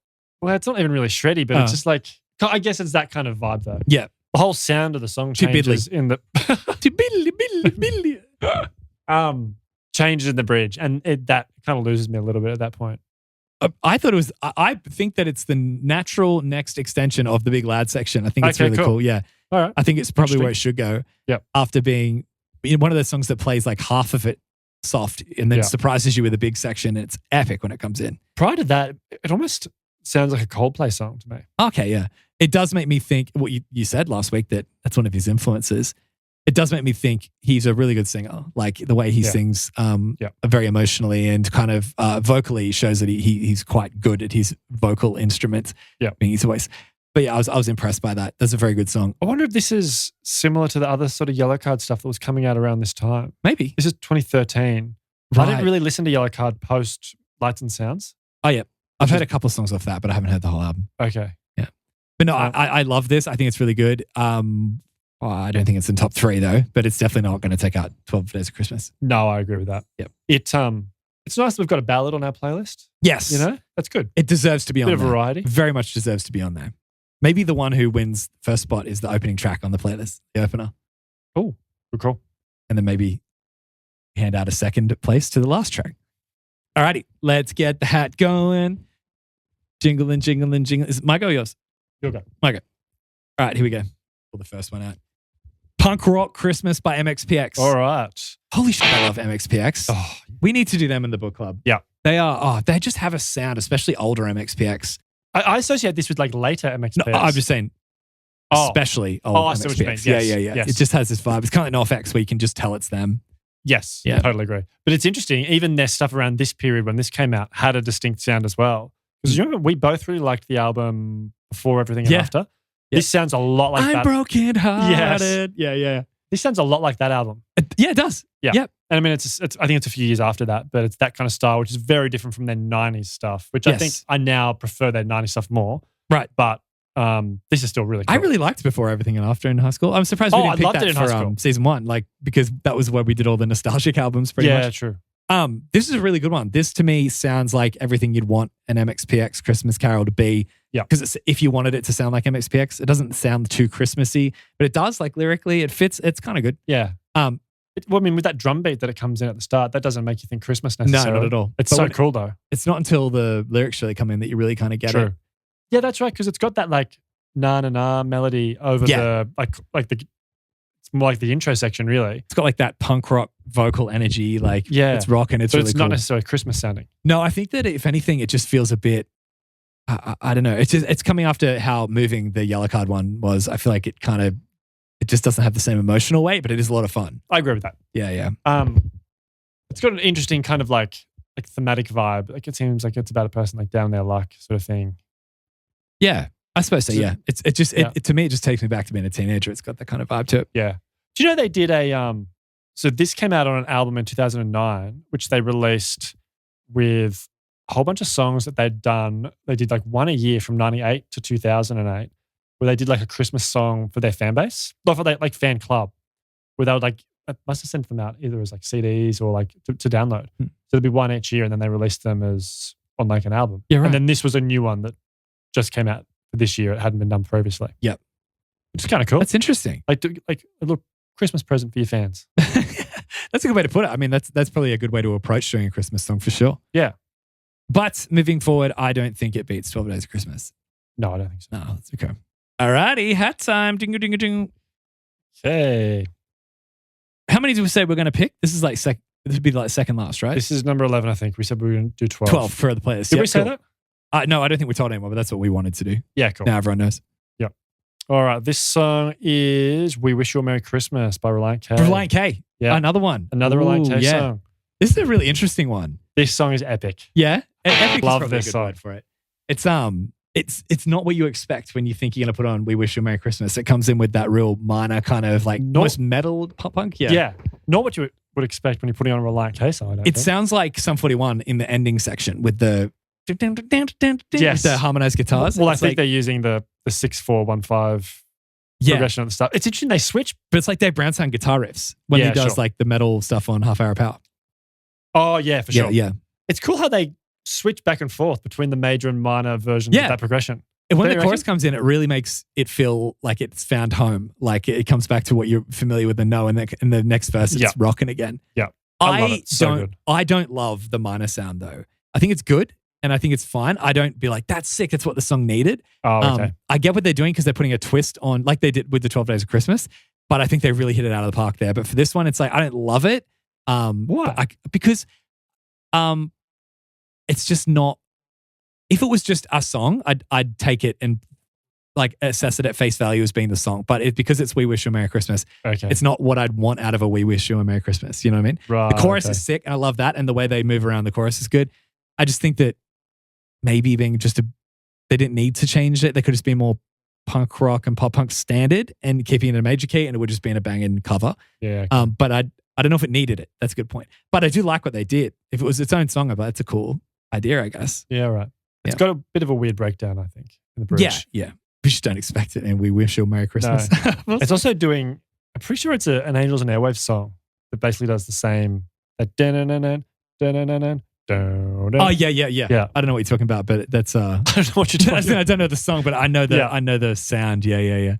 well, it's not even really shreddy, but it's just like, I guess it's that kind of vibe though. Yeah. The whole sound of the song changes in the changes in the bridge, and that kind of loses me a little bit at that point. I thought it was. I think that it's the natural next extension of the big loud section. I think it's really cool. Yeah, all right. I think it's probably where it should go. Yeah. After being one of those songs that plays like half of it soft and then surprises you with a big section, and it's epic when it comes in. Prior to that, it almost sounds like a Coldplay song to me. Okay, yeah. It does make me think what you said last week, that's one of his influences. It does make me think he's a really good singer. Like the way he sings very emotionally and kind of vocally shows that he's quite good at his vocal instrument being his voice. But yeah, I was impressed by that. That's a very good song. I wonder if this is similar to the other sort of Yellow Card stuff that was coming out around this time. Maybe. This is 2013. Right. I didn't really listen to Yellow Card post Lights and Sounds. Oh, yeah. I've heard a couple of songs off that, but I haven't heard the whole album. Okay. Yeah. But no, I love this. I think it's really good. I don't think it's in top 3 though, but it's definitely not going to take out 12 Days of Christmas. No, I agree with that. Yep. It's nice that we've got a ballad on our playlist. Yes. You know, that's good. It deserves to be on there. Bit of variety. Very much deserves to be on there. Maybe the one who wins first spot is the opening track on the playlist, the opener. Oh, cool. And then maybe hand out a second place to the last track. Alrighty, let's get the hat going. Jingling, jingling, jingling. Is it my go or yours? Your go. My go. All right, here we go. Pull the first one out. Punk Rock Christmas by MXPX. All right. Holy shit, I love MXPX. Oh. We need to do them in the book club. Yeah. They just have a sound, especially older MXPX. I associate this with like later MXPX. No, I'm just saying, especially old I see what you mean. MXPX. Yes. Yeah. Yes. It just has this vibe. It's kind of like NoFX where you can just tell it's them. Yes. Yeah. I totally agree. But it's interesting. Even their stuff around this period when this came out had a distinct sound as well. Because you remember we both really liked the album Before Everything and After. Yeah. This sounds a lot like that. I'm broken hearted. Yes. Yeah. This sounds a lot like that album. Yeah, it does. Yeah. Yep. And I mean, it's I think it's a few years after that, but it's that kind of style, which is very different from their 90s stuff, which I think I now prefer their 90s stuff more. Right. But this is still really cool. I really liked Before Everything and After in high school. I'm surprised we didn't pick that for season 1, like because that was where we did all the nostalgic albums pretty much. Yeah, true. This is a really good one. This to me sounds like everything you'd want an MXPX Christmas Carol to be. Yeah. Because if you wanted it to sound like MXPX, it doesn't sound too Christmassy, but it does, like lyrically, it fits. It's kind of good. Yeah. Well, I mean, with that drum beat that it comes in at the start, that doesn't make you think Christmas necessarily. No, not at all. It's so cool though. It's not until the lyrics really come in that you really kind of get it. Yeah, that's right. Because it's got that like na na na melody over the like the. It's more like the intro section, really. It's got like that punk rock vocal energy. Like it's rock and it's really it's cool. Not necessarily Christmas sounding. No, I think that if anything, it just feels a bit. I don't know. It's coming after how moving the Yellow Card one was. I feel like it just doesn't have the same emotional weight, but it is a lot of fun. I agree with that. Yeah. It's got an interesting kind of like thematic vibe. Like it seems like it's about a person like down their luck sort of thing. Yeah, I suppose so. Yeah, it to me it just takes me back to being a teenager. It's got that kind of vibe to it. Yeah. Do you know they did so this came out on an album in 2009, which they released with a whole bunch of songs that they'd done. They did like one a year from 98 to 2008, where they did like a Christmas song for their fan base, not for their like fan club, where they would like, I must have sent them out either as like CDs or like to download. So there'd be one each year and then they released them as on like an album. Yeah, right. And then this was a new one that just came out this year. It hadn't been done previously. Yep. Which is kind of cool. That's interesting. Like a little Christmas present for your fans. That's a good way to put it. I mean, that's probably a good way to approach doing a Christmas song for sure. Yeah. But moving forward, I don't think it beats 12 Days of Christmas. No, I don't think so. No, that's okay. Alrighty, hat time. Ding ding ding. Okay. How many did we say we're going to pick? This is like this would be like second last, right? This is number 11, I think. We said we were going to do 12. 12 for the players. Did we say that? No, I don't think we told anyone, but that's what we wanted to do. Yeah, cool. Now everyone knows. Yep. All right. This song is We Wish You a Merry Christmas by Reliant K. Reliant K. Yeah. Another one. Another Reliant K song. This is a really interesting one. This song is epic. Yeah. Epic Love is probably this a good song. word for it. It's not what you expect when you think you're going to put on We Wish You a Merry Christmas. It comes in with that real minor kind of like almost metal pop punk. Yeah. Yeah. Not what you would expect when you're putting on a Reliant K song. I don't think. Sounds like Sum 41 in the ending section with the yes. the harmonized guitars. Well, I think they're using the 6-4-1-5 progression of the stuff. It's interesting they switch. But it's like Dave Brown sound guitar riffs when he does like the metal stuff on Half Hour Power. Oh, yeah, for sure. Yeah. It's cool how they switch back and forth between the major and minor versions of that progression. And when the chorus comes in, it really makes it feel like it's found home. Like it comes back to what you're familiar with and know. And in the next verse, it's rocking again. Yeah. I love it. So good. I don't love the minor sound though. I think it's good and I think it's fine. I don't be like, that's sick. That's what the song needed. Oh, okay. I get what they're doing because they're putting a twist on, like they did with the 12 Days of Christmas. But I think they really hit it out of the park there. But for this one, it's like, I don't love it. Why? Because it's just not. If it was just a song, I'd take it and like assess it at face value as being the song. But because it's We Wish You a Merry Christmas, it's not what I'd want out of a We Wish You a Merry Christmas. You know what I mean? Right. The chorus is sick and I love that. And the way they move around the chorus is good. I just think that maybe being they didn't need to change it. They could just be more punk rock and pop punk standard and keeping it in a major key and it would just be in a banging cover. Yeah. Okay. But I don't know if it needed it. That's a good point. But I do like what they did. If it was its own song, I'd be like, that's a cool idea, I guess. Yeah, right. It's got a bit of a weird breakdown, I think, in the bridge. Yeah. We just don't expect it and We Wish You a Merry Christmas. No. It's also doing, I'm pretty sure it's an Angels and Airwaves song that basically does the same. Oh, yeah. I don't know what you're talking about, but that's I don't know what you're talking about. I don't know the song, but I know the sound. Yeah.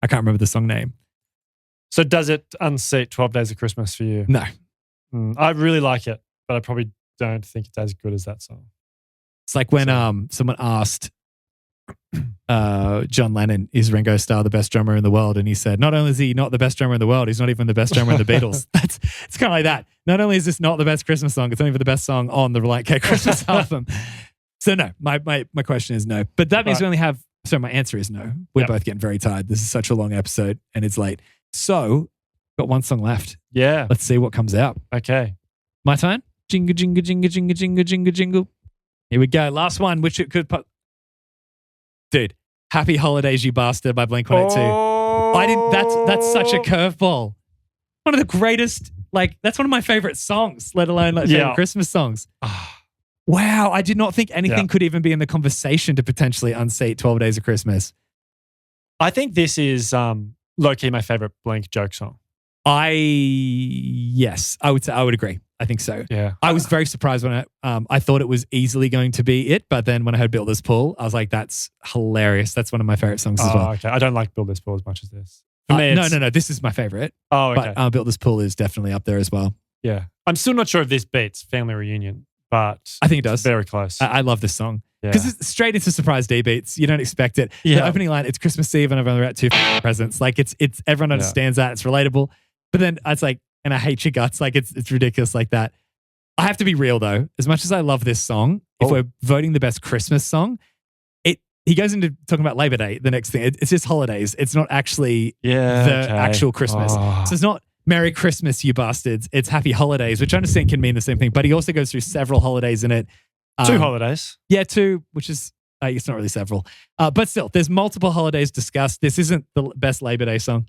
I can't remember the song name. So does it unseat 12 Days of Christmas for you? No. I really like it, but I probably don't think it's as good as that song. It's like when someone asked John Lennon, is Ringo Starr the best drummer in the world? And he said, not only is he not the best drummer in the world, he's not even the best drummer in the Beatles. It's kind of like that. Not only is this not the best Christmas song, it's not even the best song on the Reliant K Christmas album. So no, my question is no. But that means we only have, so my answer is no. We're both getting very tired. This is such a long episode and it's late. So got one song left. Yeah. Let's see what comes out. Okay. My turn? Jingle, jingle, jingle, jingle, jingle, jingle, jingle. Here we go. Last one, which it could put. Dude, Happy Holidays, You Bastard by Blink-182. Oh. That's such a curveball. One of the greatest, that's one of my favorite songs, let alone favorite Christmas songs. Wow, I did not think anything could even be in the conversation to potentially unseat 12 Days of Christmas. I think this is low-key my favorite Blink joke song. Yes, I would agree. I think so. Yeah. I was very surprised when I thought it was easily going to be it, but then when I heard Build This Pool, I was like, that's hilarious. That's one of my favorite songs as well. Okay. I don't like Build This Pool as much as this. For me, no. This is my favorite. Oh, okay. But Build This Pool is definitely up there as well. Yeah. I'm still not sure if this beats Family Reunion, but I think it does. It's very close. I love this song. Because it's straight into surprise D beats. You don't expect it. Yeah. The opening line, it's Christmas Eve and I've only got 2 presents. It's everyone understands that. It's relatable. But then it's like, and I hate your guts. It's ridiculous like that. I have to be real though. As much as I love this song, if we're voting the best Christmas song, he goes into talking about Labor Day, the next thing. It's just holidays. It's not actually actual Christmas. So it's not Merry Christmas, you bastards. It's Happy Holidays, which I understand can mean the same thing. But he also goes through several holidays in it. 2 holidays. Yeah, 2, which is, it's not really several. But still, there's multiple holidays discussed. This isn't the best Labor Day song.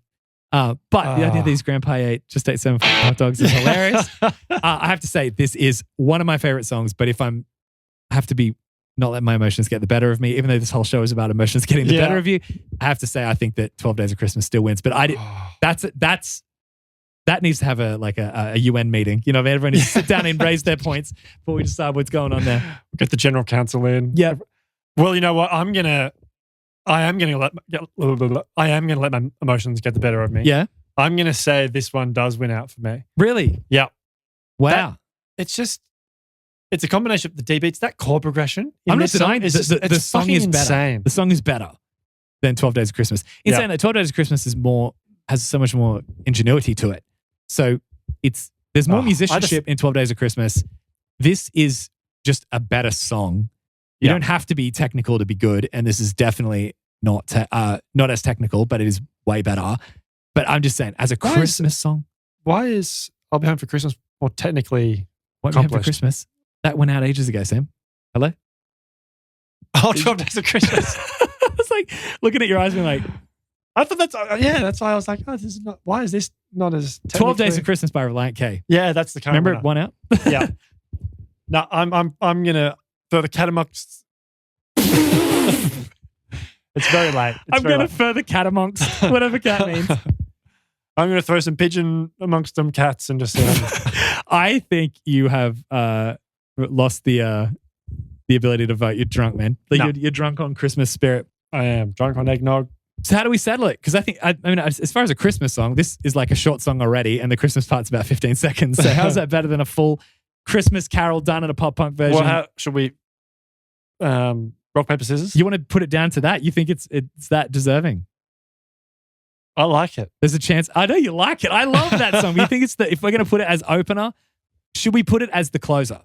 But the idea these Grandpa ate 7 hot dogs is hilarious. I have to say, this is one of my favorite songs, but I have to be not let my emotions get the better of me, even though this whole show is about emotions getting the better of you. I have to say, I think that 12 Days of Christmas still wins, but that needs to have a UN meeting. You know, everyone needs to sit down and raise their points before we decide what's going on there. We'll get the general council in. Yeah. Well, you know what? I am gonna let my emotions get the better of me. Yeah. I'm gonna say this one does win out for me. Really? Yeah. Wow. It's a combination of the D beats, that chord progression. I'm not denying the song is better. insane. The song is better than 12 Days of Christmas. In saying that, 12 Days of Christmas has so much more ingenuity to it. So there's more musicianship in 12 Days of Christmas. This is just a better song. You don't have to be technical to be good, and this is definitely not as technical, but it is way better. But I'm just saying, as a Christmas song. Why is I'll Be Home for Christmas more technically Won't Be Home for Christmas? That went out ages ago, Sam. Hello? Oh, 12 Days of Christmas. I was like, looking at your eyes being like, I thought that's why I was like, oh, this is not, why is this not as 12 Days of Christmas by Reliant K. Yeah, that's the kind. Remember it won out? Yeah. No, I'm gonna throw the cat amongst. It's very late. I'm gonna throw the cat amongst whatever cat means. I'm gonna throw some pigeon amongst them cats and just. I think you have lost the ability to vote. You're drunk, man. Like you're drunk on Christmas spirit. I am drunk on eggnog. So how do we settle it? Because I think, I mean, as far as a Christmas song, this is like a short song already, and the Christmas part's about 15 seconds. So how's that better than a full Christmas carol done in a pop punk version? Well, how should we? Rock, paper, scissors. You want to put it down to that? You think it's that deserving? I like it. There's a chance. I know you like it. I love that song. You think if we're going to put it as opener, should we put it as the closer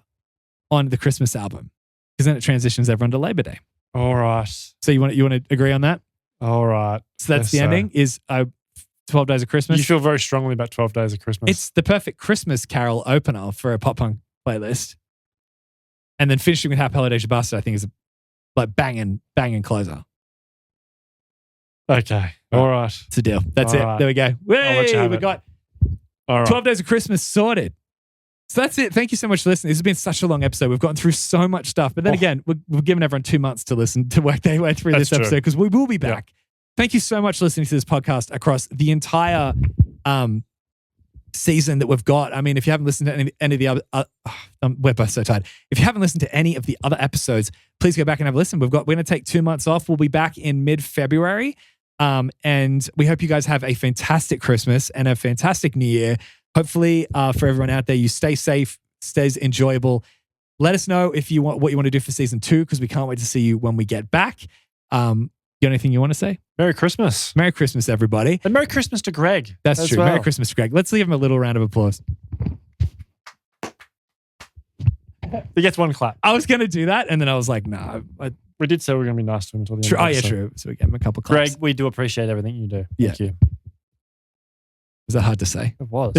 on the Christmas album? Because then it transitions everyone to Labor Day. All right. So you want to agree on that? All right. So that's the ending is 12 Days of Christmas. You feel very strongly about 12 Days of Christmas. It's the perfect Christmas carol opener for a pop punk playlist. And then finishing with Happy Holidays, You Bastard, I think is like banging closer. Okay. All right. It's a deal. That's it. Right. There we go. We got 12 Days of Christmas sorted. So that's it. Thank you so much for listening. This has been such a long episode. We've gotten through so much stuff. But then again, we've given everyone 2 months to listen, to work their way through this episode because we will be back. Yeah. Thank you so much for listening to this podcast across the entire season that we've got. I mean, if you haven't listened to any of the other, we're both so tired. If you haven't listened to any of the other episodes, please go back and have a listen. We're going to take 2 months off. We'll be back in mid-February. And we hope you guys have a fantastic Christmas and a fantastic New Year. Hopefully, for everyone out there, you stay safe, stays enjoyable. Let us know what you want to do for season 2, because we can't wait to see you when we get back. You got anything you want to say? Merry Christmas. Merry Christmas, everybody. And Merry Christmas to Greg. That's true. Well. Merry Christmas to Greg. Let's leave him a little round of applause. He gets one clap. I was going to do that, and then I was like, no. We did say we were going to be nice to him until the end. True. Oh, yeah, true. So we gave him a couple claps. Greg, we do appreciate everything you do. Thank you. Was that hard to say? It was.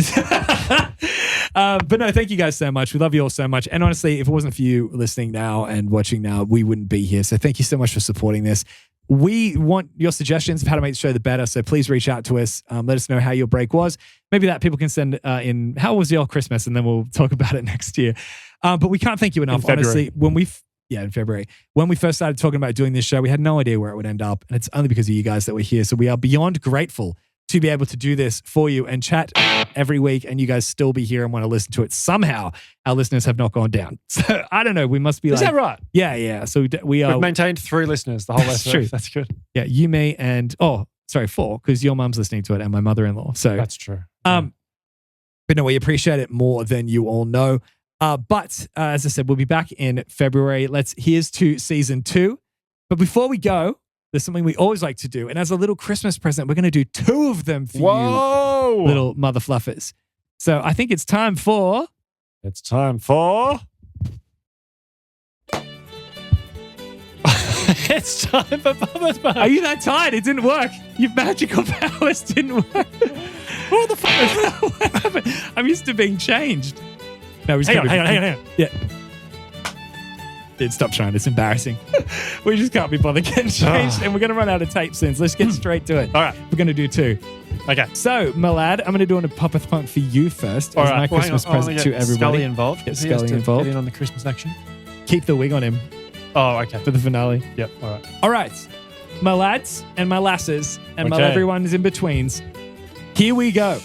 But no, thank you guys so much. We love you all so much. And honestly, if it wasn't for you listening now and watching now, we wouldn't be here. So thank you so much for supporting this. We want your suggestions of how to make the show the better. So please reach out to us. Let us know how your break was. Maybe that people can send in, how was your Christmas? And then we'll talk about it next year. But we can't thank you enough. Honestly, in February. When we first started talking about doing this show, we had no idea where it would end up. And it's only because of you guys that we're here. So we are beyond grateful to be able to do this for you and chat every week, and you guys still be here and want to listen to it. Somehow our listeners have not gone down. So I don't know. We must be Is that right? Yeah. So we've maintained 3 listeners the whole That's true. That's good. Yeah, you, me, and 4, because your mum's listening to it and my mother-in-law. So that's true. But no, we appreciate it more than you all know. But as I said, we'll be back in February. Here's to season 2. But before we go, there's something we always like to do. And as a little Christmas present, we're going to do 2 of them for you, little mother fluffers. So I think it's time for... It's time for Bubba's Bug. Are you that tired? It didn't work. Your magical powers didn't work. What the fuck? What happened? I'm used to being changed. No, hang on. Yeah. Dude, stop trying. It's embarrassing. We just can't be bothered getting changed, and we're going to run out of tape soon. So let's get straight to it. All right. We're going to do 2. Okay. So, my lad, I'm going to do a Poppeth Punk for you first. All as my Christmas present to everybody. Scully involved. Get Scully involved. Get in on the Christmas action. Keep the wig on him. Oh, okay. For the finale. Yep. All right. All right. My lads and my lasses and my everyone's in betweens. Here we go.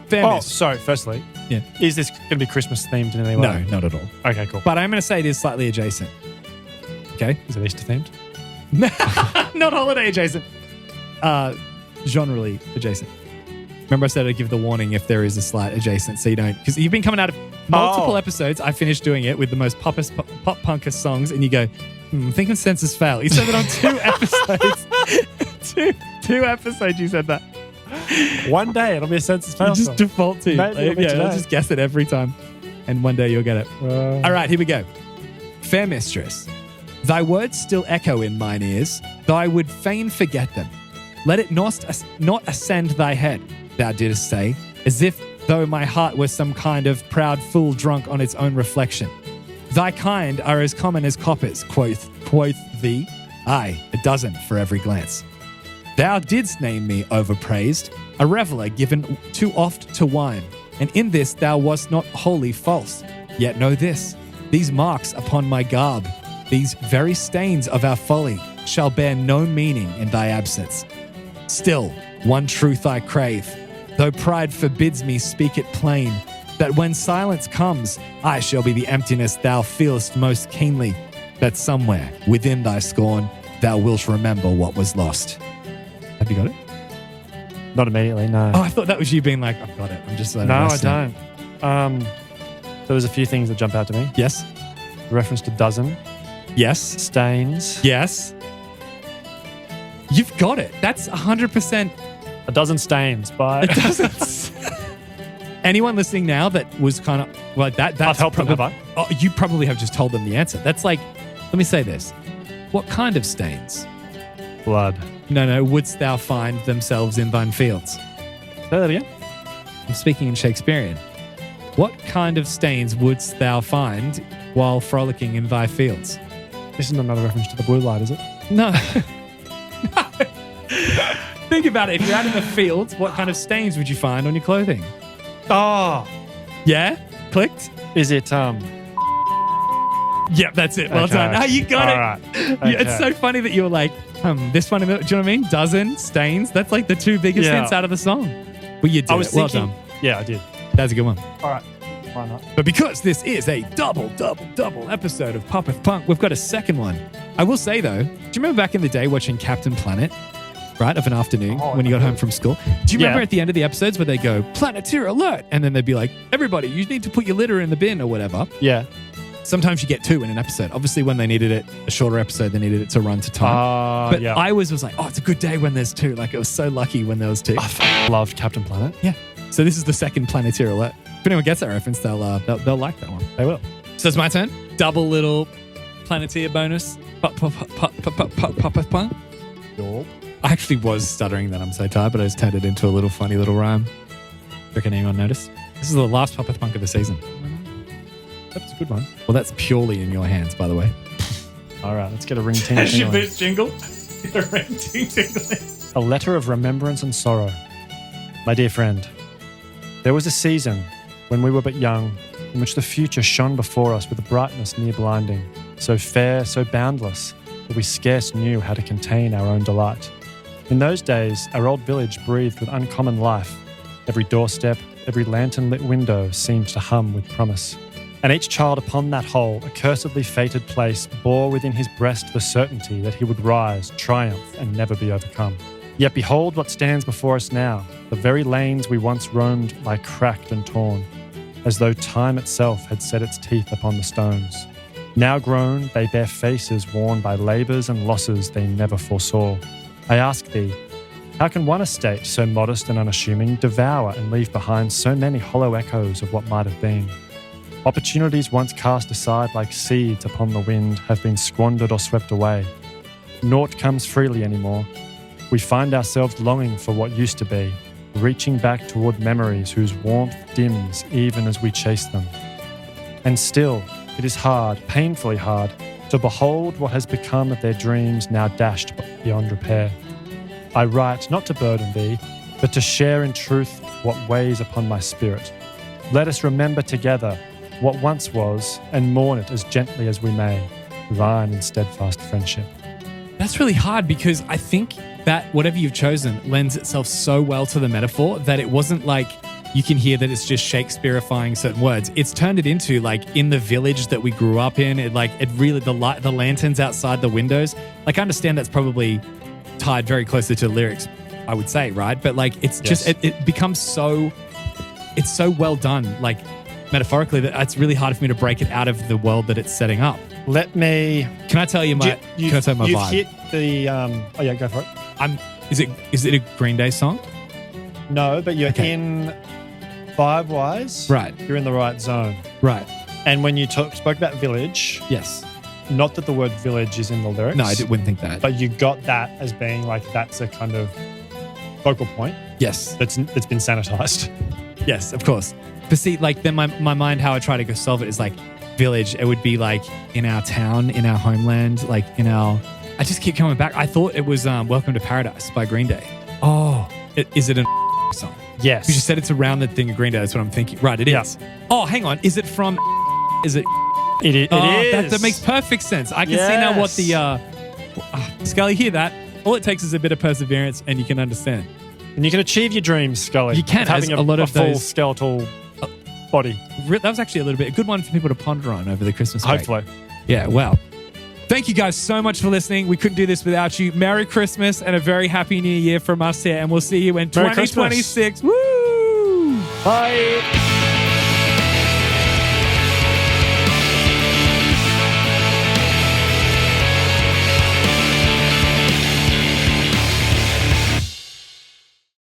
Fairness. Oh, sorry. Firstly. Yeah. Is this going to be Christmas themed in any way? No, not at all. Okay, cool. But I'm going to say it is slightly adjacent. Okay? Is it Easter themed? Not holiday adjacent. Genre-ly adjacent. Remember I said I'd give the warning if there is a slight adjacent, so you don't... Because you've been coming out of multiple episodes. I finished doing it with the most pop-punkest songs, and you go, I think consensus fail. You said that on 2 episodes. two episodes you said that. One day it'll be a census fail. Just default to. I'll just guess it every time. And one day you'll get it. All right, here we go. Fair mistress, thy words still echo in mine ears, though I would fain forget them. Let it not ascend thy head, thou didst say, as if though my heart were some kind of proud fool drunk on its own reflection. Thy kind are as common as coppers, quoth thee, aye, a dozen for every glance. Thou didst name me overpraised, a reveller given too oft to wine, and in this thou wast not wholly false. Yet know this, these marks upon my garb, these very stains of our folly, shall bear no meaning in thy absence. Still, one truth I crave, though pride forbids me speak it plain, that when silence comes, I shall be the emptiness thou feelest most keenly, that somewhere within thy scorn thou wilt remember what was lost. Have you got it? Not immediately, no. Oh, I thought that was you being like, I've got it. I'm just No, I don't. There was a few things that jump out to me. Yes. Reference to dozen. Yes. Stains. Yes. You've got it. That's 100%. A dozen stains by... It doesn't... Anyone listening now that was kind of like that, that's I've helped them, have I? Oh, you probably have just told them the answer. That's like, let me say this. What kind of stains? Blood. No, wouldst thou find themselves in thine fields? Say that again. I'm speaking in Shakespearean. What kind of stains wouldst thou find while frolicking in thy fields? This is not another reference to the blue light, is it? No. Think about it. If you're out in the fields, what kind of stains would you find on your clothing? Oh. Yeah? Clicked? Is it, Yep, that's it. Well Okay. done. Oh, you got All it. right. Yeah, it's so funny that you were like, this one, do you know what I mean? Dozen, stains. That's like the two biggest hints out of the song. Well, you did I was it. Well thinking, done. Yeah, I did. That's a good one. All right. Why not? But because this is a double episode of Pop with Punk, we've got a second one. I will say, though, do you remember back in the day watching Captain Planet, right, of an afternoon when you got home from school? Do you remember at the end of the episodes where they go, Planeteer alert, and then they'd be like, everybody, you need to put your litter in the bin or whatever? Yeah. Sometimes you get two in an episode. Obviously, when they needed it, a shorter episode, they needed it to run to time. But I always was like, it's a good day when there's two. Like, it was so lucky when there was two. I loved Captain Planet. Yeah. So this is the second Planeteer alert. If anyone gets that reference, they'll like that one. They will. So it's my turn. Double little Planeteer bonus. Pop. I actually was stuttering then. I'm so tired, but I just turned it into a little funny little rhyme. Reckon anyone noticed? This is the last Pop with Punk of the season. That's a good one. Well, that's purely in your hands, by the way. All right, let's get a ring ting jingle. A ring ting tingling. A letter of remembrance and sorrow. My dear friend, there was a season when we were but young, in which the future shone before us with a brightness near blinding, so fair, so boundless, that we scarce knew how to contain our own delight. In those days, our old village breathed with uncommon life. Every doorstep, every lantern-lit window seemed to hum with promise. And each child upon that whole, accursedly fated place, bore within his breast the certainty that he would rise, triumph, and never be overcome. Yet behold what stands before us now. The very lanes we once roamed lie cracked and torn, as though time itself had set its teeth upon the stones. Now grown, they bear faces worn by labours and losses they never foresaw. I ask thee, how can one estate so modest and unassuming devour and leave behind so many hollow echoes of what might have been? Opportunities once cast aside like seeds upon the wind have been squandered or swept away. Naught comes freely anymore. We find ourselves longing for what used to be, reaching back toward memories whose warmth dims even as we chase them. And still, it is hard, painfully hard, to behold what has become of their dreams now dashed beyond repair. I write not to burden thee, but to share in truth what weighs upon my spirit. Let us remember together what once was, and mourn it as gently as we may. Thine in steadfast friendship. That's really hard because I think that whatever you've chosen lends itself so well to the metaphor that it wasn't like you can hear that it's just Shakespeareifying certain words. It's turned it into like in the village that we grew up in. It really the lanterns outside the windows. Like I understand that's probably tied very closely to the lyrics, I would say, right? But like it's just it becomes so it's so well done. Like metaphorically, that it's really hard for me to break it out of the world that it's setting up. Let me. Can I tell you my? Can I tell you my you've vibe? hit the. Oh yeah, go for it. Is it a Green Day song? No, but you're in vibe-wise. Right. You're in the right zone. Right. And when you spoke about village. Yes. Not that the word village is in the lyrics. No, I wouldn't think that. But you got that as being like that's a kind of focal point. Yes. That's been sanitized. Yes, of course. But see, like then my mind, how I try to go solve it is like village. It would be like in our town, in our homeland, like in our. I just keep coming back. I thought it was "Welcome to Paradise" by Green Day. Oh, is it a song? Yes. You just said it's around the thing of Green Day. That's what I'm thinking. Right, it is. Oh, hang on. Is it from? Is it? It is. That makes perfect sense. I can see now what the. Scully, hear that? All it takes is a bit of perseverance, and you can understand. And you can achieve your dreams, Scully. You can, having a lot of full those skeletal body. That was actually a good one for people to ponder on over the Christmas break. Hopefully. Yeah, wow. Thank you guys so much for listening. We couldn't do this without you. Merry Christmas and a very happy new year from us here. And we'll see you in 2026. Woo! Bye.